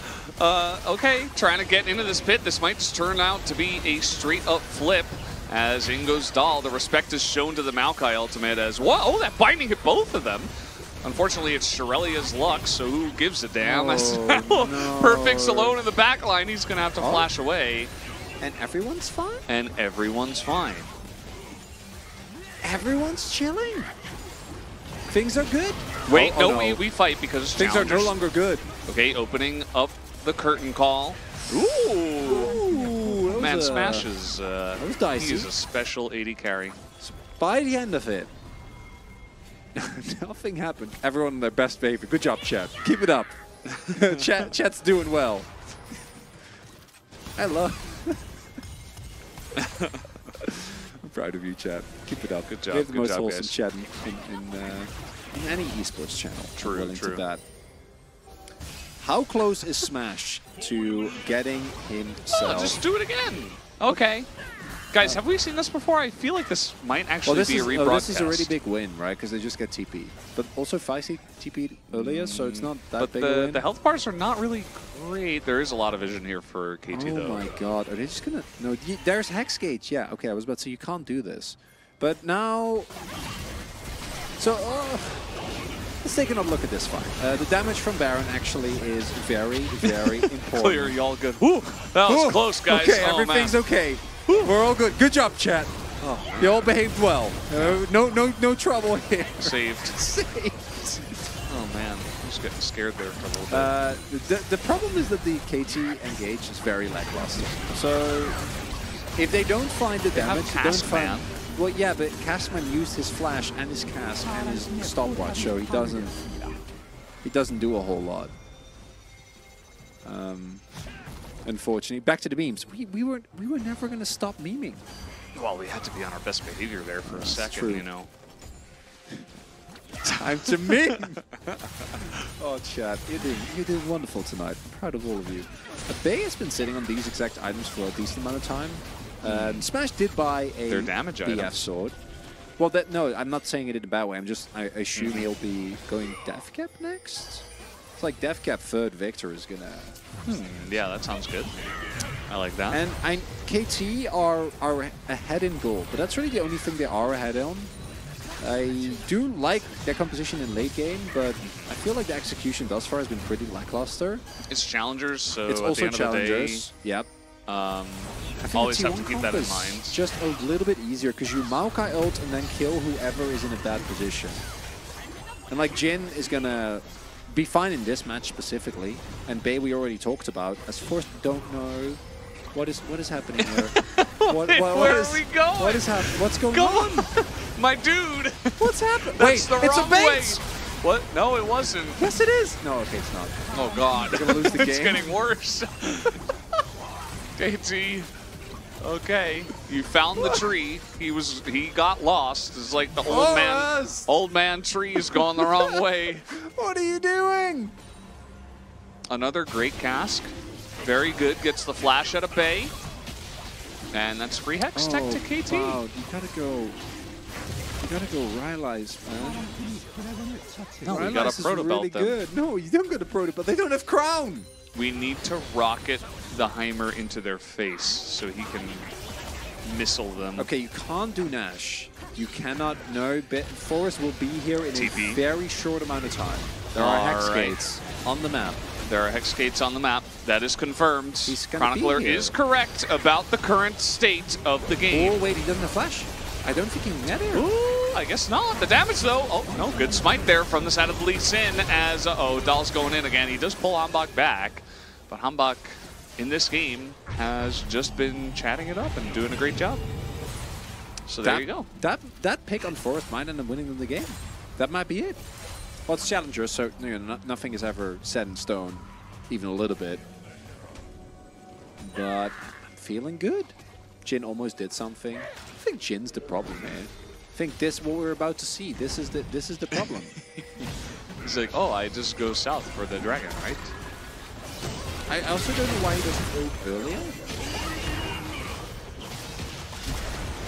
Okay, trying to get into this pit. This might just turn out to be a straight-up flip. As in goes Dahl. The respect is shown to the Maokai ultimate as, whoa, oh, that binding hit both of them. Unfortunately, it's Shirelia's luck, so who gives a damn? Oh, no. Perfect's alone in the back line. He's going to have to flash away. And everyone's fine? And everyone's fine. Everyone's chilling. Things are good. Wait, no. We fight because things are no longer good. Okay, opening up the curtain call. Ooh. Man, Smash is that was dicey. He is a special 80 carry. By the end of it, Nothing happened. Everyone on their best behavior. Good job, chat. Keep it up. Chat's doing well. I love. I'm proud of you, chat. Keep it up. Good job. We have the Good most job, wholesome guys. chat in any esports channel. True, I'm willing true. to that. How close is Smash to getting himself? Oh, just do it again. Okay. Guys, have we seen this before? I feel like this might actually Well, be a rebroadcast. this is a really big win, right? Because they just get TP. But also Feisty TP'd earlier, so it's not that big a win. But the health bars are not really great. There is a lot of vision here for KT, though. Oh my god, are they just gonna... No, there's Hex Gate. Yeah, okay, I was about to say you can't do this. But now... So, let's take another look at this fight. The damage from Baron actually is very, very important. Clear, y'all good. Whew, that was close, guys. Okay, oh, everything's man. okay. We're all good. Good job, chat. Oh, You all behaved well. No trouble here. saved. Saved. Oh, man. I was getting scared there for a little bit. The problem is that the KT engage is very lackluster. So if they don't find the damage, they don't find. Castman. Well, yeah, but Castman used his flash and his cast and his stopwatch, so he doesn't do a whole lot. Unfortunately, back to the memes. We were never gonna stop memeing. Well, we had to be on our best behavior there for a second, true. you know. Time to meme. Oh, chat, you did wonderful tonight. I'm proud of all of you. Bay has been sitting on these exact items for a decent amount of time. Smash did buy a Their damage BF items. sword. Well, no, I'm not saying it in a bad way. I assume he'll be going Death Cap next. It's like Death Cap third Victor is gonna. Yeah, that sounds good. I like that. And KT are ahead in gold, but that's really the only thing they are ahead on. I do like their composition in late game, but I feel like the execution thus far has been pretty lackluster. It's challengers, so It's at also the end challengers. of the day, Yep. I think always the have to T1 keep that in comp is mind. Just a little bit easier because you Maokai ult and then kill whoever is in a bad position. And like Jin is gonna be fine in this match specifically, and Bay we already talked about. As first, don't know what is happening here. Where are we going? What's going on? My dude! What's happening? That's Wait, the it's a wrong bait. way! What? No, it wasn't. Yes, it is. No, okay, it's not. Oh, God. We're gonna lose the It's game. getting worse. KT. Okay. You found the tree. He got lost. It's like the old man tree is going the wrong way. What are you doing? Another great cask. Very good. Gets the flash out of Bay. And that's free hex tech to KT. Wow, you gotta go Rylai's, man. No, we got a Rylai's proto is belt really them. good. No, you don't get a proto belt. They don't have crown. We need to rocket the Heimer into their face so he can missile them. Okay, you can't do Nash. You cannot. No, Forrest will be here in TP. a very short amount of time. There are hex All right. gates on the map. There are hex gates on the map. That is confirmed. He's gonna be Chronicler here. is correct about the current state of the game. Oh, wait, he doesn't have flash. I don't think he can get here. Ooh, I guess not. The damage, though. Oh, no. Good smite there from the side of Lee Sin as, Dahl's going in again. He does pull Hambach back. But Hambach, in this game, has just been chatting it up and doing a great job. So there you go. That pick on Forrest might end up winning them the game. That might be it. Well, it's Challenger, so nothing is ever set in stone, even a little bit. But I'm feeling good. Jin almost did something. I think Jin's the problem, man. I think what we're about to see. This is the problem. He's like, oh, I just go south for the dragon, right? I also don't know why he doesn't ult earlier.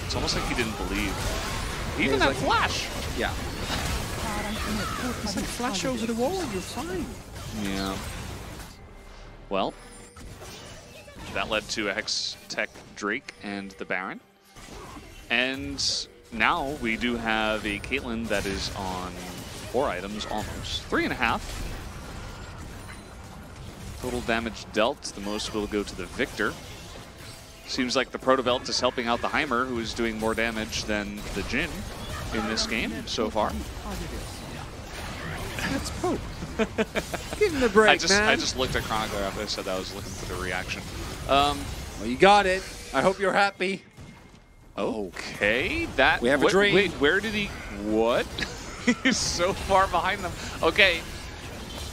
It's almost like he didn't believe. He even he's had like- flash. Yeah. It's like flash over the wall and you're fine. Yeah. Well, that led to a Hex Tech Drake and the Baron. And now we do have a Caitlyn that is on 4 items almost. 3.5. Total damage dealt. The most will go to the Victor. Seems like the Proto Belt is helping out the Heimer, who is doing more damage than the Jin in this game so far. That's Pope. Give him a break, man. I just looked at Chronicler after I said that. I was looking for the reaction. Well, you got it. I hope you're happy. Okay, that... We have a dream. Wait, where did he... What? He's so far behind them. Okay.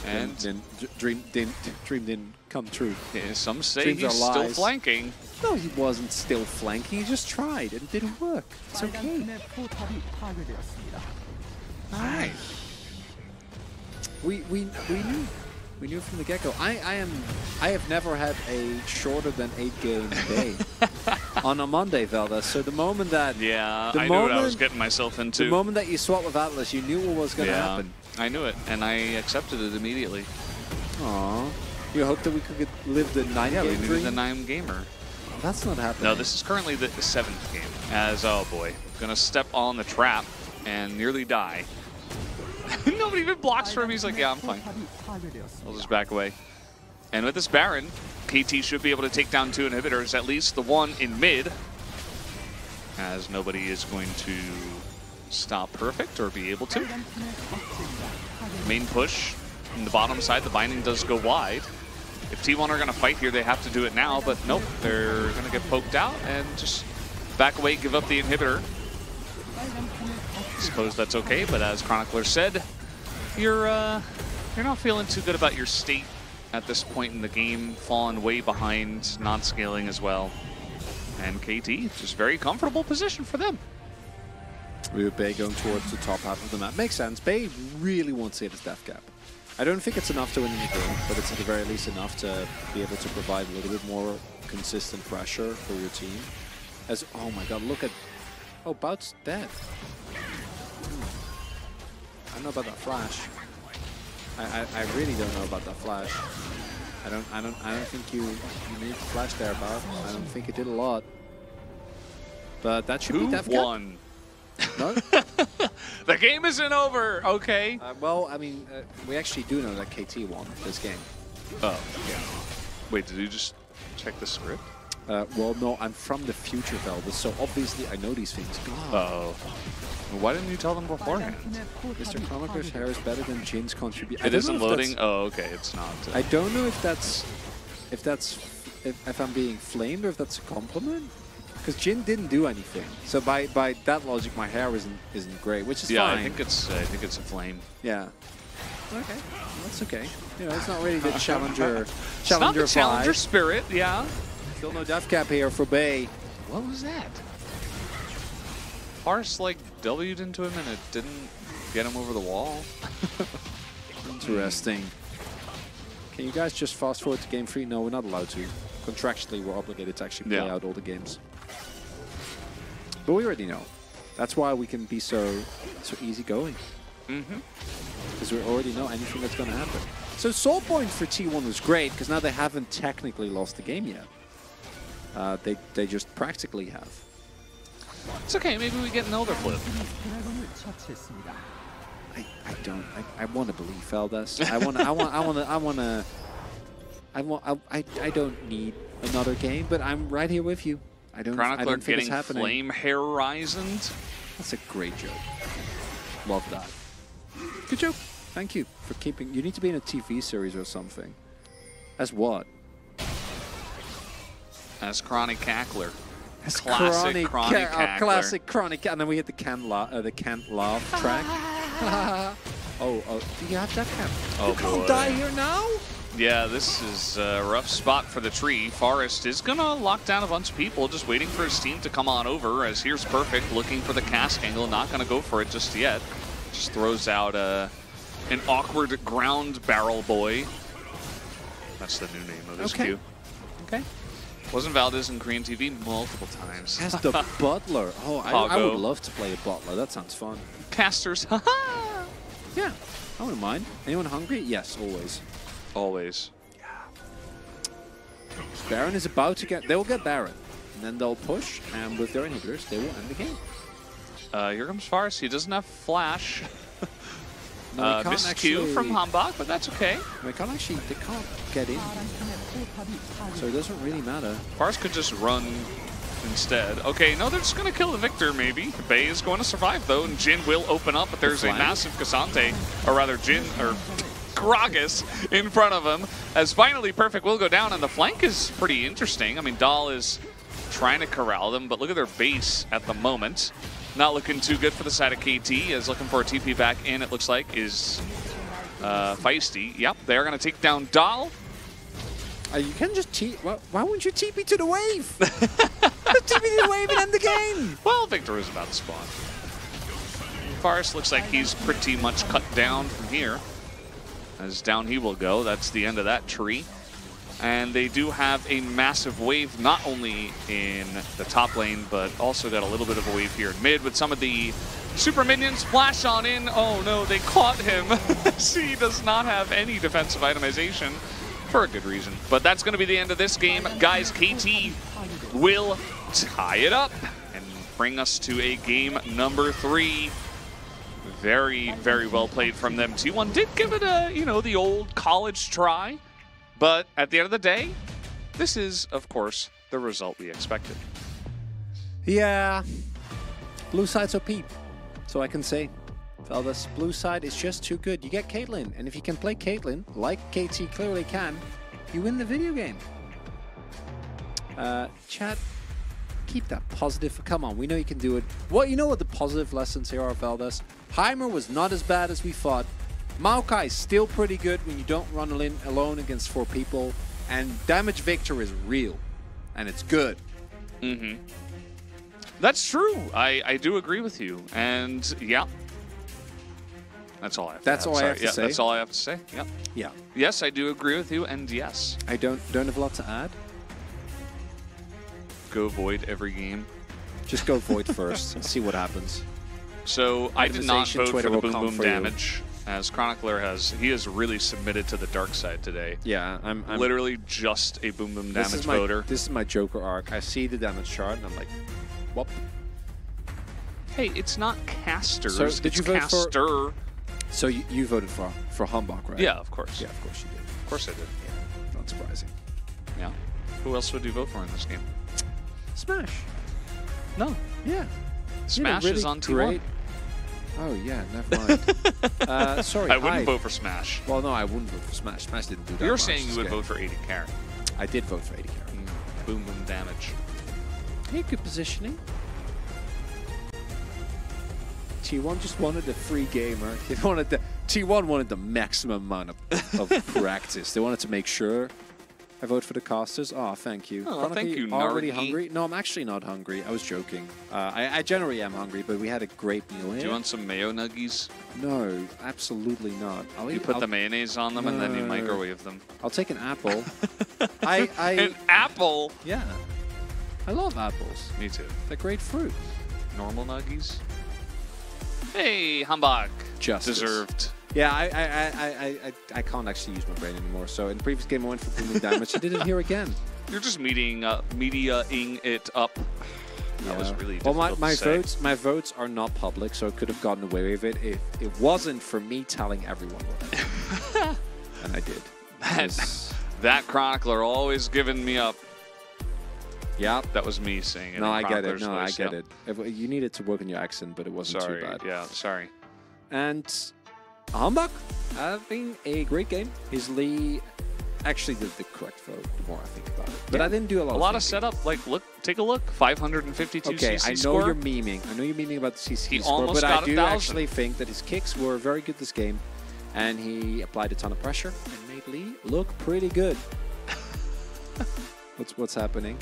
And dream didn't come true. Yeah, some say Dreams he's still flanking. No, he wasn't still flanking. He just tried and it didn't work. It's okay. All right. We knew from the get-go. I have never had a shorter than 8-game day on a Monday, Velda. So the moment that I knew what I was getting myself into. The moment that you swapped with Atlas, you knew what was going to happen. I knew it, and I accepted it immediately. Aww. You hoped that we could live the 9-game dream? We the 9-gamer. That's not happening. No, this is currently the 7th game. As, oh boy, gonna step on the trap and nearly die. Nobody even blocks for him. He's like, yeah, I'm fine. I'll just back away. And with this Baron, KT should be able to take down 2 inhibitors, at least the one in mid, as nobody is going to stop Perfect or be able to. Main push from the bottom side, the binding does go wide. If T1 are going to fight here, they have to do it now, but nope, they're going to get poked out and just back away, give up the inhibitor. Suppose that's okay, but as Chronicler said, you're not feeling too good about your state at this point in the game, falling way behind, not scaling as well. And KT, just very comfortable position for them. We have Bay going towards the top half of the map. Makes sense. Bay really wants to hit his death cap. I don't think it's enough to win the game, but it's at the very least enough to be able to provide a little bit more consistent pressure for your team. As, oh my god, look at... Oh, Bout's dead. I don't know about that flash. I really don't know about that flash. I don't think you need to flash there, Bout. I don't think it did a lot. But that should be death cap. Who won? No? The game isn't over, okay? Well, I mean, we actually do know that KT won this game. Oh, yeah. Wait, did you just check the script? Well, no, I'm from the future, Velvet, so obviously I know these things. Uh-oh. Well, why didn't you tell them beforehand? Mr. Chronicler's hair is better than Jin's contribution. It isn't loading? Oh, okay, it's not. I don't know if I'm being flamed or if that's a compliment. Because Jin didn't do anything, so by that logic, my hair isn't great, which is fine. Yeah, I think it's a flame. Yeah. Okay, that's okay. You know, it's not really the challenger. It's not the challenger spirit. Yeah. Still no death cap here for Bay. What was that? Parse like W'd into him and it didn't get him over the wall. Interesting. Can you guys just fast forward to game 3? No, we're not allowed to. Contractually, we're obligated to actually play out all the games. But we already know. That's why we can be so easygoing. Because we already know anything that's going to happen. So Soul Point for T1 was great, because now they haven't technically lost the game yet. They just practically have. It's okay, maybe we get an Elder Flip. I want to believe Feldas. I don't need another game, but I'm right here with you. I don't think it's happening. Flame Horizoned. That's a great joke. Love that. Good joke. Thank you for keeping. You need to be in a TV series or something. As what? As Chronic Cackler. As classic Chronic Cackler. Classic Chronic. And then we hit the can't laugh track. Oh, do you have that cap? Oh, you can't die here now? Yeah, this is a rough spot for the tree. Forest is going to lock down a bunch of people, just waiting for his team to come on over, as here's Perfect, looking for the cask angle, not going to go for it just yet. Just throws out an awkward ground barrel boy. That's the new name of this queue. Okay. Wasn't Valdez in Korean TV multiple times. As the butler. Oh, I would love to play a butler. That sounds fun. Casters. Yeah, I wouldn't mind. Anyone hungry? Yes, always. Always. Yeah. Baron is about to get... They will get Baron. And then they'll push, and with their inhibitors, they will end the game. Here comes Fars. He doesn't have Flash. No, missed Q from Hambach, but that's okay. They can't get in. So it doesn't really matter. Fars could just run instead. Okay, no, they're just going to kill the Victor, maybe. Bay is going to survive, though, and Jin will open up, but there's a massive Cassante, or rather Jin, or Gragas in front of him, as finally Perfect will go down, and the flank is pretty interesting. I mean, Dahl is trying to corral them, but look at their base at the moment. not looking too good for the side of KT. Is looking for a TP back in, it looks like, is Feisty. Yep, they're going to take down Dahl. You can just why wouldn't you TP to the wave? Just TP to the wave and end the game. Well, Victor is about to spawn. Forest looks like he's pretty much cut down from here. As down he will go. That's the end of that tree. And they do have a massive wave, not only in the top lane, but also got a little bit of a wave here in mid with some of the super minions flash on in. Oh no, they caught him. He does not have any defensive itemization for a good reason. But that's going to be the end of this game. Guys, KT will tie it up and bring us to a game number 3. Very, very well played from them. T1 did give it a, you know, the old college try. But at the end of the day, this is, of course, the result we expected. Yeah. Blue side's OP. So I can say, fellas, blue side is just too good. You get Caitlyn, and if you can play Caitlyn, like KT clearly can, you win the video game. Chat, keep that positive. Come on, we know you can do it. Well, you know what the positive lessons here are, Veldas? Heimer was not as bad as we thought. Maokai is still pretty good when you don't run alone against 4 people. And Damage Victor is real. And it's good. Mm-hmm. That's true. I do agree with you. And, yeah. That's all I have to say. That's all I have to say? That's all I have to say. Yep. Yeah. Yes, I do agree with you. And yes. I don't have a lot to add. Go Void every game. Just go Void first and see what happens. So I did not vote for the Boom Boom for damage, as Chronicler he has really submitted to the dark side today. Yeah, I'm literally just a Boom Boom damage voter. This is my Joker arc. I see the damage chart and I'm like, whoop. Hey, it's not casters. So did you vote caster. So you voted for Humbug, right? Yeah, of course. Yeah, of course you did. Of course I did. Yeah, not surprising. Yeah. Who else would you vote for in this game? Smash. No. Yeah. Smash is on T1. Oh, yeah, never mind. Sorry, I wouldn't vote for Smash. Well, no, I wouldn't vote for Smash. Smash didn't do that. You're saying you would vote for 80 Carry. I did vote for 80 Carry. Boom Boom damage. Hey, good positioning. T1 just wanted a free gamer. T1 wanted the maximum amount of practice. They wanted to make sure I vote for the casters. Oh, thank you. Oh, thank you, already Nargi. Hungry? No, I'm actually not hungry. I was joking. I generally am hungry, but we had a great meal here. Do you want some mayo nuggies? No, absolutely not. You put the mayonnaise on them and then you microwave them. I'll take an apple. An apple? Yeah. I love apples. Me too. They're great fruit. Normal nuggies? Hey, Humbug. Justice. Deserved. Yeah, I can't actually use my brain anymore. So in the previous game, I went for booming damage. I did it here again. You're just mediaing it up. That was really difficult well, my to say. votes are not public, so I could have gotten away with it if it wasn't for me telling everyone what I did. And I did. That Chronicler always giving me up. Yeah, that was me saying it. No, I get it. No, I get it. You needed to work on your accent, but it wasn't too bad. Yeah, sorry. And Humbug having a great game. Easily, actually, the correct vote. The more I think about it, but I didn't do a lot of setup. Like, take a look. 552 okay, CC I know score. you're memeing. I know you're memeing about the CC score, almost but got I do 1,000. actually think that his kicks were very good this game, and he applied a ton of pressure and made Lee look pretty good. What's happening?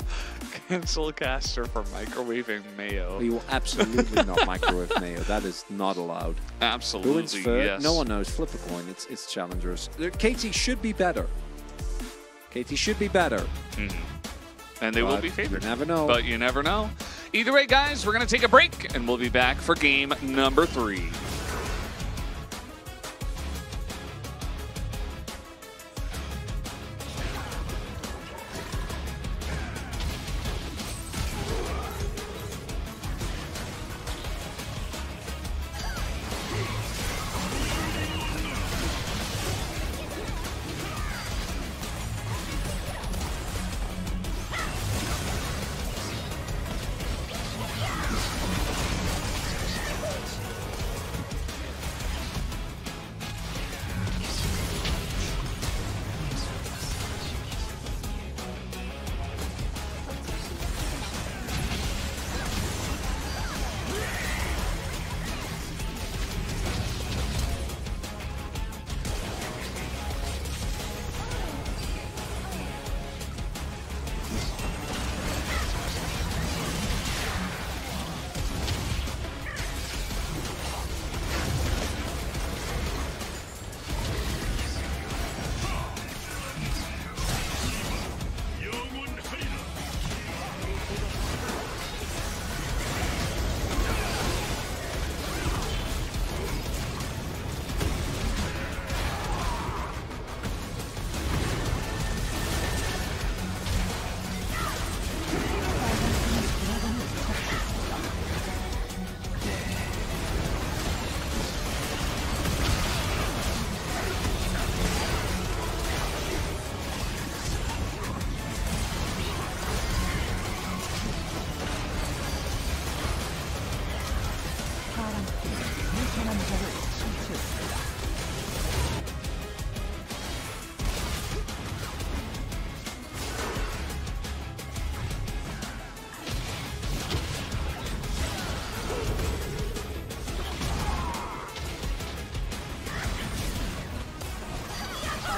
Cancel caster for microwaving mayo. We will absolutely not microwave mayo. That is not allowed. Absolutely, yes. No one knows. Flip a coin. It's challengers. KT should be better. KT should be better. And they will be favored. You never know. But you never know. Either way, guys, we're going to take a break, and we'll be back for game number 3.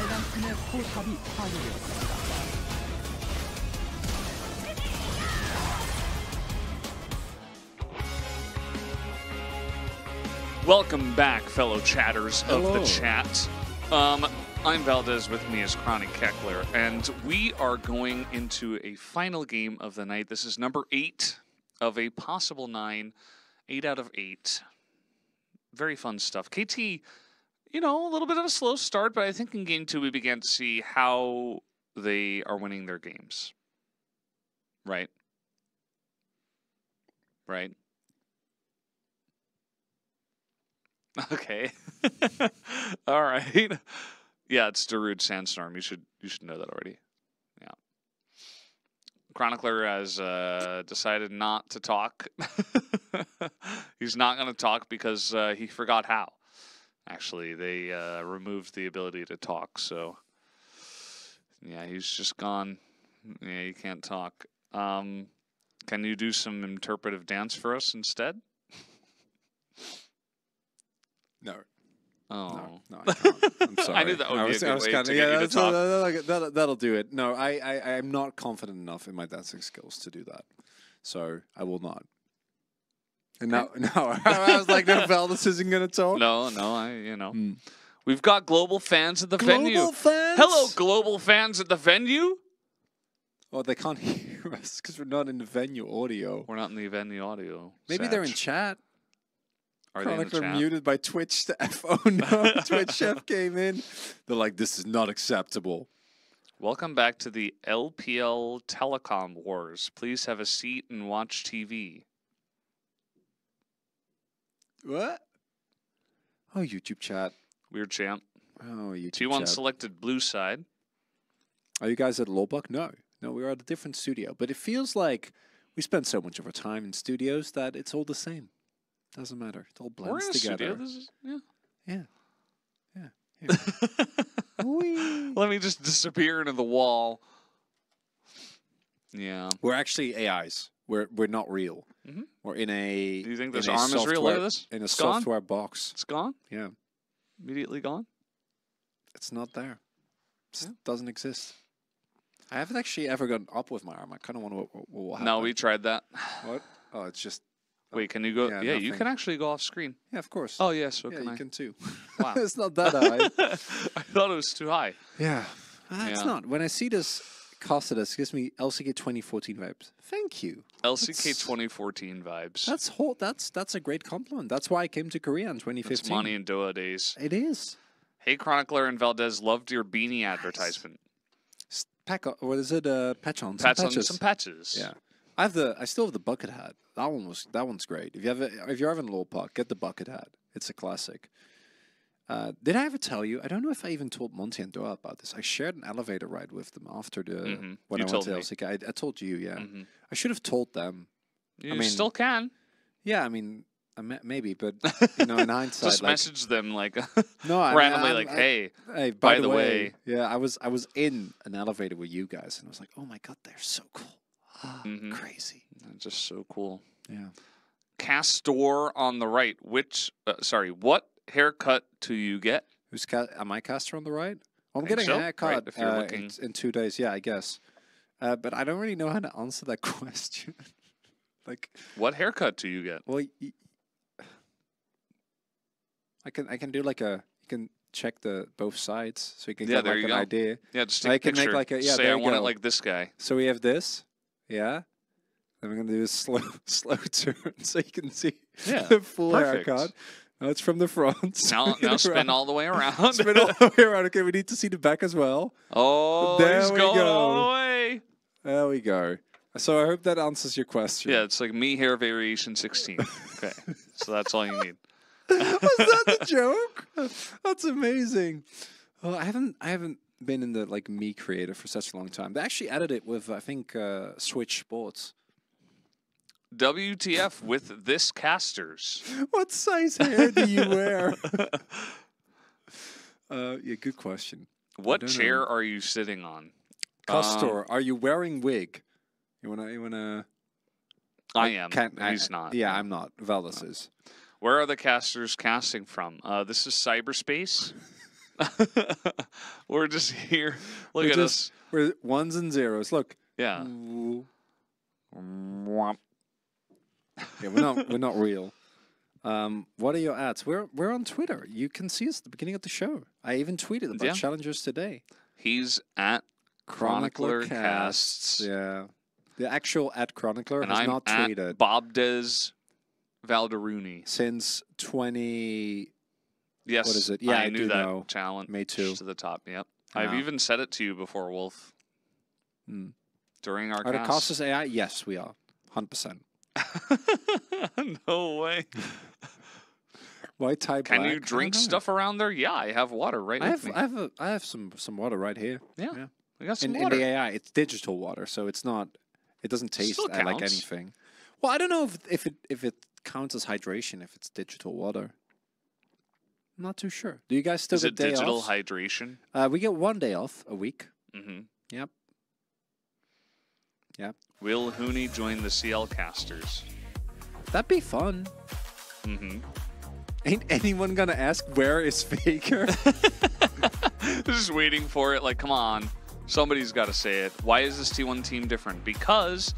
빨간팀의 포탑이 파괴되었습니다. Welcome back, fellow chatters of Hello. the chat. I'm Valdez, with me is Chronic Keckler, and we are going into a final game of the night. This is number 8 of a possible 9, 8 out of 8. Very fun stuff. KT, you know, a little bit of a slow start, but I think in game 2 we began to see how they are winning their games. Right? Right? Okay. All right. Yeah, it's Darude Sandstorm. You should know that already. Yeah. Chronicler has decided not to talk. He's not going to talk because he forgot how. Actually, they removed the ability to talk, so yeah, he's just gone. Yeah, you can't talk. Can you do some interpretive dance for us instead? No. Oh. No, I can't. I'm sorry. I knew that would be a good way to get you to talk. That'll do it. No, I'm not confident enough in my dancing skills to do that. So I will not. And no, I was like, no, Valdez isn't going to talk. No, We've got global fans at the venue. Global fans? Hello, global fans at the venue. Oh, they can't hear us because we're not in the venue audio. We're not in the venue audio. Maybe they're in chat. Are they in the Chronicler chat? muted by Twitch staff. Oh no, Twitch chef came in. They're like, this is not acceptable. Welcome back to the LPL Telecom Wars. Please have a seat and watch TV. What? Oh, YouTube chat. Weird champ. Oh, YouTube T1 chat. selected blue side. Are you guys at Lolbuck? No, we're at a different studio. But it feels like we spend so much of our time in studios that it's all the same. Doesn't matter. It all blends We're in a together. studio. This is, yeah. Whee! Let me just disappear into the wall. Yeah. We're actually AIs. We're not real. Mhm. We're in a. Do you think in this a arm is real? software- Look at this. In a It's gone. software box. It's gone. Yeah, Immediately gone. it's not there. It Yeah. doesn't exist. I haven't actually ever gone up with my arm. I kind of want to. What No, we tried that. What? Oh, it's just. Wait, can you go? Yeah, Yeah, you nothing. can actually go off screen. Yeah, of course. Oh, yeah, so yeah, can you I. can too. Wow. It's not that high. I thought it was too high. Yeah. It's Yeah. not. When I see this casted, it gives me LCK 2014 vibes. Thank you. LCK 2014 vibes. That's whole. That's a great compliment. That's why I came to Korea in It's 2015. Monty and Doa days. It is. Hey, Chronicler and Valdez, loved your beanie advertisement. What is it? Patch on. Patch on patches. some patches. Yeah. I still have the bucket hat. That one's great. If you're ever in Lolpark, get the bucket hat. It's a classic. Did I ever tell you? I don't know if I even told Monty and Doa about this. I shared an elevator ride with them after the when You I went told to me. LCK. I told you, yeah. Mhm. I should have told them. You mean, still can. Yeah, I mean, maybe, but in hindsight, Just message them like no, randomly, like, hey, hey, by the way. yeah, I was in an elevator with you guys, and I was like, oh my god, they're so cool, Mhm. crazy. just so cool. Yeah. Castor on the right. What haircut do you get? Am I caster on the right? Well, I'm Think getting so, a haircut right, if you're looking. in 2 days. Yeah, I guess. But I don't really know how to answer that question. Like, What haircut do you get? well, I can do like you can check the both sides, so you can Yeah, get there like you an go. idea. Yeah, just I take a can make picture. like a- yeah, Say there I you want it go. like this guy. So we have this, yeah. Then we're gonna do a slow turn, so you can see Yeah, the full perfect. haircut. Now it's from the front. Now Spin it spin around. all the way around. Spin all the way around. Okay, we need to see the back as well. Oh, There he's we going all go. the way. There we go. So I hope that answers your question. Yeah, it's like me hair variation 16. Okay, so that's all you need. Was that the joke? That's amazing. Well, I haven't been in the like me creator for such a long time. They actually added it with I think Switch Sports. WTF with this casters? What size hair do you wear? Yeah, good question. What don't chair know. are you sitting on? Castor, are you wearing wig? You wanna? I am. Can't, He's not. Yeah, I'm not. Valdez is. Where are the casters casting from? This is cyberspace. We're just here. Look at us. We're ones and zeros. Look. Yeah. Yeah, we're not real. What are your ads? We're on Twitter. You can see us at the beginning of the show. I even tweeted about challengers today. He's at Chronicler Casts. Yeah. The actual at Chronicler and has I'm not tweeted. At Bobdes Valderuni. Since 20... Yes. What is it? Yeah, I knew do that know. challenge. Me too. To the top, yep. Yeah. I've even said it to you before, Wolf. During our Are the casters AI? Yes, we are. 100%. No way. Why type Can you drink stuff around there? Yeah, I have water right with me. I have some water right here. Yeah. We got some water. In the AI, it's digital water, so it's not. It doesn't taste like anything. Well, I don't know if it counts as hydration if it's digital water. I'm not too sure. Do you guys still get day digital offs? hydration? We get 1 day off a week. Yep. Yep. Will Hooney join the CL casters? That'd be fun. Ain't anyone gonna ask where is Faker? Just waiting for it. Like, come on. Somebody's got to say it. Why is this T1 team different? Because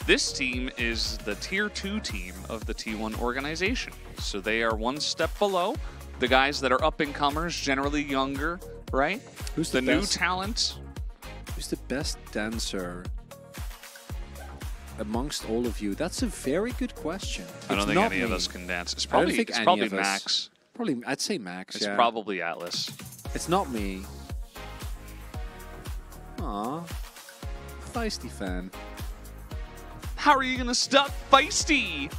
this team is the Tier 2 team of the T1 organization. So they are one step below the guys that are up-and-comers, generally younger, right? Who's the new talent? Who's the best dancer amongst all of you? That's a very good question. I don't think any of us can dance. It's probably, Max. Probably, I'd say Max. It's probably Atlas. It's not me. Aw, Feisty fan. How are you gonna stop Feisty?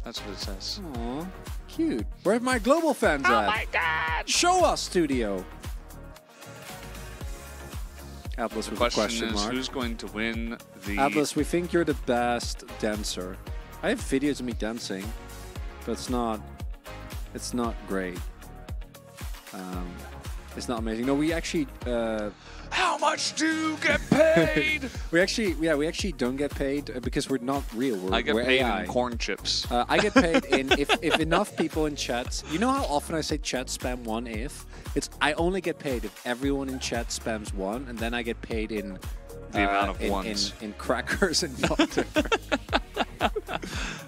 That's what it says. Aw, cute. Where are my global fans at? Oh my god! Show us, studio. Atlas with a question is mark. Who's going to win the... Atlas, we think you're the best dancer. I have videos of me dancing, but it's not great. It's not amazing. No, we actually... How much do you get paid? we actually don't get paid because we're not real. I get we're paid AI. in corn chips. I get paid in if enough people in chat. You know how often I say chat spam one if? I only get paid if everyone in chat spams one, and then I get paid in the amount of ones in crackers and not.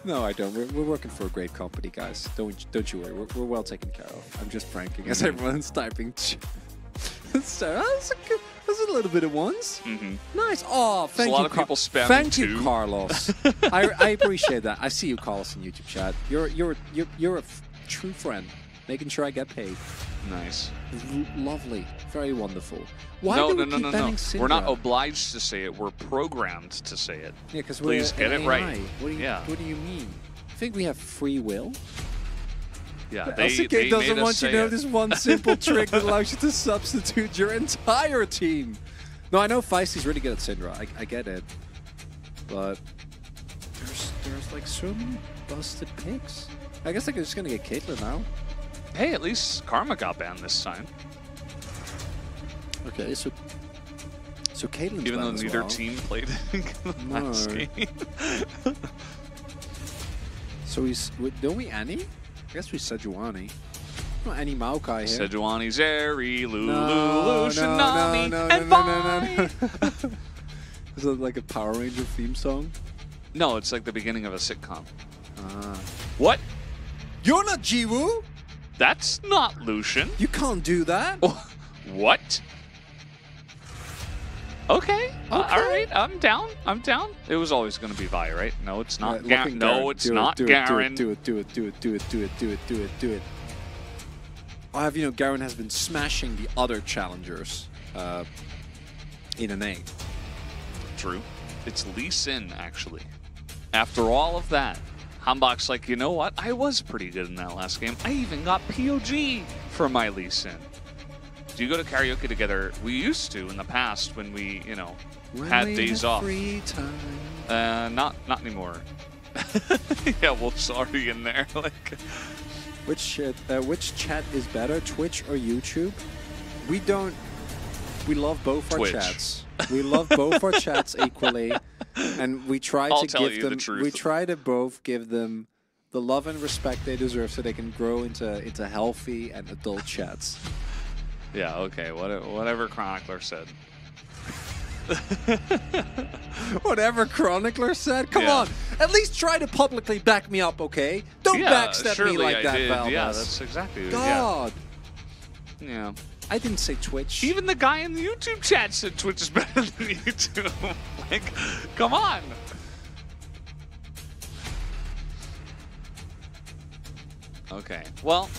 No, I don't. We're working for a great company, guys. Don't you worry. We're well taken care of. I'm just pranking as everyone's typing. So that's a little bit of ones. Nice. Oh, thank you. A lot of people spamming Thank you, Carlos. I appreciate that. I see you, Carlos, in YouTube chat. You're a true friend, making sure I get paid. Nice. Lovely. Very wonderful. Why no. Syndra? We're not obliged to say it. We're programmed to say it. Yeah, because please get it right. What do you mean? I think we have free will. Yeah, but they LCK doesn't want you to know this one simple trick that allows you to substitute your entire team. No, I know Feisty's really good at Syndra. I get it. But there's like so many busted picks. I guess I'm just going to get Caitlyn now. Hey, at least Karma got banned this time. Okay, so Caitlyn's even though banned neither as well. team played the last game. So don't we Annie? I guess we Sejuani. No, Annie Maokai here. Sejuani, Zeri, Lulu, Shinami, and Vi. Is it like a Power Ranger theme song? No, it's like the beginning of a sitcom. What? You're not Jiwoo? That's not Lucian. You can't do that. What? Okay. All right. I'm down. It was always going to be Vi, right? No, it's not. No, it's not Garen. Do it. I have, Garen has been smashing the other challengers in an A. True. It's Lee Sin, actually. After all of that, Hambach's like, you know what? I was pretty good in that last game. I even got POG for my Lee Sin. Do you go to karaoke together? We used to in the past when we, had days off. Free time. Not anymore. Yeah, Wolf's already in there. Like, which chat is better, Twitch or YouTube? We love both our chats. We love both our chats equally, and we try to give them. We try to both give them the love and respect they deserve, so they can grow into healthy and adult chats. Yeah, okay, whatever Chronicler said. Whatever Chronicler said? Come Yeah. on. At least try to publicly back me up, okay? Don't backstab me surely like I that, did. Valdez. Yeah, that's exactly. God. Yeah. I didn't say Twitch. Even the guy in the YouTube chat said Twitch is better than YouTube. Like, come on. Okay, well,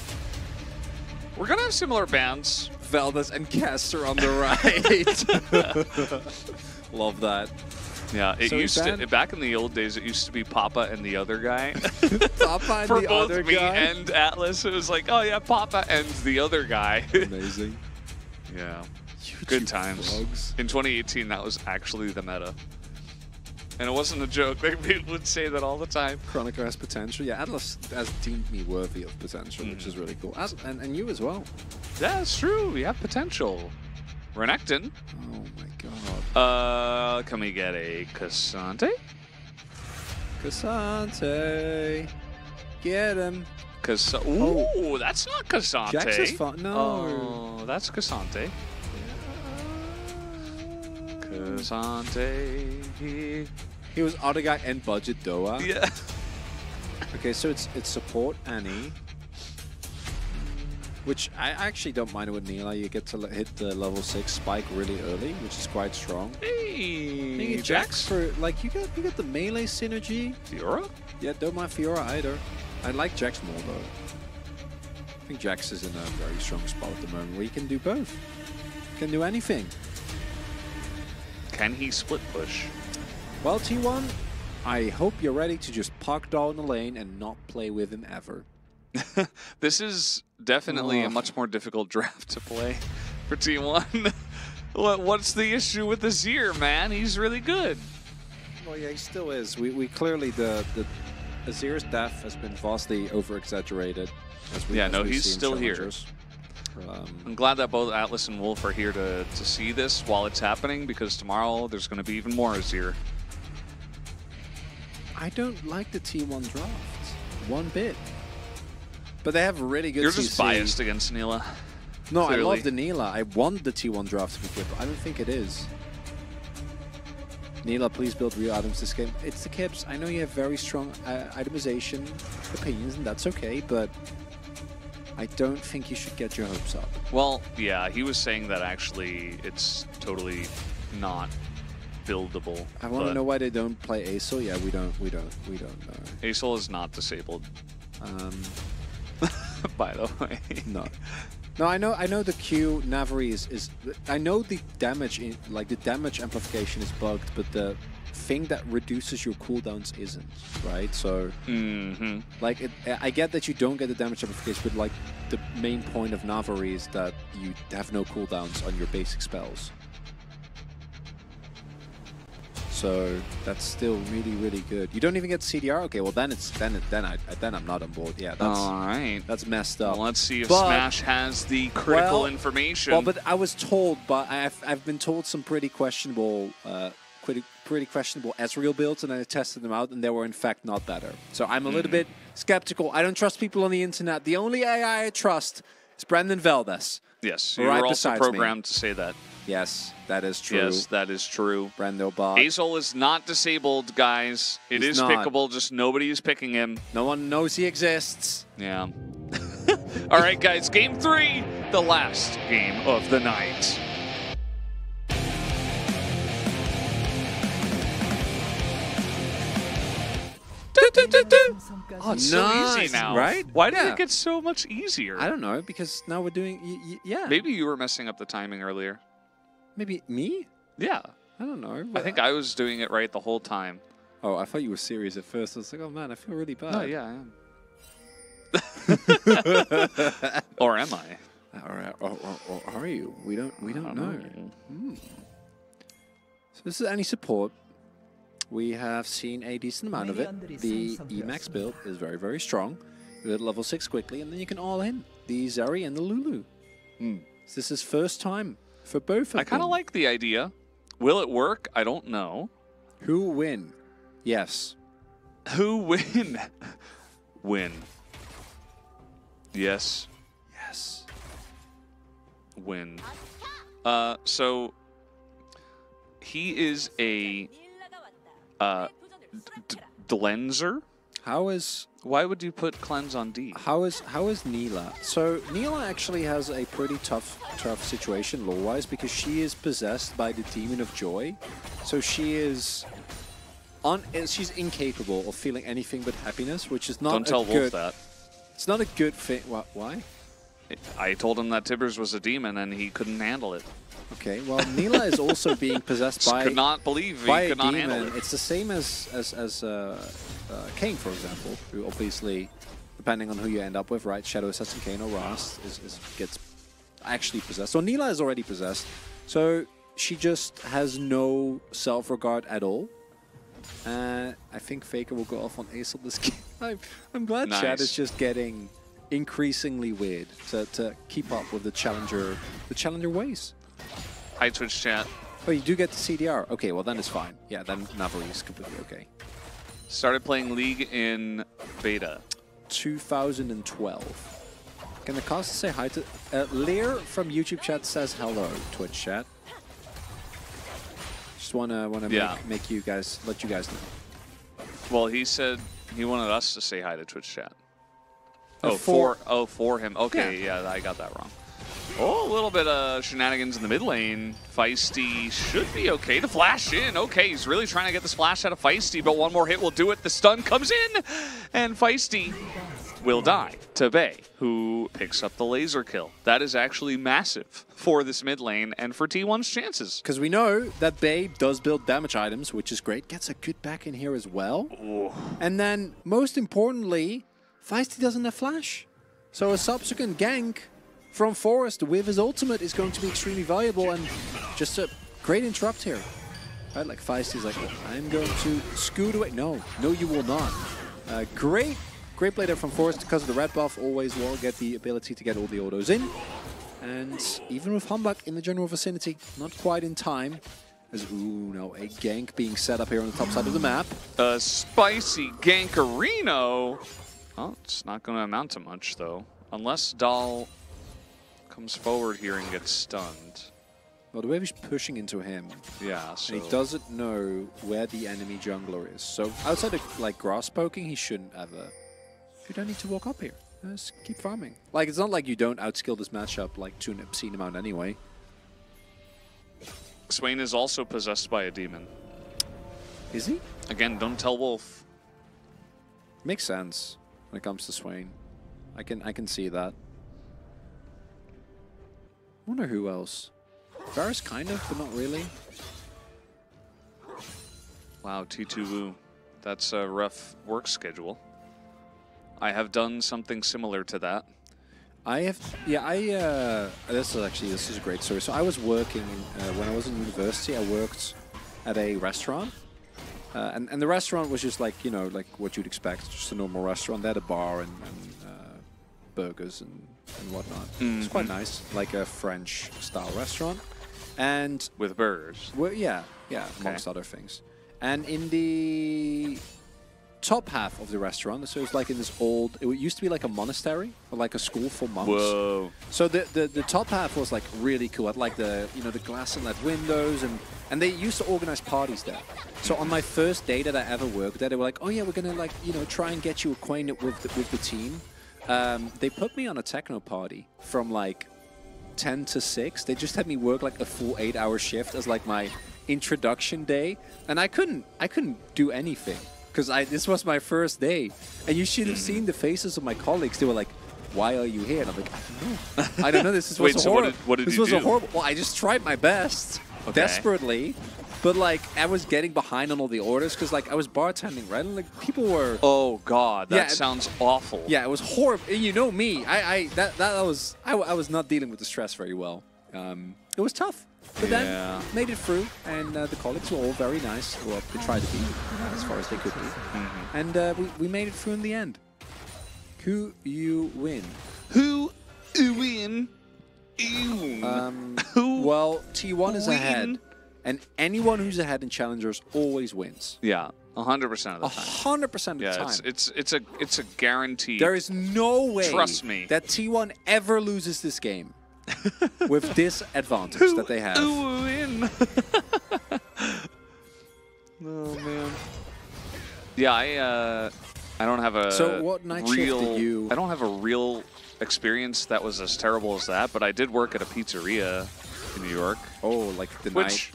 we're gonna have similar bands. Valdez and Caster on the right. Love that. Yeah, it So used to, band- back in the old days, it used to be Papa and the other guy. Papa and For the both other me guy. and Atlas, it was like, oh yeah, Papa and the other guy. Amazing. Yeah, YouTube good times. vlogs. In 2018, that was actually the meta. And it wasn't a joke. Like, people would say that all the time. Chronicler has potential. Yeah, Atlas has deemed me worthy of potential, which is really cool. And you as well. Yeah, that's true. We have potential. Renekton. Oh my god. Can we get a Cassante? Cassante. Get him. Ooh, that's not Cassante. Jax is fun. No. Oh, that's Cassante. Cassante. He was other guy and budget Doa. Yeah. Okay, so it's support Annie. Which I actually don't mind with Neela. You get to hit the level 6 spike really early, which is quite strong. Hey, Jax for like you got the melee synergy. Fiora? Yeah, don't mind Fiora either. I like Jax more though. I think Jax is in a very strong spot at the moment where he can do both. Can do anything. Can he split push? Well, T1, I hope you're ready to just park down the lane and not play with him ever. This is definitely a much more difficult draft to play for T1. What's the issue with Azir, man? He's really good. Well, yeah, he still is. We clearly the Azir's death has been vastly over-exaggerated. Yeah, no, we've he's seen still here. challengers. I'm glad that both Atlas and Wolf are here to see this while it's happening, because tomorrow there's going to be even more Azir. I don't like the T1 draft one bit. But they have really good You're CC. just biased against Neela. No, clearly. I love the Neela. I want the T1 draft to be good, but I don't think it is. Neela, please build real items this game. It's the Kips. I know you have very strong itemization opinions, and that's okay, but I don't think you should get your hopes up. Well, yeah, he was saying that actually it's totally not buildable. I want to know why they don't play Acel. Yeah, we don't know. Acel is not disabled. By the way. No. No, I know the Q Navari is I know the damage the damage amplification is bugged, but the thing that reduces your cooldowns isn't, right? So like I get that you don't get the damage amplification, but like the main point of Navari is that you have no cooldowns on your basic spells. So that's still really, really good. You don't even get CDR. Okay, well then I'm not on board. Yeah, that's all right. That's messed up. Well, let's see if Smash has the critical information. Well, but I was told, but I've been told some pretty questionable, pretty questionable Ezreal builds, and I tested them out, and they were in fact not better. So I'm a little bit skeptical. I don't trust people on the internet. The only AI I trust is Brendan Valdez. Yes, you were also programmed to say that. Yes, that is true. Yes, that is true. Brendo bot. Acel is not disabled, guys. It is pickable, just nobody is picking him. No one knows he exists. Yeah. All right, guys, game 3, the last game of the night. Oh, it's so easy now. Right? Why did it get so much easier? I don't know, because now we're doing... Yeah. Maybe you were messing up the timing earlier. Maybe me? Yeah. I don't know. I think I was doing it right the whole time. Oh, I thought you were serious at first. I was like, oh man, I feel really bad. Oh, yeah, I am. Or am I? Or are you? We don't know. So this is any support. We have seen a decent amount of it. The Emax build is very, very strong. You hit level 6 quickly, and then you can all in the Zeri and the Lulu. So this is first time for both of them. I kind of like the idea. Will it work? I don't know. Who win? Yes. Who win? Win. Yes. Yes. win. So he is a Delenzer. Why would you put cleanse on D? How is Neela? So Neela actually has a pretty tough situation lore-wise because she is possessed by the demon of joy. So she is she's incapable of feeling anything but happiness, which is not. Don't tell Wolf that. It's not a good thing. Why? I told him that Tibbers was a demon and he couldn't handle it. Okay, well, Neela is also being possessed by. Could not believe he could not handle it. It's the same as Kane, for example, who obviously, depending on who you end up with, right? Shadow Assassin Kane or Rast gets actually possessed. So Neela is already possessed. So she just has no self-regard at all. I think Faker will go off on Ace on this game. I'm glad Chad is just getting increasingly weird to keep up with the challenger ways. Hi, Twitch chat. Oh, you do get the CDR. Okay, well then it's fine. Yeah, then Navari is completely okay. Started playing League in beta. 2012. Can the caster say hi to... Lear from YouTube chat says hello, Twitch chat. Just wanna make you guys, let you guys know. Well, he said he wanted us to say hi to Twitch chat. Oh, for him. Okay, yeah, I got that wrong. Oh, a little bit of shenanigans in the mid lane. Feisty should be okay to flash in. Okay, he's really trying to get the splash out of Feisty, but one more hit will do it. The stun comes in, and Feisty will die to Bay, who picks up the laser kill. That is actually massive for this mid lane and for T1's chances. Because we know that Bay does build damage items, which is great. Gets a good back in here as well. Ooh. And then, most importantly, Feisty doesn't have flash. So a subsequent gank from Forest with his ultimate is going to be extremely valuable, and just a great interrupt here. Right, like Feisty's like, I'm going to scoot away. No, you will not. Great play there from Forest because of the red buff. Always will get the ability to get all the autos in. And even with Humbug in the general vicinity, not quite in time. As, ooh, no, a gank being set up here on the top side of the map. A spicy gankarino. Oh, it's not going to amount to much, though. Unless Dahl comes forward here and gets stunned. Well, the wave is pushing into him. Yeah, so... And he doesn't know where the enemy jungler is. So outside of, like, grass poking, he shouldn't ever... You don't need to walk up here. Just keep farming. Like, it's not like you don't outskill this matchup, like, to an obscene amount anyway. Swain is also possessed by a demon. Is he? Again, don't tell Wolf. Makes sense when it comes to Swain. I can see that. I wonder who else. Varus kind of, but not really. Wow, T2 Wu. That's a rough work schedule. I have done something similar to that. This is a great story. So I was working, when I was in university, I worked at a restaurant. And the restaurant was just like, you know, like what you'd expect, just a normal restaurant. They had a bar and burgers and whatnot. It's quite nice, like a French-style restaurant. And with burgers? Well, yeah, amongst other things. And in the top half of the restaurant, so it's like in this old, it used to be like a monastery or like a school for monks. Whoa. So the top half was like really cool. It had like the, you know, the glass inlet windows, and they used to organize parties there. So on my first day that I ever worked there, they were like, oh yeah, we're gonna like, you know, try and get you acquainted with the team. They put me on a techno party from like 10 to 6. They just had me work like a full 8-hour shift as like my introduction day, and I couldn't do anything because this was my first day. And you should have seen the faces of my colleagues. They were like, "Why are you here?" And I'm like, "I don't know. This was horrible. What did you do? Horrible. Well, I just tried my best, desperately." But like, I was getting behind on all the orders because like I was bartending, right? And like people were. Oh God, that sounds awful. Yeah, it was horrible. And you know me, I was not dealing with the stress very well. It was tough, but then made it through, and the colleagues were all very nice. Well, they tried to be as far as they could be, and we made it through in the end. Who you win? Who you win? Well, T1 is ahead. And anyone who's ahead in Challengers always wins. Yeah, 100% of the time. 100% of the time. It's a guarantee. There is no way Trust me. that T1 ever loses this game. with this advantage that they have. Who in? Oh man. Yeah, I don't have a So what night shift did you? I don't have a real experience that was as terrible as that, but I did work at a pizzeria in New York. Oh, like the night.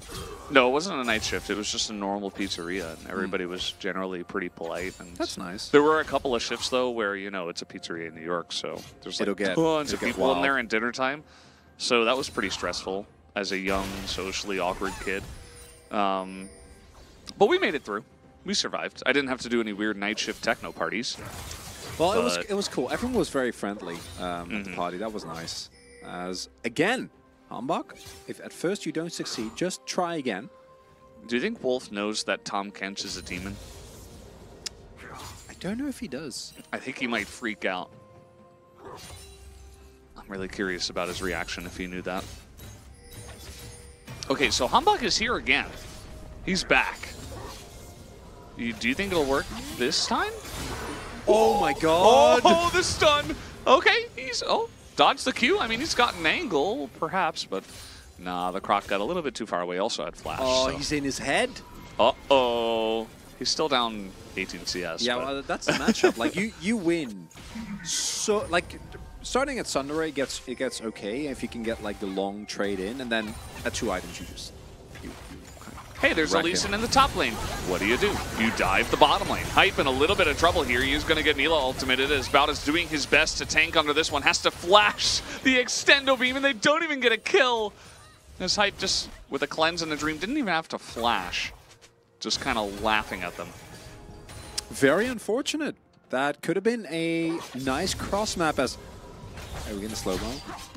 No, it wasn't a night shift. It was just a normal pizzeria, and everybody was generally pretty polite. And That's nice. There were a couple of shifts though where it's a pizzeria in New York, so there's like tons of people in there in dinner time. So that was pretty stressful as a young, socially awkward kid. But we made it through. We survived. I didn't have to do any weird night shift techno parties. Well, it was cool. Everyone was very friendly at the party. That was nice. As again, Hambach, if at first you don't succeed, just try again. Do you think Wolf knows that Tom Kench is a demon? I don't know if he does. I think he might freak out. I'm really curious about his reaction if he knew that. Okay, so Hambach is here again. He's back. Do you think it'll work this time? Oh my god! Oh, the stun! Okay, dodged the Q. I mean, he's got an angle, perhaps, but nah, the Croc got a little bit too far away. Also had flash. Oh, so. He's in his head. Uh-oh. He's still down 18 CS. Yeah, well, that's the matchup. Like, you win. So, like, starting at Sunderay, it gets okay if you can get, like, the long trade in, and then at 2 items, you just... Hey, there's a Lee Sin in the top lane. What do? You dive the bottom lane. Hype in a little bit of trouble here. He's going to get Nila ultimated as Bout is doing his best to tank under this one. Has to flash the extendo beam, and they don't even get a kill. This Hype just, with a cleanse and a dream, didn't even have to flash. Just kind of laughing at them. Very unfortunate. That could have been a nice cross map as... Are we going to slow-mo?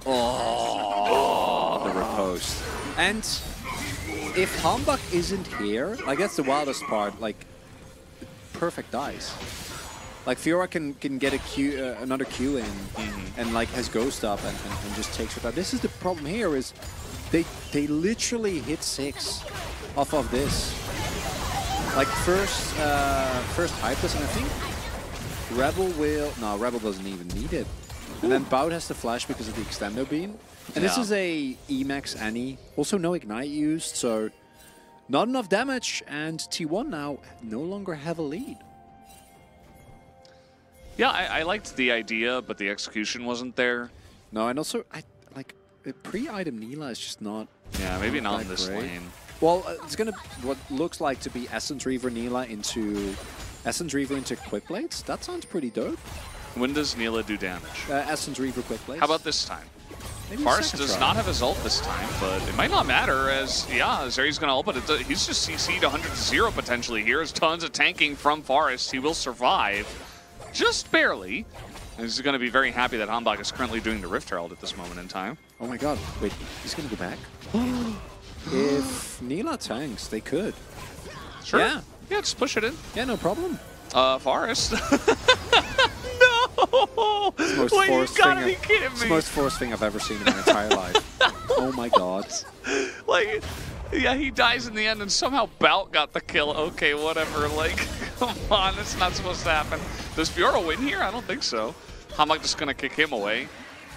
Oh, the riposte. And... if Hambach isn't here, like that's the wildest part, like perfect dice. Like Fiora can get a Q, another Q in, and like has Ghost up and just takes it out. This is the problem here is they literally hit 6 off of this. Like first Hypeless, and I think Rebel doesn't even need it. And then Bout has to flash because of the extendo beam. And this is a Emax Annie. Also no Ignite used, so not enough damage. And T1 now no longer have a lead. Yeah, I liked the idea, but the execution wasn't there. No, and also, like, pre-item Nila is just not... Yeah, maybe not in this lane. Well, it's going to... what looks like to be Essence Reaver Nila into... Essence Reaver into Quick Blades? That sounds pretty dope. When does Nila do damage? Essence Reaver Quick Blades. How about this time? Maybe Forest does not have his ult this time, but it might not matter as, Zeri's going to ult, but he's just CC'd 100-0 potentially here. There's tons of tanking from Forest. He will survive, just barely. And he's going to be very happy that Hambach is currently doing the Rift Herald at this moment in time. Oh my god, wait, he's going to go back? If Nila tanks, they could. Sure. Yeah, just push it in. Yeah, no problem. Forest. No! It's the most forced thing I've ever seen in my entire life. Oh my god. Like, yeah, he dies in the end and somehow Bout got the kill. Okay, whatever. Like, come on, it's not supposed to happen. Does Fiora win here? I don't think so. Hambach just going to kick him away.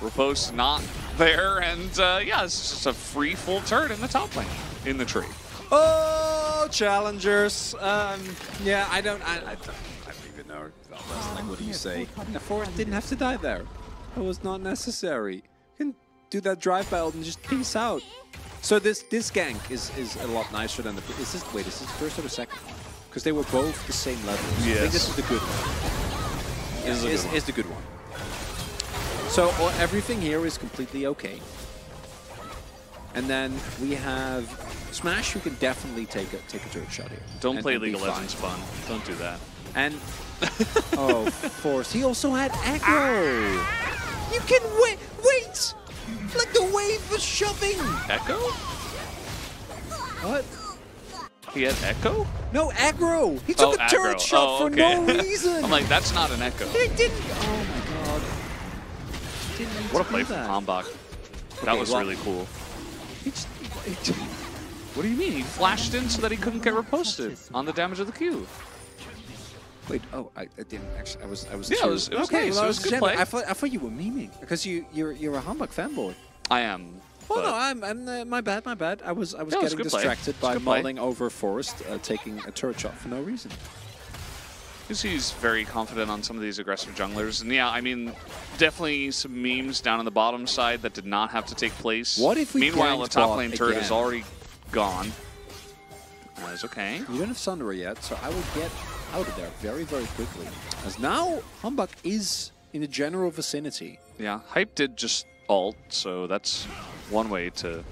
Riposte not there, and it's just a free full turret in the top lane, in the tree. Oh, challengers. Yeah, I don't even know. Like, what do you say? Forest didn't have to die there. It was not necessary. You can do that drive battle and just peace out. So this gank is a lot nicer than the... is this the first or the second? Because they were both the same level. So yes. I think this is the good one. Is the good one. So everything here is completely okay. And then we have Smash, who can definitely take a turret shot here. Don't play League of Legends fun. Don't do that. And oh, Force. He also had aggro. You can wait. Like the wave was shoving. Echo? What? He had Echo? No, aggro. He took a turret shot for no reason. I'm like, that's not an Echo. He didn't. Oh my god. What a play from Hambach. That was really cool. What do you mean? He flashed in so that he couldn't get reposted on the damage of the Q. Wait, I didn't actually. I was. Yeah, it was okay. nice. Well, it was a good play. I thought you were memeing because you're a Hambach fanboy. I am. Well, no, I'm my bad. I was getting distracted by mulling over Forest, taking a turret shot for no reason. He's very confident on some of these aggressive junglers. And yeah, I mean, definitely some memes down on the bottom side that did not have to take place. What if we Meanwhile, the top bot lane turret again? is already gone. That's okay. You don't have Sundra yet, so I will get out of there very, very quickly. As now, Humbug is in the general vicinity. Yeah, Hype did just ult, so that's one way to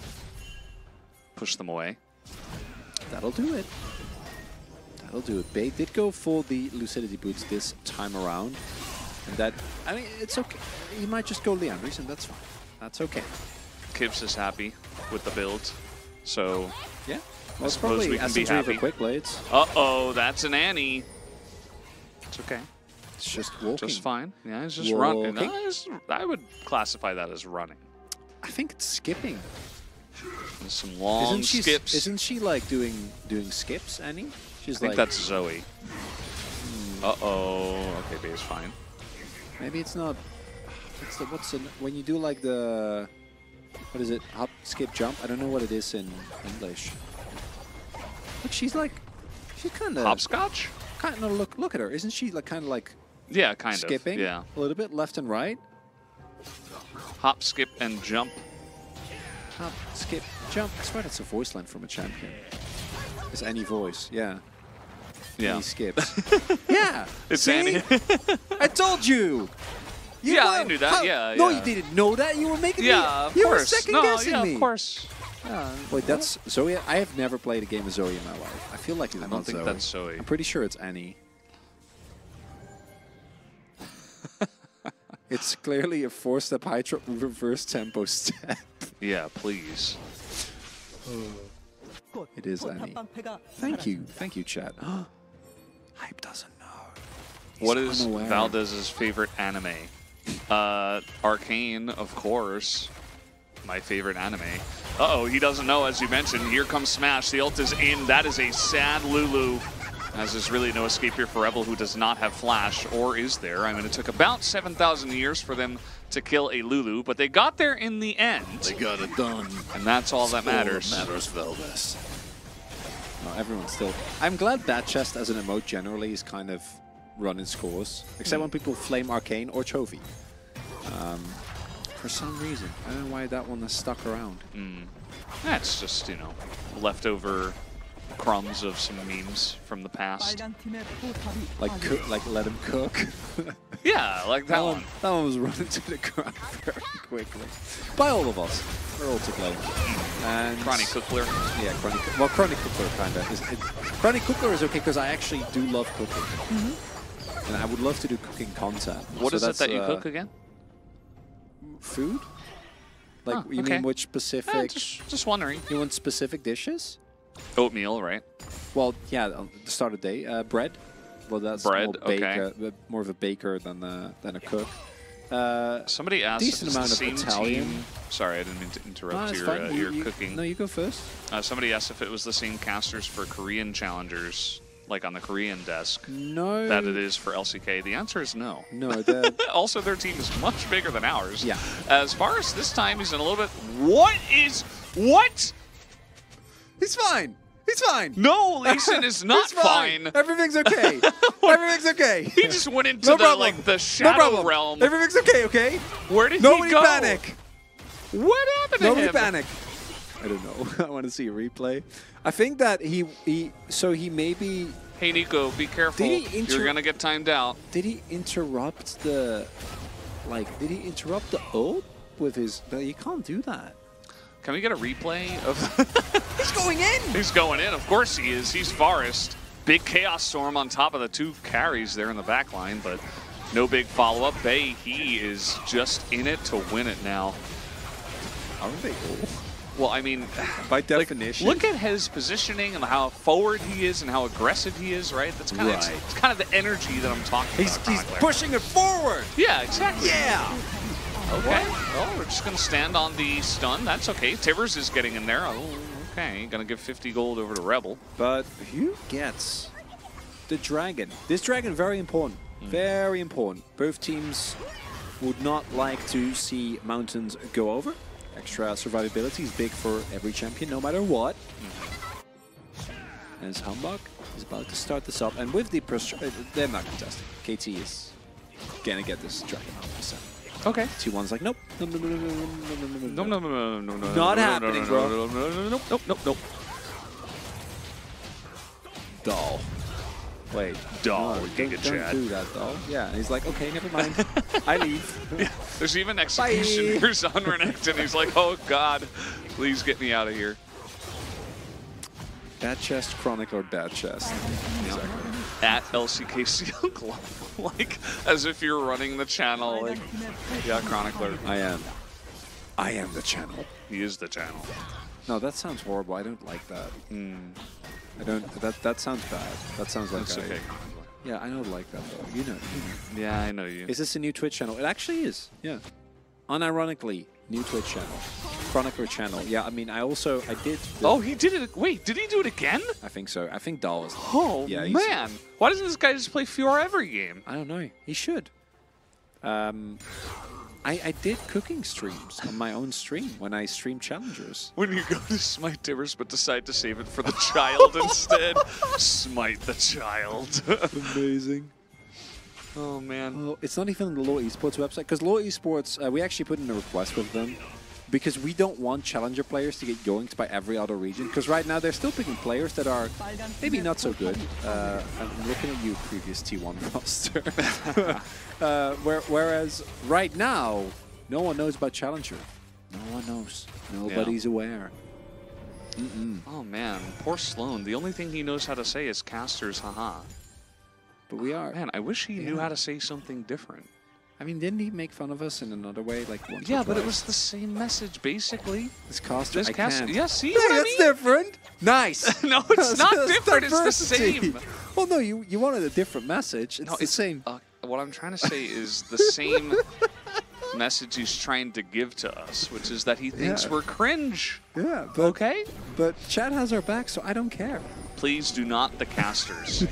push them away. That'll do it. That'll do it. They did go for the Lucidity Boots this time around. And that, I mean, it's okay. You might just go Leandris, and that's fine. That's okay. Kibs is happy with the build, so yeah. I suppose we can be happy. Quick blades. Uh-oh, that's an Annie. It's okay. It's just walking. Just fine. Yeah, it's just running. I would classify that as running. I think it's skipping. There's some long skips. Isn't she like doing skips, Annie? She's I think that's Zoe. Uh-oh. Okay, B's fine. Maybe it's not. When you do like the, what is it? Hop, skip, jump? I don't know what it is in English. But she's kind of hopscotch. Kind of look at her. Isn't she like kind of like? Yeah, kind skipping, of. Yeah. A little bit left and right. Hop, skip, and jump. Hop, skip, jump. I swear that's a voice line from a champion. It's Annie voice. Yeah. Yeah. He skips. Yeah. It's See? Annie. I told you. I knew that. Yeah. No, you didn't know that. You were making me. Of you course. were second guessing me. Of course. Wait, that's Zoe? I have never played a game of Zoe in my life. I feel like it's not Zoe. I don't think that's Zoe. I'm pretty sure it's Annie. It's clearly a 4-step high drop reverse tempo step. Yeah, please. It is Annie. Thank you, chat. Hype doesn't know. What is Valdez's favorite anime? Arcane, of course. My favorite anime. Uh-oh, he doesn't know, as you mentioned. Here comes Smash. The ult is in. That is a sad Lulu. As there's really no escape here for Rebel, who does not have Flash, or is there? I mean, it took about 7,000 years for them to kill a Lulu, but they got there in the end. They got it done. And that's all that matters. Valdez. No, everyone's still... I'm glad that chest as an emote generally is kind of running scores, except when people flame Arcane or Chovy. For some reason. I don't know why that one has stuck around. That's just, you know, leftover crumbs of some memes from the past. Like let him cook. Yeah, like that one. That one was running to the ground very quickly. By all of us. We're all to blame. And Chronic Cookler. Yeah, Chronic Cookler kind of. Chronic Cookler is okay because I actually do love cooking. And I would love to do cooking content. What is it that you cook again? Food? Like, you mean which specific... just wondering. You want specific dishes? Oatmeal, right? Well, yeah, on the start of the day. Bread. Well, that's bread, more of a baker than a cook. Somebody asked decent if it's amount the of same Italian. team. Sorry, I didn't mean to interrupt your cooking. No, you go first. Somebody asked if it was the same casters for Korean challengers, like on the Korean desk, no, that it is for LCK. The answer is no. No. Also, their team is much bigger than ours. Yeah. As far as this time, he's in a little bit... What? He's fine. He's fine. No, Lee Sin is not fine. Everything's okay. Everything's okay. He just went into the shadow realm. Everything's okay? Where did he go? Nobody panic. What happened to him? Nobody panic. I don't know. I want to see a replay. I think that he maybe... Hey, Nico, be careful. You're going to get timed out. Did he interrupt the... did he interrupt the ult with his... No, you can't do that. Can we get a replay of... He's going in! He's going in. Of course he is. He's Forest. Big Chaos Storm on top of the two carries there in the back line, but no big follow-up. Bay, he is just in it to win it now. Aren't they all? Well, I mean... By definition. Look at his positioning and how forward he is and how aggressive he is, right? That's kind of it's kind of the energy that I'm talking about. He's pushing it forward! Yeah, exactly. Yeah! Okay, well, we're just going to stand on the stun. That's okay. Tivers is getting in there. Oh, okay, going to give 50 gold over to Rebel. But who gets the dragon? This dragon, very important. Very important. Both teams would not like to see Mountains go over. Extra survivability is big for every champion, no matter what. As Humbug is about to start this up, and with the they're not contesting. KT is gonna get this Dragon 100%. Okay. T1's like, nope. No. No. Not happening, bro. Nope. Doll. Wait. Doll, no, Giga don't Chad. do that, doll. Yeah, and he's like, okay, never mind. I leave. Yeah, there's even executioners on Renekton, and he's like, oh god, please get me out of here. Bad chest, chronicler, bad chest. Exactly. At LCK CL Club. Like, as if you're running the channel. Like, yeah, chronicler. I am the channel. He is the channel. No, that sounds horrible. I don't like that. I don't. That sounds bad. That sounds like That's okay. Yeah, I don't like that though. You know. Yeah, I know you. Is this a new Twitch channel? It actually is. Yeah. Unironically, new Twitch channel. Chronicler channel. Yeah, I mean, I did. Oh, he did it. Wait, did he do it again? I think so. I think Dahl was. Oh, yeah, man. Why doesn't this guy just play Fiora every game? I don't know. He should. I did cooking streams on my own stream when I stream challengers. When you go to Smite Divers but decide to save it for the child instead. Smite the child. Amazing. Oh, man. Oh, it's not even on the Law Esports website, because Law Esports, we actually put in a request with them, because we don't want challenger players to get yoinked by every other region, because right now they're still picking players that are maybe not so good. I'm looking at you, previous T1 roster. Whereas right now, no one knows about challenger. No one knows. Nobody's aware. Oh, man. Poor Sloan. The only thing he knows how to say is casters, haha. But we are. Man, I wish he knew how to say something different. I mean, didn't he make fun of us in another way, like once Yeah, or but it twice? was the same message, basically. This caster, I caster. can't. Yeah, see Hey, what I that's mean? different. Nice. No, it's not That's different. It's the diversity. same. Well, no, you wanted a different message. It's No, the same. What I'm trying to say is the same message he's trying to give to us, which is that he thinks we're cringe. Yeah, but, Okay? But Chad has our back, so I don't care. Please do not the casters.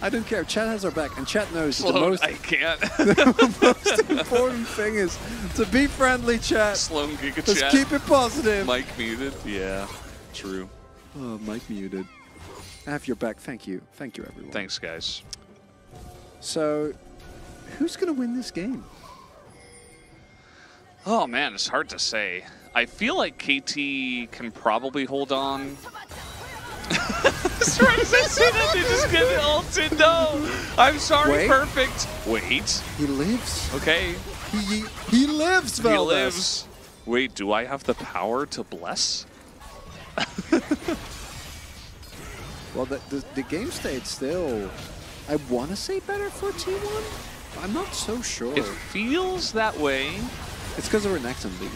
I don't care. Chad has our back, and Chad knows that Sloan, I can't. the most important thing is to be friendly, Chad. Sloan Giga Let's Chat. keep it positive. Mike muted. Yeah, true. Oh, Mike muted. I have your back. Thank you. Thank you, everyone. Thanks, guys. So, who's going to win this game? Oh, man, it's hard to say. I feel like KT can probably hold on. As right as I say that, they just get ulted. No, I'm sorry, Wait. perfect. Wait. He lives. Okay. He lives, Valdez. He lives. Wait, do I have the power to bless? Well, the game state still, I want to say better for T1. I'm not so sure. It feels that way. It's because of Renekton lead.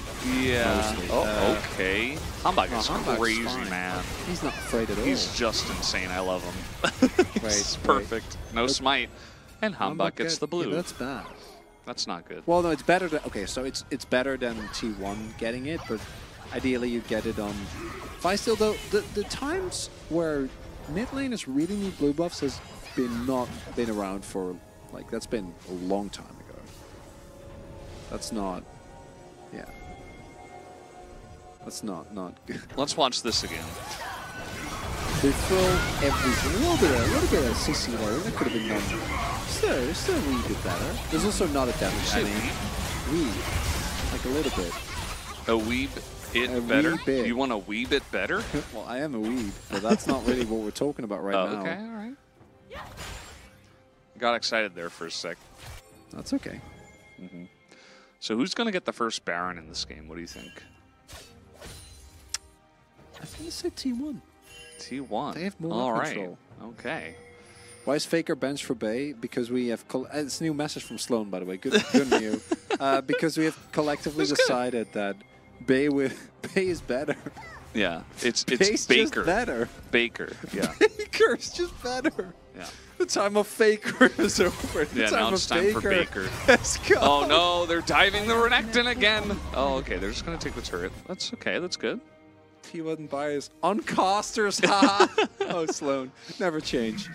Yeah. Mostly. Oh, okay. Humbug is Humbug's crazy, fine. man. He's not afraid at all. He's just insane. I love him. He's perfect. No smite. And Humbug gets the blue. Yeah, that's bad. That's not good. Well, no, it's better than... Okay, so it's better than T1 getting it, but ideally you get it on... Still, though, the times where mid lane is really need blue buffs has not been around for... Like, that's been a long time ago. That's not... Yeah. That's not good. Let's watch this again. They throw everything. A little bit of CC there. That could have been done. Still a wee bit better. There's also not a damage thing. Wee. Like a little bit. A wee bit better? Wee bit. You want a wee bit better? Well, I am a weeb, but that's not really what we're talking about right now. Okay, all right. Got excited there for a sec. That's okay. So who's going to get the first Baron in this game? What do you think? I think it's a T1. T1. They have more all right. control. Okay. Why is Faker bench for Bay? Because we have... It's a new message from Sloan, by the way. Good on you. Because we have collectively decided that Bay is better. Yeah, it's Bay's Baker. Just better. Baker, yeah. Baker's just better. Yeah. The time of Faker is over. The Yeah, time now of it's time for Baker. Let's go. Oh no, they're diving the Renekton again. Oh, okay, they're just going to take the turret. That's okay, that's good. T1 bias on casters. Ha! Oh, Sloan. Never change.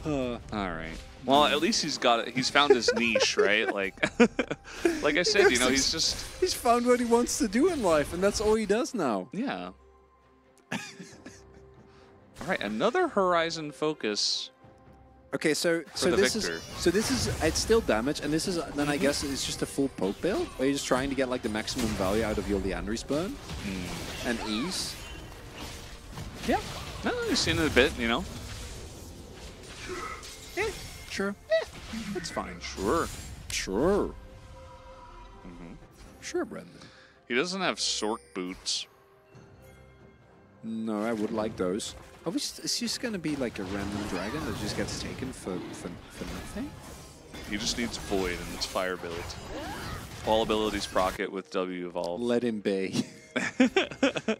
All right. Well, at least he's got it. He's found his niche, right? Like I said, you know, he's found what he wants to do in life, and that's all he does now. Yeah. All right, another Horizon focus. Okay, so this is it's still damage, and this is then I guess it's just a full poke build where you're just trying to get like the maximum value out of your Leandry's burn and ease. Yeah, no, you've seen it a bit, you know. Yeah, sure. Yeah, that's fine. Sure. Sure. Sure, Brendan. He doesn't have Sork boots. No, I would like those. It's just going to be like a random dragon that just gets taken for nothing? He just needs Void, and it's Fire build. All abilities proc it with W evolve. Let him be.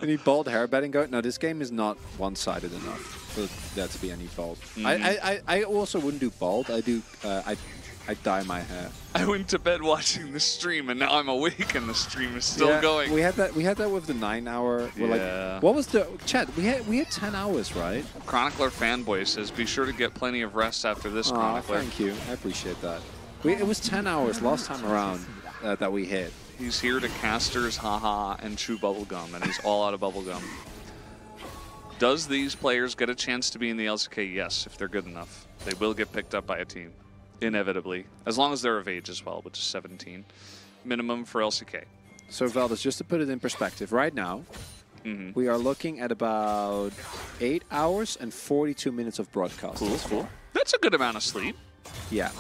Any bald hairbending go? No, this game is not one-sided enough for there to be any bald. I also wouldn't do bald. I dye my hair. I went to bed watching the stream, and now I'm awake, and the stream is still going. We had that with the 9-hour. Yeah. Like, what was the chat? We had 10 hours, right? Chronicler fanboy says, "Be sure to get plenty of rest after this." Chronicler. Thank you. I appreciate that. It was 10 hours last time around that we hit. He's here to casters, haha, and chew bubblegum, and he's all out of bubblegum. Does these players get a chance to be in the LCK? Yes, if they're good enough. They will get picked up by a team. Inevitably, as long as they're of age as well, which is 17 minimum for LCK. So Valdez, just to put it in perspective, right now we are looking at about 8 hours and 42 minutes of broadcast. Cool. That's a good amount of sleep. Yeah.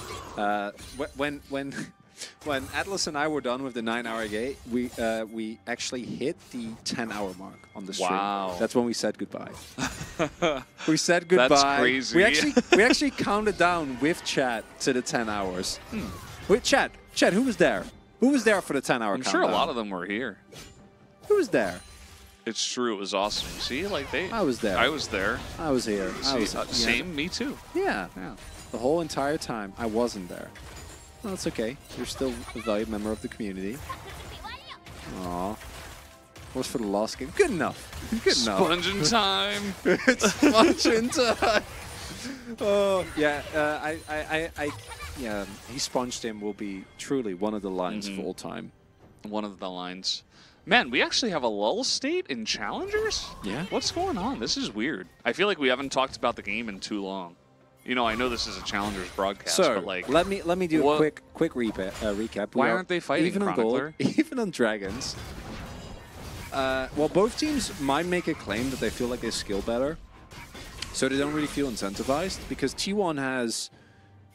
When Atlas and I were done with the 9-hour game, we actually hit the 10-hour mark on the stream. Wow. That's when we said goodbye. We said goodbye. That's crazy. We actually counted down with chat to the 10 hours. Wait, chat, who was there? Who was there for the 10-hour countdown? I'm sure a lot of them were here. Who was there? It's true. It was awesome. See, like I was there. I was there. I was here. Same. Me too. Yeah. The whole entire time, I wasn't there. No, that's okay. You're still a valued member of the community. Aww. Was for the last game. Good enough. Good enough. Sponging time. It's sponging time. Oh yeah. Yeah. He sponged him will be truly one of the lines of all time. One of the lines. Man, we actually have a lull state in challengers. Yeah. What's going on? This is weird. I feel like we haven't talked about the game in too long. You know, I know this is a challengers broadcast, but like, let me do a quick recap. Why aren't they fighting even on gold, even on dragons? Well, both teams might make a claim that they feel like they skill better, so they don't really feel incentivized because T1 has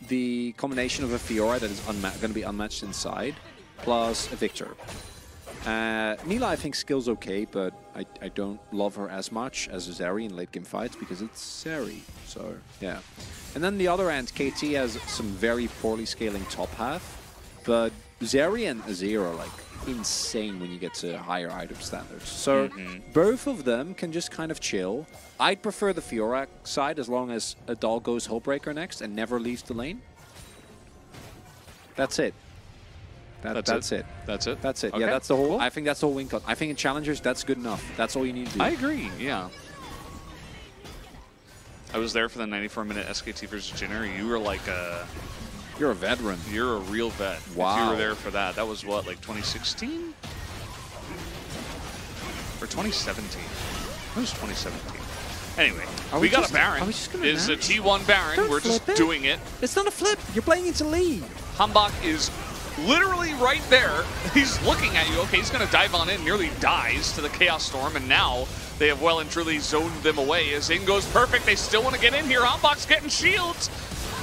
the combination of a Fiora that is going to be unmatched inside, plus a Victor. Mila, I think, skill's okay, but I don't love her as much as Zeri in late game fights because it's Zeri. So, yeah. And then the other end, KT has some very poorly scaling top half, but Zeri and Azir are like insane when you get to higher item standards. So both of them can just kind of chill. I'd prefer the Fiora side as long as Adal goes Hullbreaker next and never leaves the lane. That's it. That's it. That's it? That's it. Okay. Yeah, that's the whole... Cool. I think that's the whole win cut. I think in Challengers, that's good enough. That's all you need to do. I agree, yeah. I was there for the 94-minute SKT versus Jinner. You were like a... You're a veteran. You're a real vet. Wow. If you were there for that. That was what, like 2016? Or 2017? It was 2017. Anyway, we got a Baron. It's a T1 Baron. We're just doing it. It's not a flip. You're playing into lead. Hambach is literally right there. He's looking at you. Okay, he's going to dive on in. Nearly dies to the Chaos Storm. And now they have well and truly zoned them away. As in goes perfect. They still want to get in here. Hambach's getting shields.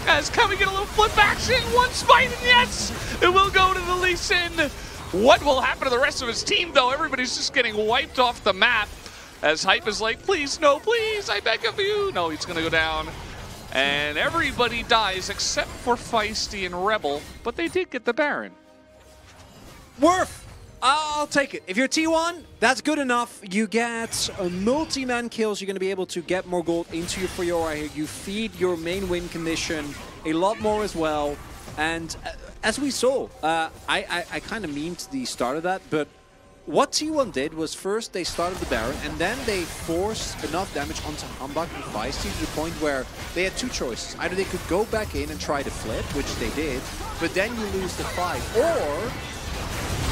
As can we get a little flip action? One smite, and yes! It will go to the Lee Sin. What will happen to the rest of his team, though? Everybody's just getting wiped off the map. As Hype is like, please, no, please, I beg of you. No, he's going to go down. And everybody dies except for Feisty and Rebel, but they did get the Baron. Worth! I'll take it. If you're T1, that's good enough. You get multi-man kills. You're going to be able to get more gold into your Fiora here. You feed your main win condition a lot more as well. And as we saw, I kind of memed the start of that, but what T1 did was first they started the Baron, and then they forced enough damage onto Hambach and Feisty to the point where they had two choices. Either they could go back in and try to flip, which they did, but then you lose the fight, or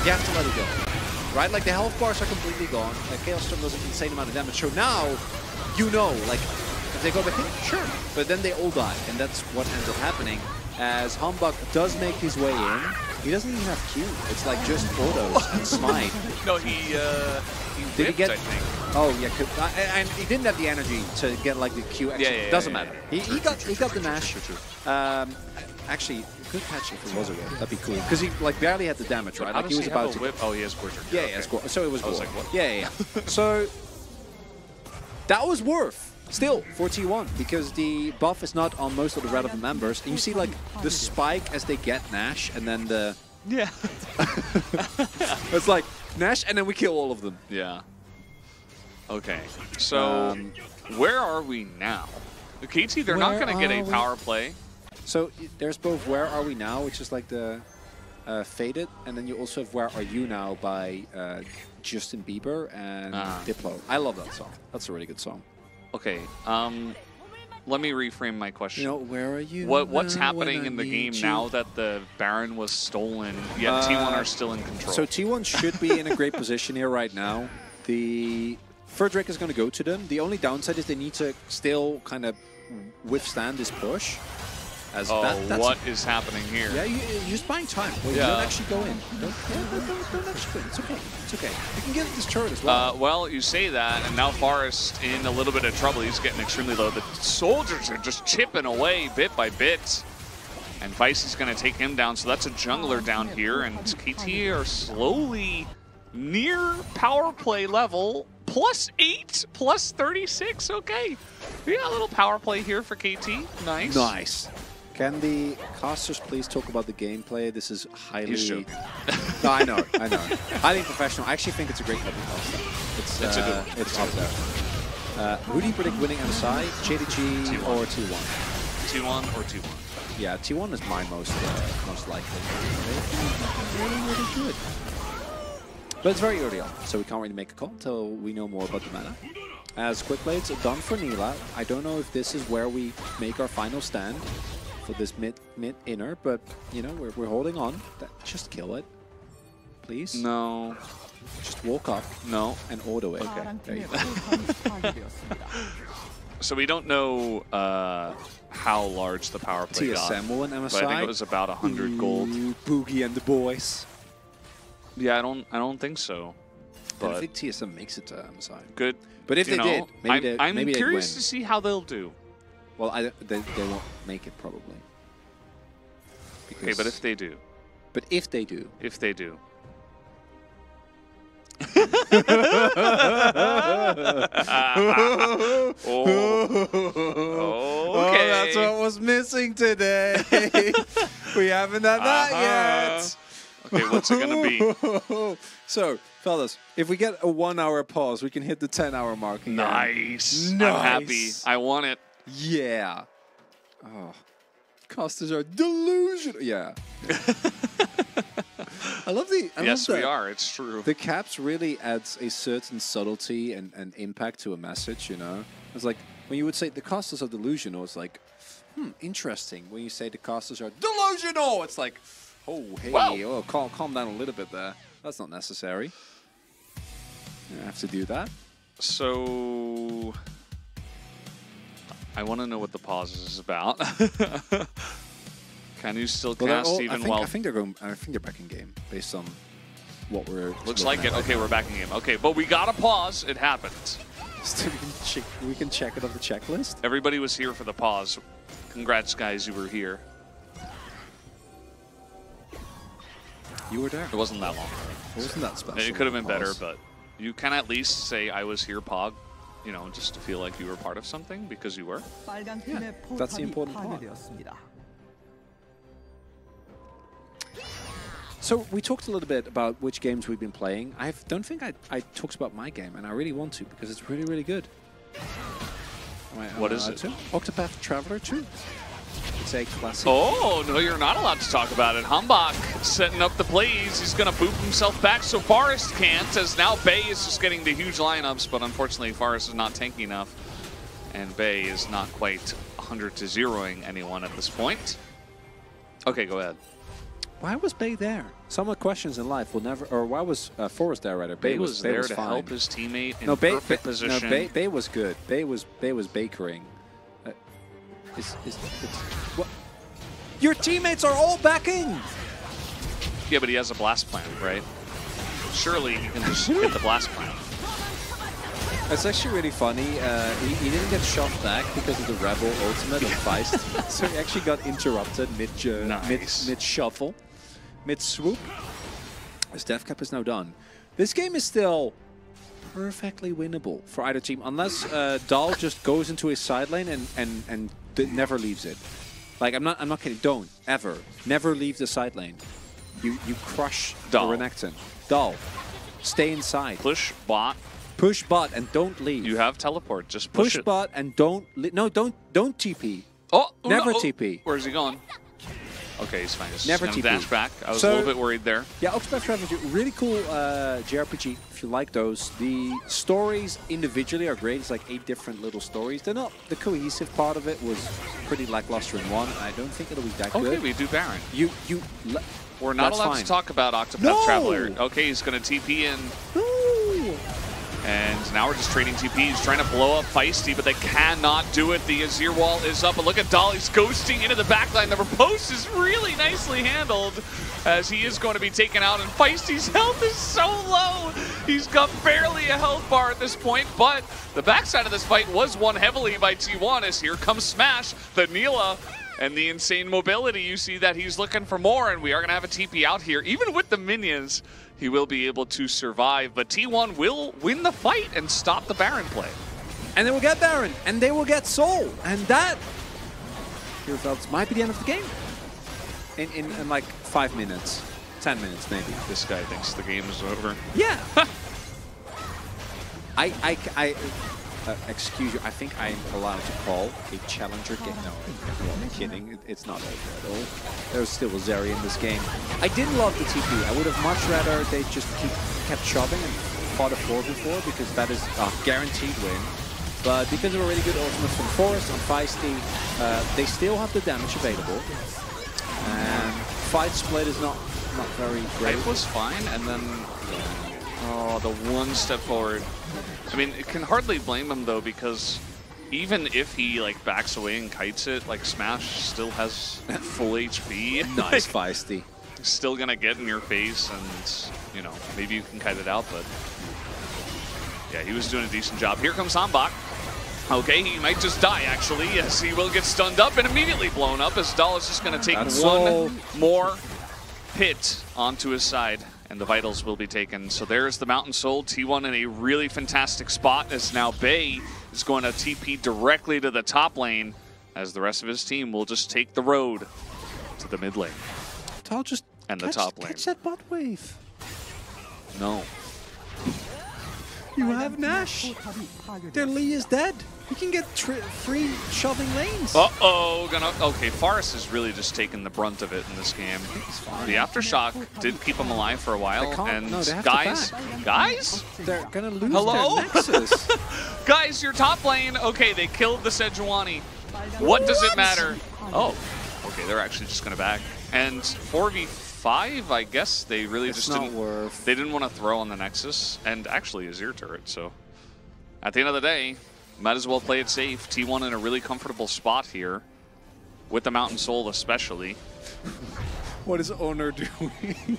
you have to let it go. Right? Like, the health bars are completely gone. Chaos Storm does an insane amount of damage, so now, you know, like, if they go back in, sure. But then they all die, and that's what ends up happening. As Hambach does make his way in, he doesn't even have Q. It's like just autos and smite. No, he Did he get? I think. Oh yeah, and he didn't have the energy to get like the Q. Yeah, doesn't matter. He got the Nash. Actually, good catch if it was a whip. That'd be cool because he like barely had the damage, right? Like he was about to. Whip? Oh, he has Quarter. Yeah, yeah, so it was. I was like, what? Yeah. So that was worth. Still, for T1, because the buff is not on most of the relevant members. And you see, like, the spike as they get Nash, and then the... Yeah. It's like, Nash, and then we kill all of them. Yeah. Okay. So, where are we now? The KT, they're not going to get a power play. So, there's both Where Are We Now, which is like the Faded, and then you also have Where Are You Now by Justin Bieber and Diplo. I love that song. That's a really good song. Okay, let me reframe my question. You know, where are you? What's happening in the game now that the Baron was stolen, yet T1 are still in control? So T1 should be in a great position here right now. The Frederick is going to go to them. The only downside is they need to still kind of withstand this push. As what is happening here? Yeah, you're just buying time. Well, you don't actually go in. Don't actually go in. It's okay. It's okay. You can get this turret as well. Well, you say that, and now Forrest in a little bit of trouble. He's getting extremely low. The soldiers are just chipping away bit by bit. And Feisty's going to take him down, so that's a jungler down here. And KT are slowly near power play level. +8, +36. Okay. We got a little power play here for KT. Nice. Nice. Can the casters please talk about the gameplay? This is highly... He's joking. No, I know. Highly professional. I actually think it's a great copy caster. It's a good one. It's up there. Who do you predict winning MSI? JDG T1. or T1? T1 or T1? Yeah, T1 is my most likely. Really, really good. But it's very early on, so we can't really make a call until we know more about the meta. As quick blades are done for Nila. I don't know if this is where we make our final stand for this mid inner, but you know we're holding on. Just kill it, please. No. Just walk up. No. And auto it. Okay. There you go. So we don't know how large the power play got. TSM will win MSI. But I think it was about 100 gold. Boogie and the boys. Yeah, I don't think so. But I think TSM makes it to MSI. Good. But if they did, maybe I'm maybe curious they'd win. to see how they'll do. Well, they won't make it probably. Okay, but if they do. But if they do. If they do. Okay. That's what was missing today. We haven't had that yet. Okay, what's it gonna be? So, fellas, if we get a 1 hour pause, we can hit the 10-hour mark again. Nice. Nice. I'm happy. I want it. Yeah. Oh, casters are delusional. Yeah. I love the. Yes, we are. It's true. The caps really adds a certain subtlety and impact to a message. You know, it's like when you would say the casters are delusional. It's like, interesting. When you say the casters are delusional, it's like, oh, hey, wow. calm down a little bit there. That's not necessary. You have to do that. So, I want to know what the pause is about. Can you still cast even while? I think they're going. I think they're back in game based on what we're. Looks like it. Okay, we're back in game. Okay, but we got a pause. It happened. We can check it on the checklist. Everybody was here for the pause. Congrats, guys, you were here. You were there. It wasn't that long. It wasn't that special. It could have been better, but you can at least say I was here, Pog. You know, just to feel like you were part of something because you were. Yeah, that's the important part. So we talked a little bit about which games we've been playing. I don't think I talked about my game, and I really want to because it's really, really good. What is it? Octopath Traveler 2. It's a classic. Oh, no, you're not allowed to talk about it. Hambach setting up the plays. He's going to boop himself back so Forrest can't, as now Bay is just getting the huge lineups, but unfortunately Forrest is not tanky enough. And Bay is not quite 100 to 0ing anyone at this point. Okay, go ahead. Why was Bay there? Some of the questions in life will never, or why was Forrest there rather? Bay was there to help his teammate in perfect position. No, Bay was good. Bay was bakering. What? Your teammates are all backing! Yeah, but he has a blast plan, right? Surely he can just hit the blast plan. It's actually really funny. He didn't get shoved back because of the Rebel ultimate of Feist. So he actually got interrupted mid-shuffle, mid-swoop. His death cap is now done. This game is still perfectly winnable for either team, unless Dahl just goes into his side lane and never leaves it. Like, I'm not kidding. Don't ever never leave the side lane. You crush Dahl. the Renekton. Dahl, stay inside. Push bot. Push bot and don't leave. You have teleport. Just push it. Bot and don't don't TP. Oh, never no. TP. Where's he going? Okay, he's fine. He's Never gonna TP. dash back. I was a So, little bit worried there. Yeah, Octopath Traveler, really cool JRPG. If you like those, the stories individually are great. It's like 8 different little stories. They're not the cohesive part of it was pretty lackluster in 1. I don't think it'll be that good. Okay, we do Baron. We're not that's allowed fine. to talk about Octopath Traveler. Okay, he's gonna TP in. No! And now we're just trading TP. He's trying to blow up Feisty, but they cannot do it. The Azir wall is up. But look at Dahl. He's ghosting into the backline. The riposte is really nicely handled as he is going to be taken out. And Feisty's health is so low. He's got barely a health bar at this point. But the backside of this fight was won heavily by T1 as here comes Smash, the Neela, and the insane mobility. You see that he's looking for more, and we are going to have a TP out here. Even with the minions, he will be able to survive, but T1 will win the fight and stop the Baron play. And they will get Baron, and they will get Soul, and that might be the end of the game. In like 5 minutes, 10 minutes maybe. This guy thinks the game is over. Yeah. Excuse you, I think I'm allowed to call a challenger game. No, I'm kidding. It's not over at all. There's still a Zeri in this game. I didn't love the TP. I would have much rather they just kept shoving and fought a 4v4 because that is a guaranteed win. But because of a really good ultimate from Forrest and Feisty, they still have the damage available. And fight split is not very great. Hype was fine, and then oh, the one step forward. I mean, it can hardly blame him though, because even if he like backs away and kites it, like Smash still has full HP. Nice Feisty. Still gonna get in your face, and you know, maybe you can kite it out, but yeah, he was doing a decent job. Here comes Hambach. Okay, he might just die actually. Yes, he will get stunned up and immediately blown up as Dahl is just gonna take one more hit onto his side, and the vitals will be taken. So there's the Mountain Soul. T1 in a really fantastic spot as now Bay is going to TP directly to the top lane as the rest of his team will just take the road to the mid lane. Dahl just and the top lane. Catch that bot wave. No. You have Nash. Their Lee is dead. You can get free shoving lanes. Uh-oh, okay, Forrest is really just taking the brunt of it in this game. The Aftershock did keep him alive for a while, and no, they have guys? They're gonna lose Hello? their Nexus. Guys, your top lane, okay, they killed the Sejuani. What does it matter? Oh, okay, they're actually just gonna back. And 4v5, I guess they really just didn't. They didn't want to throw on the Nexus, and actually Azir turret. So at the end of the day, might as well play it safe. T1 in a really comfortable spot here, with the Mountain Soul especially. What is Owner doing?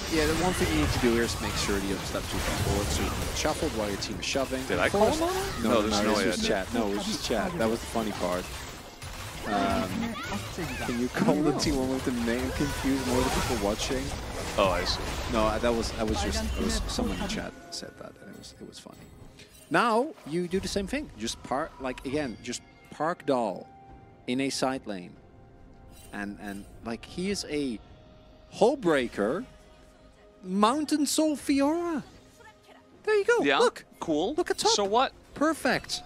Yeah, the one thing you need to do here is make sure you don't step too far forward so you can get shuffled while your team is shoving. Did I call him on it? No, there's no way it was just chat. No, it was just chat. That was the funny part. Can you call the T1 with the name confuse more the people watching? Oh, I see. No, that was someone in chat said that, and it was funny. Now you do the same thing. Just park Dahl in a side lane, and like he is a hole breaker. Mountain Soul Fiora. There you go. Yeah, Look. cool. Look at top. So what? Perfect.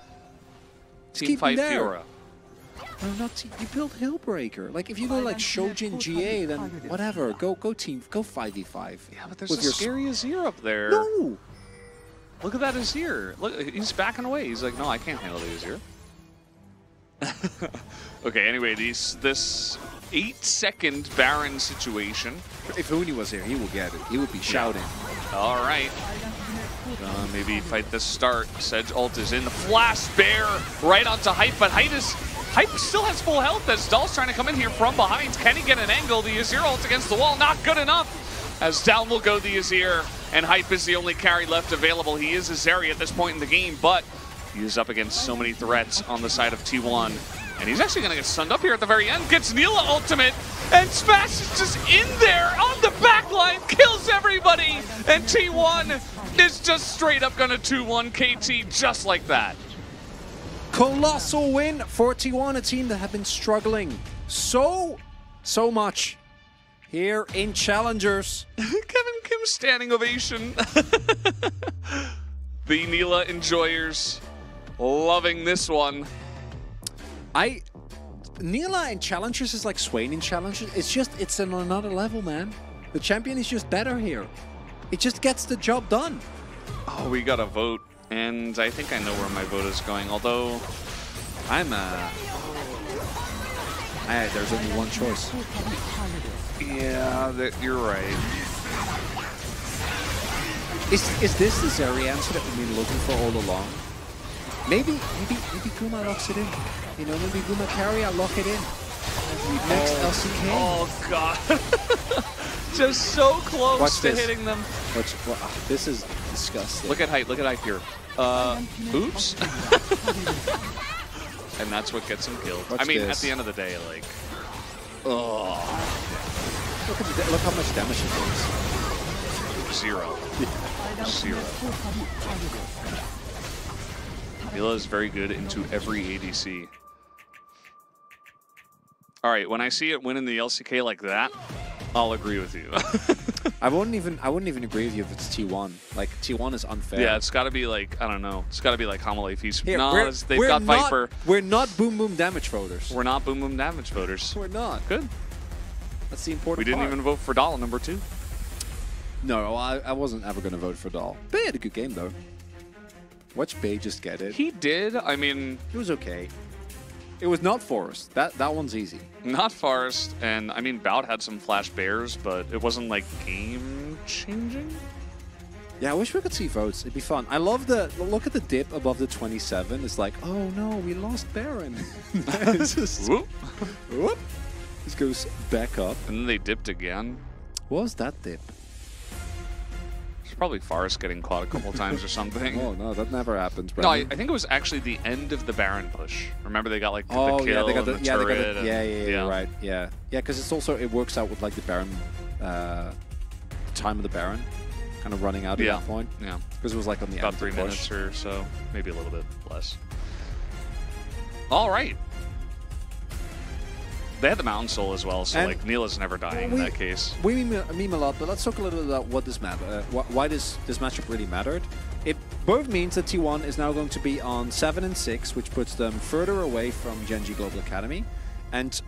Team fight Fiora. No, not you build Hillbreaker. Like if you go like Gen.G, then whatever. Go 5v5. Yeah, but there's a scary Azir up there. No. Look at that Azir. Look, he's backing away. He's like, no, I can't handle the Azir. Okay, anyway, this 8-second Baron situation. If Uni was here, he will get it. He would be shouting. All right. Maybe fight this start. Sedge ult is in. The Flash Bear right onto Hype, but Hype still has full health as Dahl's trying to come in here from behind. Can he get an angle? The Azir ult against the wall, not good enough. As down will go the Azir, and Hype is the only carry left available. He is a Zeri at this point in the game, but he is up against so many threats on the side of T1. And he's actually going to get stunned up here at the very end. Gets Neela ultimate, and Smash is just in there on the backline, kills everybody. And T1 is just straight up going to 2-1 KT just like that. Colossal win for T1, a team that have been struggling so much here in Challengers. Kevin Kim standing ovation. The Neela enjoyers loving this one. Neela in Challengers is like Swain in Challengers. It's on another level, man. The champion is just better here. It just gets the job done. Oh, we got a vote, and I think I know where my vote is going, although there's only one choice. Yeah, you're right. Is this the Zeri answer that we've been looking for all along? Maybe Guma locks it in. You know, maybe Guma carry, I lock it in. Next LCK. Oh god. Just so close to hitting them. This is disgusting. Look at Hype here. Oops. And that's what gets him killed. At the end of the day, like... Oh. Look how much damage it does. 0. 0. Neela is very good into every ADC. All right, when I see it win in the LCK like that, I'll agree with you. I wouldn't even agree with you if it's T1. Like T1 is unfair. Yeah, it's got to be like, I don't know. It's got to be like Hamalei Feast. Here, no, they've got Viper. We're not boom damage voters. We're not boom damage voters. We're not. Good. That's the important part. We didn't even vote for Dahl number 2. No, I wasn't ever going to vote for Dahl. Bay had a good game though. Watch Bay just get it. He did. I mean, it was okay. It was not Forest. That one's easy. Not Forest, and I mean Bout had some Flash Bears, but it wasn't like game changing. Yeah, I wish we could see votes. It'd be fun. I love look at the dip above the 27. It's like, oh no, we lost Baron. Just, whoop. Whoop. This goes back up. And then they dipped again. What was that dip? It's probably Forest getting caught a couple times or something. Oh no, that never happens. No, I think it was actually the end of the Baron push. Remember they got like the kill yeah, they got and the turret. Yeah, right, yeah, because it's also it works out with like the Baron, the time of the Baron, kind of running out at that point. Yeah, because it was like on the about end 3 of the minutes push. or so, maybe a little bit less. All right. They had the Mountain Soul as well, so and like Neela's never dying in that case. We meme a lot, but let's talk a little bit about what this why this matchup really mattered. It both means that T1 is now going to be on 7 and 6, which puts them further away from Gen.G Global Academy, and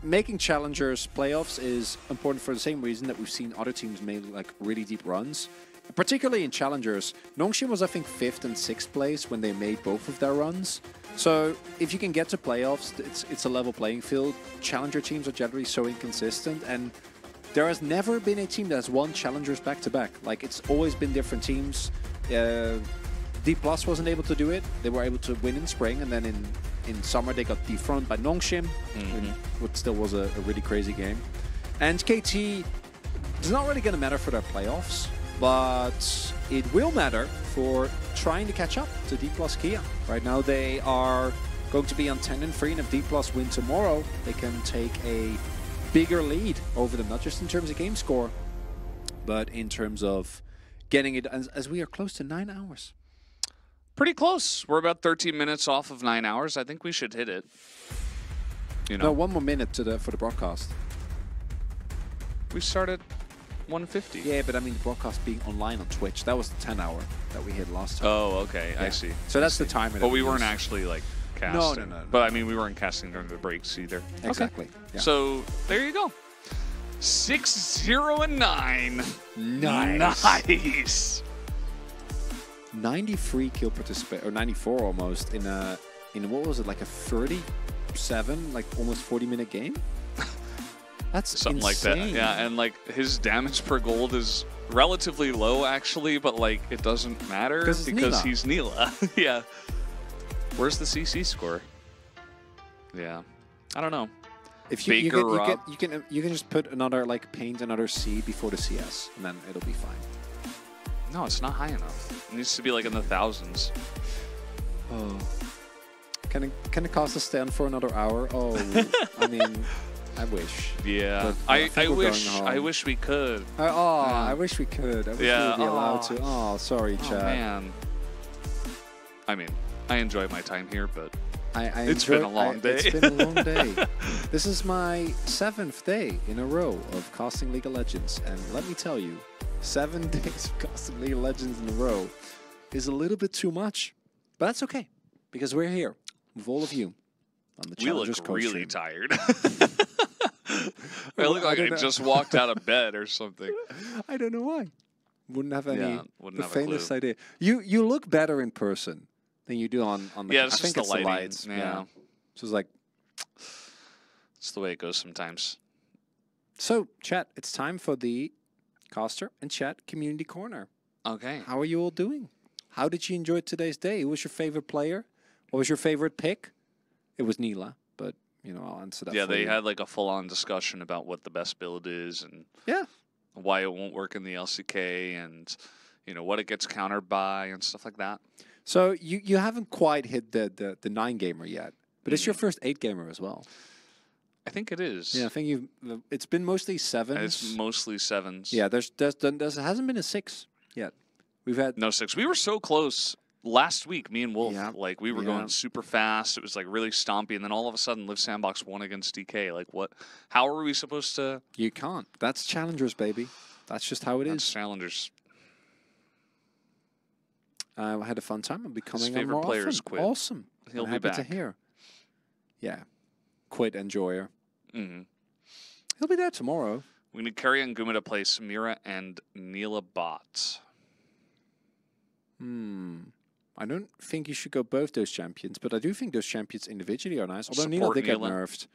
making Challengers playoffs is important for the same reason that we've seen other teams make like really deep runs. Particularly in Challengers, Nongshim was I think 5th and 6th place when they made both of their runs. So if you can get to playoffs, it's a level playing field. Challenger teams are generally so inconsistent, and there has never been a team that has won Challengers back-to-back. Like, it's always been different teams. D+ wasn't able to do it. They were able to win in spring, and then in summer they got dethroned by Nongshim, what still was a really crazy game. And KT is not really going to matter for their playoffs, but it will matter for trying to catch up to D+ Kia. Right now they are going to be on 10 and 3, and if D+ win tomorrow, they can take a bigger lead over them, not just in terms of game score, but in terms of getting it, as we are close to 9 hours. Pretty close. We're about 13 minutes off of 9 hours. I think we should hit it. You know, no, 1 more minute for the broadcast. We started 150. Yeah, but I mean the broadcast being online on Twitch. That was the 10-hour that we hit last time. Oh, okay. Yeah. I see. So that's the timer. But we weren't actually like casting. No. But I mean, we weren't casting during the breaks either. Exactly. Okay. Yeah. So there you go. 6-0-9. Nice. 93 kill participate, or 94 almost in what was it, like a 37, like almost 40-minute game? That's something insane. like that. Yeah, and like his damage per gold is relatively low actually, but like it doesn't matter because he's Neela. Yeah. Where's the CC score? Yeah. I don't know. If you can just put another like paint another C before the CS, and then it'll be fine. No, it's not high enough. It needs to be like in the thousands. Oh. Can it cost us stand for another hour? Oh, I mean, I wish. Yeah. I wish we could. I wish we could. I wish we would be allowed to. Oh, sorry, chat. Oh, man. I mean, I enjoy my time here, but it's been a long day. It's been a long day. This is my 7th day in a row of casting League of Legends, and let me tell you, 7 days of casting League of Legends in a row is a little bit too much, but that's okay because we're here with all of you on the Challengers We look really stream. tired. I look like I just walked out of bed or something. I don't know why. Wouldn't have any wouldn't have faintest a clue. idea. You look better in person than you do on the. Yeah, it's I just think the it's lighting. the lights. Yeah. So it's like. It's the way it goes sometimes. So, chat, it's time for the Caster and Chat Community Corner. Okay. How are you all doing? How did you enjoy today's day? Who was your favorite player? What was your favorite pick? It was Neela, but I'll answer that. Yeah, for they you. had like a full-on discussion about what the best build is and why it won't work in the LCK and what it gets countered by and stuff like that. So you haven't quite hit the 9 gamer yet, but it's your first 8 gamer as well. I think it is. Yeah, I think it's been mostly 7s. It's mostly 7s. Yeah, there hasn't been a 6 yet. We've had no 6. We were so close last week, me and Wolf. Yeah. Like we were going super fast. It was like really stompy, and then all of a sudden, Live Sandbox won against DK. Like what? How are we supposed to? You can't. That's Challengers, baby. That's just how it That's is. Challengers. I had a fun time. I'll be coming His on favorite more players often. quit. Awesome. He'll I'm be happy back. to hear. Yeah. Quit enjoyer. Mm-hmm. He'll be there tomorrow. We need Curry and Guma to play Samira and Neela bot. I don't think you should go both those champions, but I do think those champions individually are nice. Although Support Neela did get Neela. nerfed.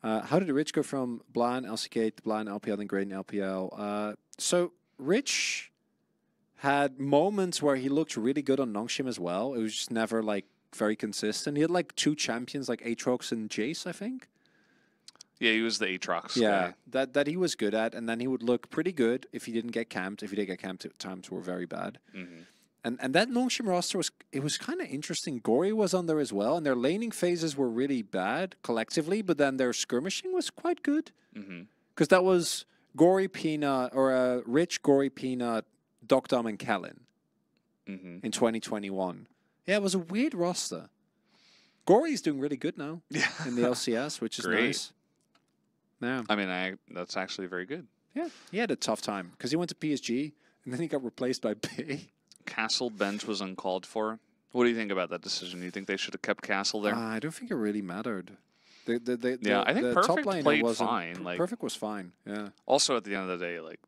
How did Rich go from blind LCK to blind LPL and great in LPL? So Rich had moments where he looked really good on Nongshim as well. It was just never like very consistent. He had like 2 champions like Aatrox and Jace, I think. Yeah, he was the Aatrox Yeah, guy. that he was good at, and then he would look pretty good if he didn't get camped. If he did get camped, times were very bad. Mm-hmm. And that Nongshim roster was kind of interesting. Gory was on there as well, and their laning phases were really bad collectively, but then their skirmishing was quite good. Because that was Gory Peanut or Rich Gory Peanut, Docdom and Kellen in 2021. Yeah, it was a weird roster. Gory's doing really good now in the LCS, which is Great. nice. Yeah. I mean, that's actually very good. Yeah, he had a tough time because he went to PSG and then he got replaced by Bay. Castle bench was uncalled for. What do you think about that decision? Do you think they should have kept Castle there? I don't think it really mattered. I think the Perfect top lane played wasn't, fine. Like, Perfect was fine. Yeah. also, at the end of the day, like,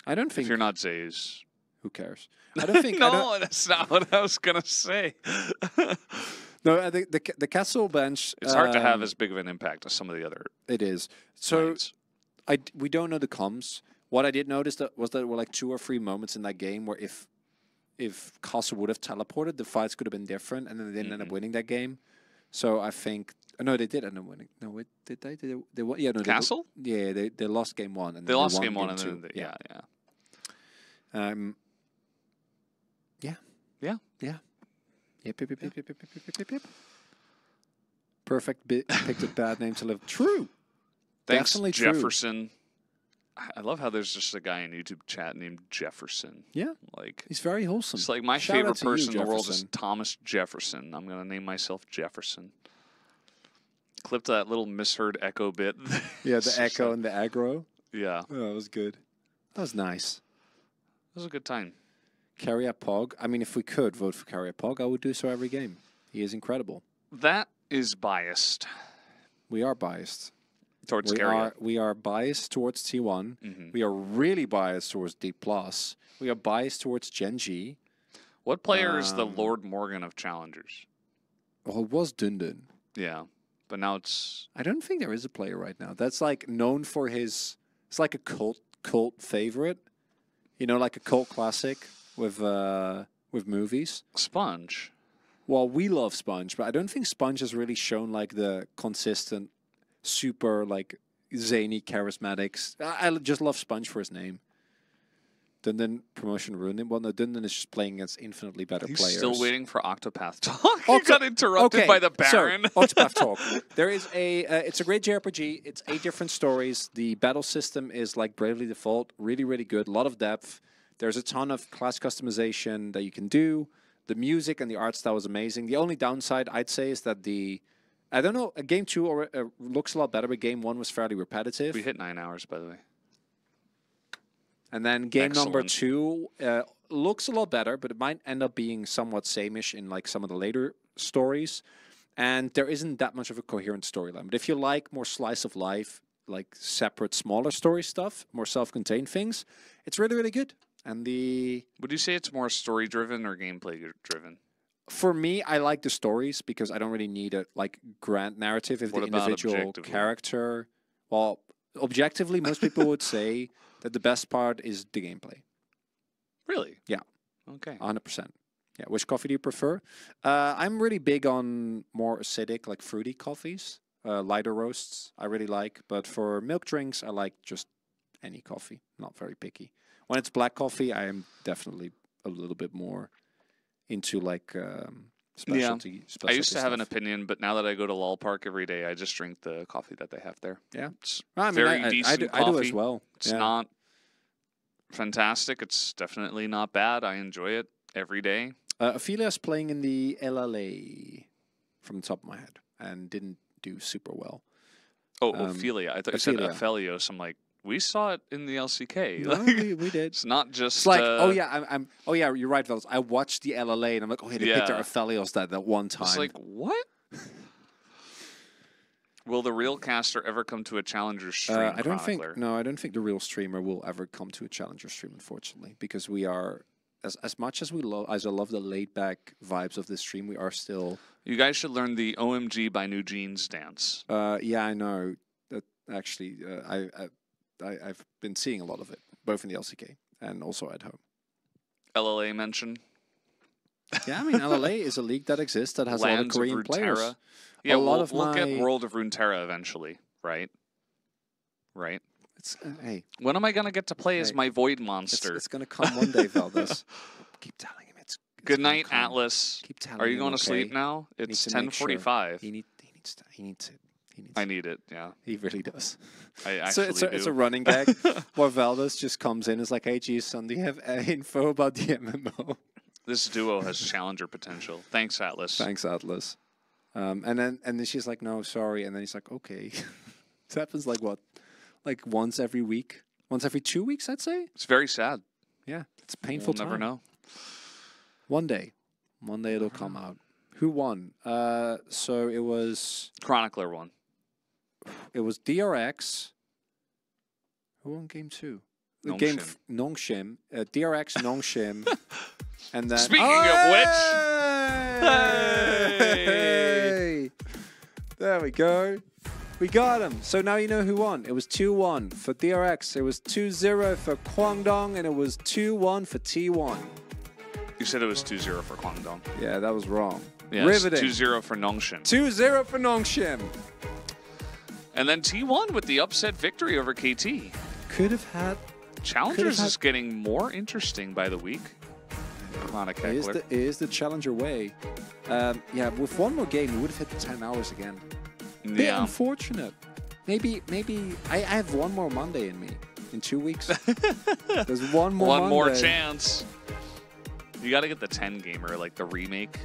I don't think if you're not Zays, who cares? I don't think. no, that's not what I was gonna say. No, I think the Castle bench. It's hard to have as big of an impact as some of the other. It is. So lanes. we don't know the comms. What I did notice was that there were like 2 or 3 moments in that game where if Castle would have teleported, the fights could have been different, and then they didn't end up winning that game. So I think no, they did end up winning. No, wait, did they? They won. Yeah, no, Castle. They lost game 1 and They then lost won game 1 and two. then yeah. Yep. Perfect picked a bad name to live. True. Thanks, Definitely true. Jefferson. I love how there's just a guy in YouTube chat named Jefferson. Yeah. Like, he's very wholesome. it's like my Shout out favorite to you, person in the world is Jefferson. Thomas Jefferson. I'm gonna name myself Jefferson. Clip that little misheard echo bit. Yeah, It's the just echo like- and the aggro. Yeah. Oh, that was good. That was nice. It was a good time. Carrier Pog. I mean, if we could vote for Carrier Pog, I would do so every game. He is incredible. That is biased. We are biased. Towards Carrier. We are biased towards T1. We are really biased towards D+. We are biased towards Gen.G. What player is the Lord Morgan of challengers? Well, it was Dundun. Yeah, but now it's... I don't think there is a player right now that's like known for his... It's like a cult favorite. You know, like a cult classic with movies. Sponge. Well, we love Sponge, but I don't think Sponge has really shown like the consistent, super like zany charismatics. I just love Sponge for his name. Dundun promotion ruined him. Well, no, Dundun is just playing against infinitely better players. He's still waiting for Octopath Talk. He got interrupted by the Baron. So, Octopath Talk. There is it's a great JRPG. It's 8 different stories. The battle system is like Bravely Default. Really, really good. A lot of depth. There's a ton of class customization that you can do. The music and the art style is amazing. The only downside, I'd say, is that I don't know, Game 2 looks a lot better, but Game 1 was fairly repetitive. We hit 9 hours, by the way. And then game number 2 looks a lot better, but it might end up being somewhat same-ish in like some of the later stories. And there isn't that much of a coherent storyline. But if you like more slice of life, like separate, smaller story stuff, more self-contained things, it's really, really good. And would you say it's more story-driven or gameplay-driven? For me, I like the stories because I don't really need a like grand narrative. If the individual character, well, objectively, most people would say that the best part is the gameplay. Really? Yeah. Okay. 100%. Yeah. Which coffee do you prefer? I'm really big on more acidic, like fruity coffees. Lighter roasts I really like. But for milk drinks, I like just any coffee. Not very picky. When it's black coffee, I am definitely a little bit more into like specialty I used to have an stuff. opinion, but now that I go to Lol Park every day, I just drink the coffee that they have there. Yeah. It's I mean, very decent coffee. I do as well. It's not fantastic. It's definitely not bad. I enjoy it every day. Ophelia's playing in the LLA from the top of my head and didn't do super well. Oh, Ophelia. I thought you said Aphelios. I'm like, we saw it in the LCK. No, we did. It's not just... It's like, oh yeah, you're right, fellas. I watched the LLA and I'm like, oh, hey, they picked our Aphelios that one time. It's like, what? Will the real caster ever come to a challenger stream? I don't think the real streamer will ever come to a challenger stream, unfortunately, because we are as much as I love the laid back vibes of this stream, we are still. You guys should learn the OMG by New Jeans dance. Yeah, I know. That actually, I've been seeing a lot of it, both in the LCK and also at home. LLA mention. Yeah, I mean, LLA is a league that exists that has a lot of Korean players. Yeah, we'll get World of Runeterra eventually, right? Right. Hey, when am I gonna get to play as my Void monster? It's gonna come one day, Valdez. Keep telling him it's good night, Atlas. Keep telling him. Are you going to sleep now? It's 10:45. He needs it. I need it. Yeah, he really does. I actually do. It's a running gag. Where Valdez just comes in and is like, "Hey, geez, son, do you have info about the MMO?" This duo has challenger potential. Thanks, Atlas. Thanks, Atlas. And then she's like, "No, sorry." And then he's like, "Okay." This happens like what? Like once every week? Once every 2 weeks, I'd say? It's very sad. Yeah, it's a painful time. We'll never know. One day it'll come out. Who won? So it was... Chronicler won. It was DRX. Who won game 2? Nongshim. DRX, Nongshim. And then... Speaking of which... Hey! There we go. We got him. So now you know who won. It was 2-1 for DRX. It was 2-0 for Kwangdong, and it was 2-1 for T1. You said it was 2-0 for Kwangdong. Yeah, that was wrong. Yes, riveting. 2-0 for Nongshim. 2-0 for Nongshim. And then T1 with the upset victory over KT. Could have had... Challengers is getting more interesting by the week. Come on, It is the Challenger way. Yeah, with one more game, we would have hit the 10 hours again. Bit unfortunate. Maybe I have one more Monday in me in 2 weeks. There's one more Monday. More chance. You got to get the 10 gamer, like the remake,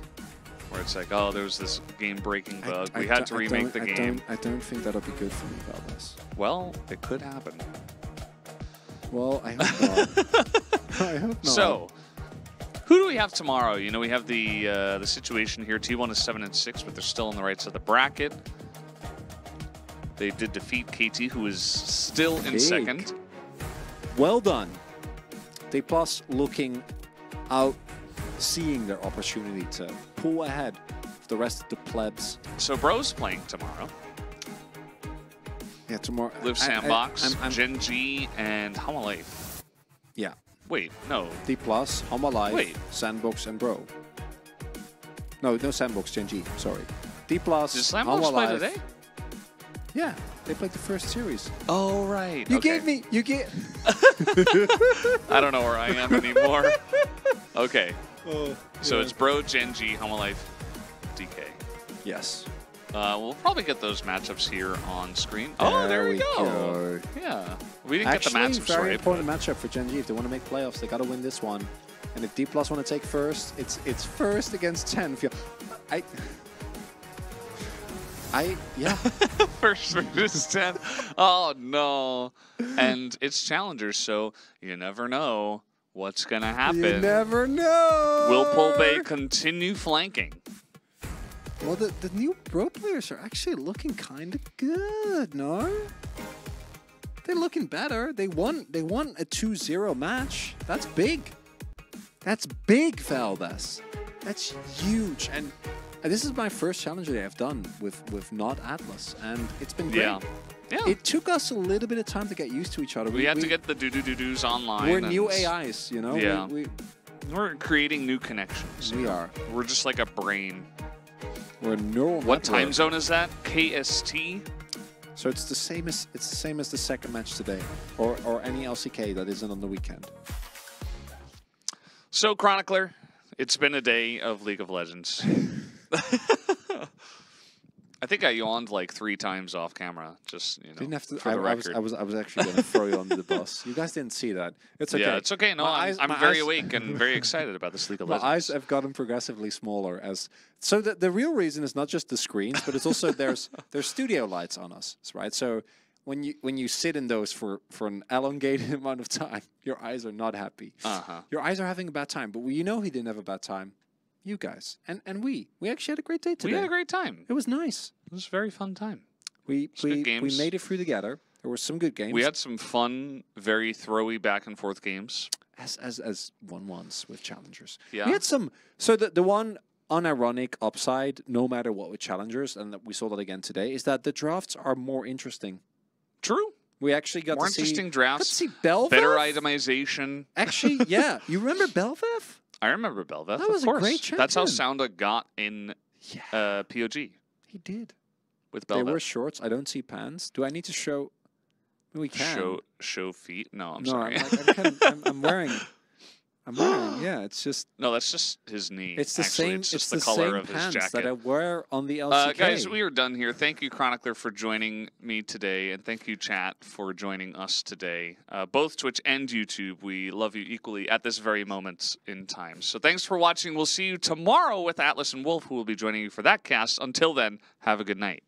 where it's like, oh, there was this game-breaking bug. We had to remake the game. I don't think that'll be good for me, Valdez. Well, it could happen. Well, I hope not. I hope not. So, who do we have tomorrow? You know, we have the situation here. T1 is 7-6, but they're still on the right side of the bracket. They did defeat KT, who is still in second. Well done. D+ looking out, seeing their opportunity to pull ahead of the rest of the plebs. So Bro's playing tomorrow. Yeah, tomorrow. Live Sandbox, Gen.G, and Hamalife. Yeah. Wait, no. D+, Hamalife, Wait. Sandbox, and Bro. No Sandbox, Gen.G, sorry. D+, Did Sandbox play today? Yeah, they played the first series. Oh, right. You okay. gave me, you get. I don't know where I am anymore. Okay. Oh, So yeah. it's Bro, Gen.G, Hamalife, DK. Yes. We'll probably get those matchups here on screen. Oh, there we go. Yeah. We didn't get the matchups very right. important matchup for Gen.G. If they want to make playoffs, they got to win this one. And if D+ want to take first, it's first against 10. Yeah. First versus 10. Oh, no. And it's challengers, so you never know what's going to happen. You never know. Will Polbey continue flanking? Well, the new Bro players are actually looking kind of good, no? They're looking better. They won a 2-0 match. That's big. That's big, Valdes. That's huge. And this is my first challenger that I've done with not Atlas, and it's been great. Yeah. It took us a little bit of time to get used to each other. We had to get the do-do-do-dos online. We're new AIs, you know? Yeah. We're creating new connections. We are. We're just like a brain. We're a neural What network. time zone is that? KST? So it's the same as the second match today, or any LCK that isn't on the weekend. So, Chronicler, it's been a day of League of Legends. I think I yawned like 3 times off camera, just, you know, Didn't have to. for the record. I was actually going to throw you under the bus. You guys didn't see that. It's okay. Yeah, it's okay. No, I'm very awake and very excited about this League of Legends. My eyes have gotten progressively smaller as. So the real reason is not just the screens, but it's also there's studio lights on us, right? So when you sit in those for an elongated amount of time, your eyes are not happy. Your eyes are having a bad time. But you know he didn't have a bad time. You guys and we actually had a great day today. We had a great time. It was nice. It was a very fun time. We made it through together. There were some good games. We had some fun, very throwy back and forth games. As 1-1s with challengers. Yeah. We had some. So the one unironic upside, no matter what with challengers, and we saw that again today, is that the drafts are more interesting. True. We actually got more to see interesting drafts. Got to see Belvev. Better itemization. Actually, yeah. You remember Belvev? I remember Belvev. That was of course. a great champion. That's how Sounda got in POG. He did. With Belvev. They were shorts. I don't see pants. Do I need to show? We can. Show feet? No, I'm sorry. I'm wearing. Yeah, it's just. No, that's just his knee. It's the actually. same. It's just the the color same of his pants jacket. that I wear on the LCK. Guys, we are done here. Thank you, Chronicler, for joining me today, and thank you, chat, for joining us today. Both Twitch and YouTube, we love you equally at this very moment in time. So thanks for watching. We'll see you tomorrow with Atlas and Wolf, who will be joining you for that cast. Until then, have a good night.